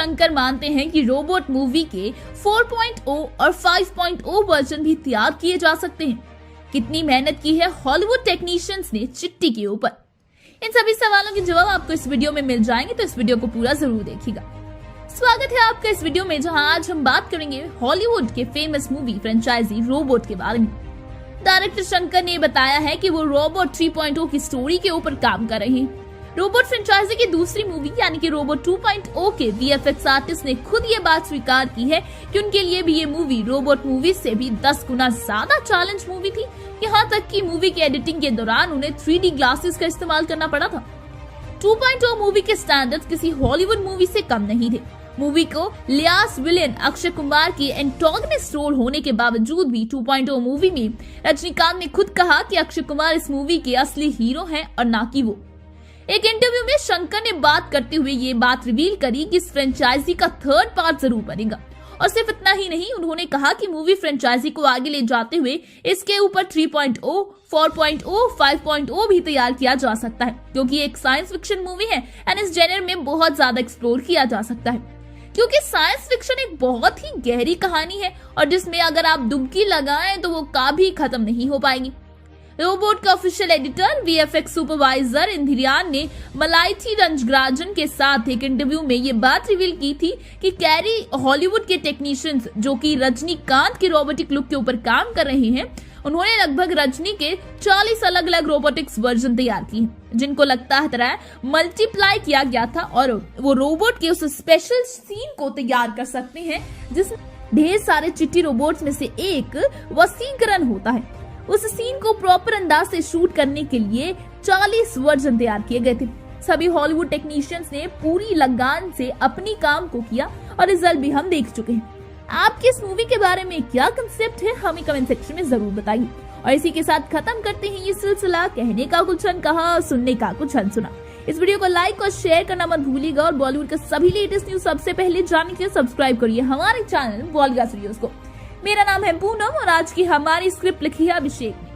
शंकर मानते हैं कि रोबोट मूवी के 4.0 और 5.0 वर्जन भी तैयार किए जा सकते हैं। कितनी मेहनत की है हॉलीवुड टेक्नीशियंस ने चिट्टी के ऊपर? इन सभी सवालों के जवाब आपको इस वीडियो में मिल जाएंगे, तो इस वीडियो को पूरा जरूर देखिएगा। स्वागत है आपका इस वीडियो में, जहां आज हम बात करेंगे हॉलीवुड के फेमस मूवी फ्रेंचाइजी रोबोट के बारे में। डायरेक्टर शंकर ने बताया है कि वो रोबोट 3.0 की स्टोरी के ऊपर काम कर रहे हैं। रोबोट फ्रेंचाइजी की दूसरी मूवी यानी कि रोबोट 2.0 के VFX आर्टिस्ट ने खुद ये बात स्वीकार की है कि उनके लिए भी ये मूवी रोबोट मूवी से भी 10 गुना ज्यादा चैलेंज मूवी थी। यहाँ तक कि मूवी की एडिटिंग के दौरान उन्हें 3D ग्लासेस का इस्तेमाल करना पड़ा था। 2.0 मूवी के स्टैंडर्ड्स किसी हॉलीवुड मूवी से कम नहीं थे। मूवी को लियास विलेन अक्षय कुमार की एंटागनिस्ट रोल होने के बावजूद भी 2.0 मूवी में रजनीकांत ने खुद कहा कि अक्षय कुमार इस मूवी के असली हीरो हैं और ना कि वो। एक इंटरव्यू में शंकर ने बात करते हुए ये बात रिवील करी कि इस फ्रेंचाइजी का 3rd पार्ट जरूर बनेगा। और सिर्फ इतना ही नहीं, उन्होंने कहा कि मूवी फ्रेंचाइजी को आगे ले जाते हुए इसके ऊपर 3.0, 4.0, 5.0 भी तैयार किया जा सकता है, क्योंकि एक साइंस फिक्शन मूवी है एंड इस जेनर में बहुत ज्यादा एक्सप्लोर किया जा सकता है। क्योंकि साइंस फिक्शन एक बहुत ही गहरी कहानी है और जिसमें अगर आप डुबकी लगाएं तो वो कभी खत्म नहीं हो पाएगी। रोबोट का ऑफिशियल एडिटर VFX सुपरवाइजर इंद्रियान ने मलाइथी रंजराजन के साथ एक इंटरव्यू में ये बात रिवील की थी कि कैरी हॉलीवुड के टेक्नीशियंस जो कि रजनीकांत के रोबोटिक लुक के ऊपर काम कर रहे हैं, उन्होंने लगभग रजनी के 40 अलग अलग रोबोटिक्स वर्जन तैयार किए हैं, जिनको लगता है मल्टीप्लाई किया गया था और वो रोबोट के उस स्पेशल सीन को तैयार कर सकते हैं जिसमें ढेर सारे चिट्टी रोबोट्स में से एक वसीकरण होता है। उस सीन को प्रॉपर अंदाज से शूट करने के लिए 40 वर्जन तैयार किए गए थे। सभी हॉलीवुड टेक्नीशियंस ने पूरी लगान से अपनी काम को किया और रिजल्ट भी हम देख चुके हैं। आपकी इस मूवी के बारे में क्या कंसेप्ट है, हमें कमेंट सेक्शन में जरूर बताइए। और इसी के साथ खत्म करते हैं ये सिलसिला कहने का कुछ अनकहा और सुनने का कुछ अनसुना। इस वीडियो को लाइक और शेयर करना मत भूलिएगा और बॉलीवुड के सभी लेटेस्ट न्यूज सबसे पहले जानने के लिए सब्सक्राइब करिए हमारे चैनल बॉलीवुड वीडियोस को। मेरा नाम है पूनम और आज की हमारी स्क्रिप्ट लिखी है अभिषेक ने।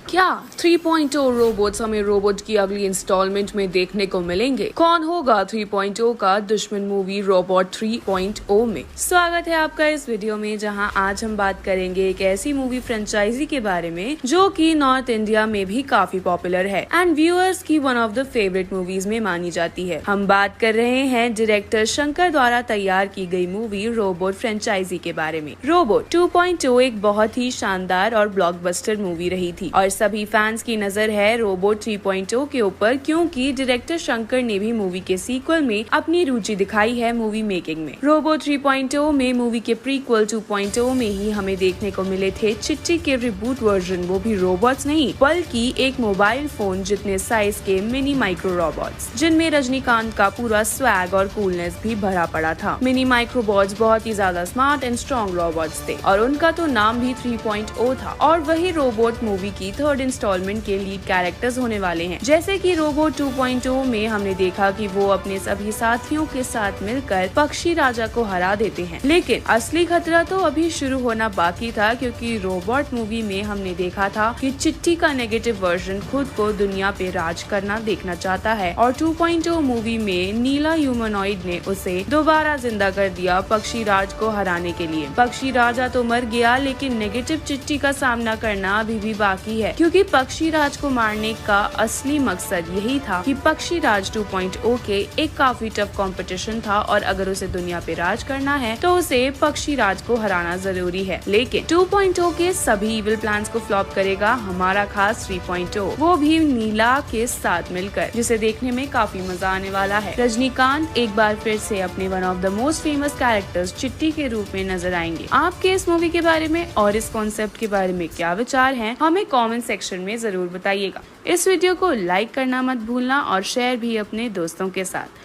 क्या 3.0 रोबोट्स हमें रोबोट की अगली इंस्टॉलमेंट में देखने को मिलेंगे? कौन होगा 3.0 का दुश्मन मूवी रोबोट 3.0 में? स्वागत है आपका इस वीडियो में, जहां आज हम बात करेंगे एक ऐसी मूवी फ्रेंचाइजी के बारे में जो कि नॉर्थ इंडिया में भी काफी पॉपुलर है एंड व्यूअर्स की one of the favourite movies में मानी जाती है। हम बात कर रहे हैं डायरेक्टर शंकर द्वारा तैयार की गई मूवी रोबोट फ्रेंचाइजी के बारे में। रोबोट 2.0 एक बहुत ही शानदार और ब्लॉकबस्टर मूवी रही थी और सभी फैंस की नजर है रोबोट 3.0 के ऊपर, क्योंकि डायरेक्टर शंकर ने भी मूवी के सीक्वल में अपनी रुचि दिखाई है मूवी मेकिंग में। रोबोट 3.0 में मूवी के प्रीक्वल 2.0 में ही हमें देखने को मिले थे चिट्टी के रिबूट वर्जन, वो भी रोबोट्स नहीं बल्कि एक मोबाइल फोन जितने साइज के मिनी माइक्रो रोबोट्स, जिनमें रजनीकांत का पूरा स्वैग और कूलनेस भी भरा पड़ा था। मिनी माइक्रोबॉट्स बहुत ही ज्यादा स्मार्ट एंड स्ट्रॉन्ग रोबोट्स थे और उनका तो नाम भी 3.0 था। और वही रोबोट मूवी की 3rd इंस्टॉलमेंट के लीड कैरेक्टर्स होने वाले हैं। जैसे कि रोबोट 2.0 में हमने देखा कि वो अपने सभी साथियों के साथ मिलकर पक्षी राजा को हरा देते हैं, लेकिन असली खतरा तो अभी शुरू होना बाकी था, क्योंकि रोबोट मूवी में हमने देखा था कि चिट्टी का नेगेटिव वर्जन खुद को दुनिया पे राज करना देखना चाहता है और 2.0 मूवी में नीला ह्यूमनॉइड ने उसे दोबारा जिंदा कर दिया पक्षी राज को हराने के लिए। पक्षी राजा तो मर गया, लेकिन नेगेटिव चिट्टी का सामना करना अभी भी बाकी है, क्योंकि पक्षी राज को मारने का असली मकसद यही था कि पक्षी राज 2.0 के एक काफी टफ कंपटीशन था और अगर उसे दुनिया पे राज करना है तो उसे पक्षी राज को हराना जरूरी है। लेकिन 2.0 के सभी इविल प्लान्स को फ्लॉप करेगा हमारा खास 3.0, वो भी नीला के साथ मिलकर, जिसे देखने में काफी मजा आने वाला है। रजनीकांत एक बार फिर से अपने one of the most famous characters चिट्टी के रूप में नजर आएंगे। आपके इस मूवी के बारे में और इस कॉन्सेप्ट के बारे में क्या विचार हैं, हमें कमेंट सेक्शन में जरूर बताइएगा। इस वीडियो को लाइक करना मत भूलना और शेयर भी अपने दोस्तों के साथ।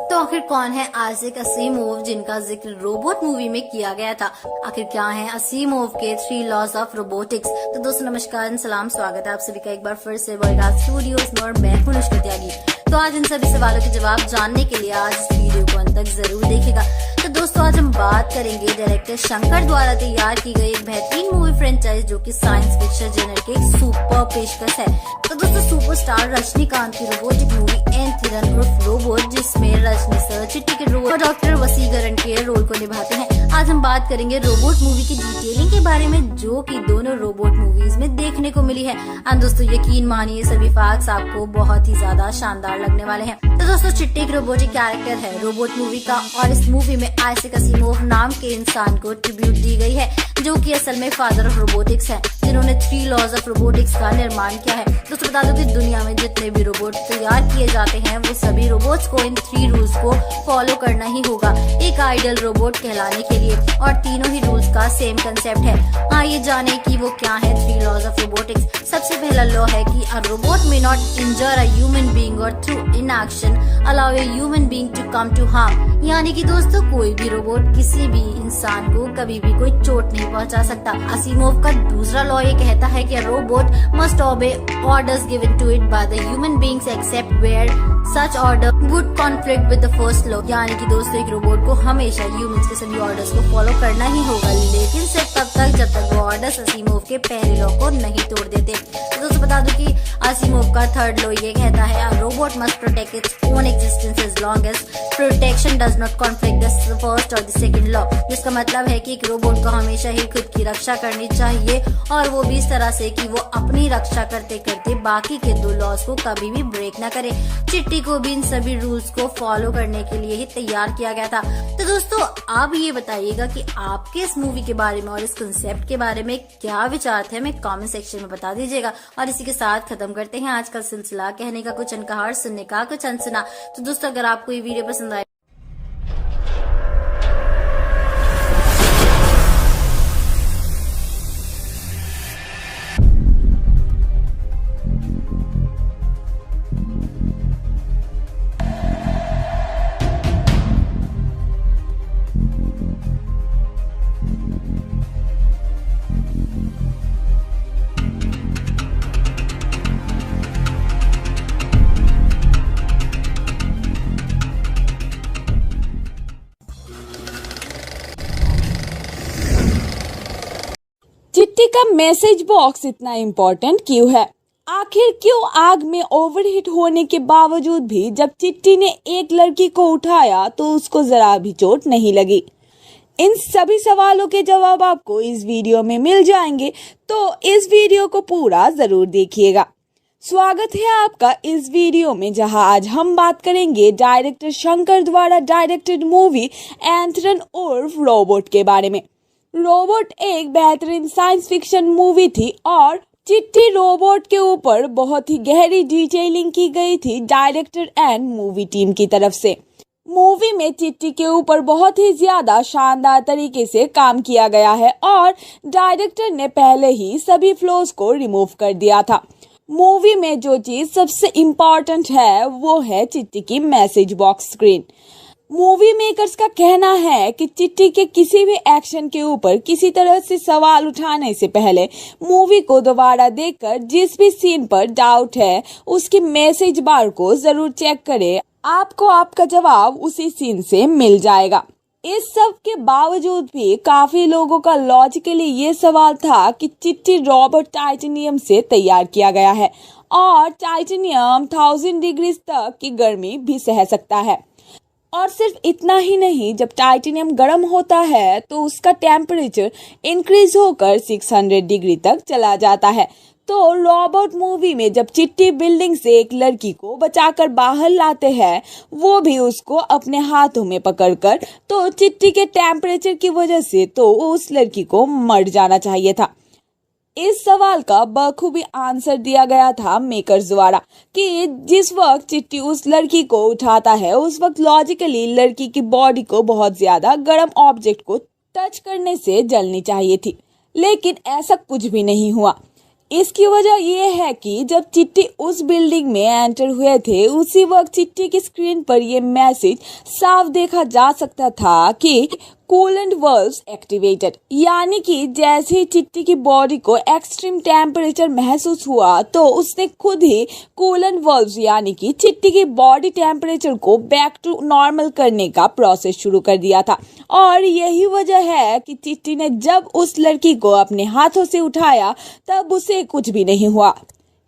तो आखिर कौन है आसिक असीमोव जिनका जिक्र रोबोट मूवी में किया गया था? आखिर क्या है असीमोव के 3 लॉज ऑफ रोबोटिक्स? तो दोस्तों नमस्कार, सलाम, स्वागत है आप सभी का एक बार फिर से बॉलीवुड स्टूडियोज में और मैं हूं अनुष्का त्यागी। तो आज इन सभी सवालों के जवाब जानने के लिए आज इस वीडियो को अंत तक जरूर देखिएगा। तो दोस्तों आज हम बात करेंगे डायरेक्टर शंकर द्वारा तैयार की गई एक बेहतरीन मूवी फ्रेंचाइज जो कि साइंस फिक्शन जेनर के एक सुपर पेशकश है। तो दोस्तों सुपरस्टार रजनीकांत की रोबोटिक मूवी एंथ्रन उर्फ रोबोट, जिसमें रजनी सर चिट्टी के रोल और डॉक्टर वसीकरण के रोल को निभाते हैं। आज हम बात करेंगे रोबोट मूवी की डिटेलिंग के बारे में जो कि दोनों रोबोट मूवीज में देखने को मिली है। एंड दोस्तों यकीन मानिए सभी फैक्ट्स आपको बहुत ही ज्यादा शानदार लगने वाले हैं। तो दोस्तों चिट्टी एक रोबोटिक कैरेक्टर है रोबोट मूवी का और इस मूवी में आसिक असीमोव नाम के इंसान को ट्रिब्यूट दी गई है जो कि असल में फादर ऑफ रोबोटिक्स है, जिन्होंने 3 लॉज ऑफ रोबोटिक्स का निर्माण किया है। दोस्तों बता दो कि दुनिया में जितने भी रोबोट तैयार किए जाते हैं वो सभी रोबोट्स को इन 3 रूल्स को फॉलो करना ही होगा एक आइडियल रोबोट कहलाने के लिए, और तीनों ही रूल्स का सेम कंसेप्ट है। आइए जाने कि वो क्या है 3 लॉज ऑफ रोबोटिक्स। सबसे पहला लॉ है कि a robot may not injure a human being और through inaction allow a human being to come to harm. यानी कि दोस्तों कोई भी रोबोट किसी भी इंसान को कभी भी कोई चोट नहीं पहुंचा सकता। असीमोव का दूसरा लॉ ये कहता है कि robot must obey orders given to it by the human beings except where such order would conflict with the first law. यानी कि दोस्तों एक रोबोट को हमेशा ह्यूमंस के सभी ऑर्डर्स को फॉलो करना ही होगा, लेकिन सिर्फ तब तक जब तक वो ऑर्डर्स असीमोव के पहले लॉ को नहीं तोड़ देते। तो दोस्तों बता दूं कि असीमोव का थर्ड लॉ ये कहता है a robot must protect its own existence as long as protection does not conflict the first or the second law. जिसका मतलब है कि एक रोबोट को हमेशा ही खुद की रक्षा करनी चाहिए और वो भी इस तरह से कि वो अपनी रक्षा करते करते बाकी के 2 लॉज को कभी भी ब्रेक ना करे। चिट्टी को भी इन सभी रूल्स को फॉलो करने के लिए ही तैयार किया गया था। तो दोस्तों आप ये बताइएगा कि आपके इस मूवी के बारे में और इस कंसेप्ट के बारे में क्या विचार थे, हमें कमेंट सेक्शन में बता दीजिएगा। और इसी के साथ खत्म करते हैं आज का सिलसिला कहने का कुछ अनकहा और सुनने का कुछ अनसुना। तो दोस्तों अगर आपको ये वीडियो पसंद आए चिट्टी का मैसेज बॉक्स इतना इम्पोर्टेंट क्यों है? आखिर क्यों आग में ओवरहीट होने के बावजूद भी जब चिट्टी ने एक लड़की को उठाया तो उसको जरा भी चोट नहीं लगी? इन सभी सवालों के जवाब आपको इस वीडियो में मिल जाएंगे, तो इस वीडियो को पूरा जरूर देखिएगा। स्वागत है आपका इस वीडियो में, जहां आज हम बात करेंगे डायरेक्टर शंकर द्वारा डायरेक्टेड मूवी एंथ्रन उर्फ रोबोट के बारे में। रोबोट एक बेहतरीन साइंस फिक्शन मूवी थी और चिट्टी रोबोट के ऊपर बहुत ही गहरी डिटेलिंग की गई थी डायरेक्टर एंड मूवी टीम की तरफ से। मूवी में चिट्टी के ऊपर बहुत ही ज्यादा शानदार तरीके से काम किया गया है और डायरेक्टर ने पहले ही सभी फ्लॉज को रिमूव कर दिया था। मूवी में जो चीज सबसे इम्पोर्टेंट है वो है चिट्टी की message box screen. Movie makers का कहना है कि चिट्टी के किसी भी एक्शन के ऊपर किसी तरह से सवाल उठाने से पहले मूवी को दोबारा देखकर जिस भी सीन पर डाउट है उसकी मैसेज बार को जरूर चेक करें। आपको आपका जवाब उसी सीन से मिल जाएगा। इस सब के बावजूद भी काफी लोगों का लॉजिकली ये सवाल था कि चिट्टी रोबोट टाइटेनियम से तैयार किया गया है और टाइटेनियम 1000 डिग्री तक की गर्मी भी सह सकता है। और सिर्फ इतना ही नहीं, जब टाइटेनियम गर्म होता है तो उसका टेम्परेचर इंक्रीज होकर 600 डिग्री तक चला जाता है। तो रोबोट मूवी में जब चिट्टी बिल्डिंग से एक लड़की को बचाकर बाहर लाते हैं, वो भी उसको अपने हाथों में पकड़कर, तो चिट्टी के टेम्परेचर की वजह से तो उस लड़की को मर जाना चाहिए था। इस सवाल का बखूबी आंसर दिया गया था मेकर्स द्वारा कि जिस वक्त चिट्टी उस लड़की को उठाता है, उस वक्त लॉजिकली लड़की की बॉडी को बहुत ज्यादा गर्म ऑब्जेक्ट को टच करने से जलनी चाहिए थी, लेकिन ऐसा कुछ भी नहीं हुआ। इसकी वजह यह है कि जब चिट्टी उस बिल्डिंग में एंटर हुए थे, उसी वक्त चिट्टी की स्क्रीन पर यह मैसेज साफ देखा जा सकता था कि कूलेंट वाल्व्स एक्टिवेटेड, यानी कि जैसे ही चिट्टी की बॉडी को एक्सट्रीम टेम्परेचर महसूस हुआ तो उसने खुद ही कूलेंट वाल्व्स यानी कि चिट्टी की बॉडी टेम्परेचर को बैक टू नॉर्मल करने का प्रोसेस शुरू कर दिया था। और यही वजह है कि चिट्टी ने जब उस लड़की को अपने हाथों से उठाया तब उसे कुछ भी नहीं हुआ।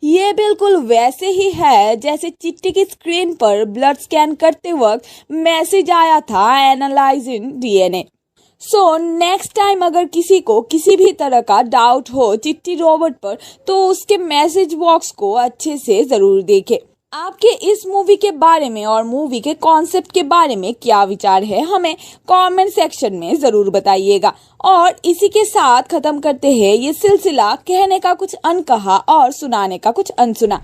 ये बिल्कुल वैसे ही है जैसे चिट्टी की स्क्रीन पर ब्लड स्कैन करते वक्त मैसेज आया था analysing DNA. So next time अगर किसी को किसी भी तरह का डाउट हो चिट्टी रोबोट पर, तो उसके मैसेज बॉक्स को अच्छे से जरूर देखे। आपके इस मूवी के बारे में और मूवी के कॉन्सेप्ट के बारे में क्या विचार है, हमें कमेंट सेक्शन में जरूर बताइएगा। और इसी के साथ खत्म करते हैं ये सिलसिला कहने का कुछ अनकहा और सुनाने का कुछ अनसुना।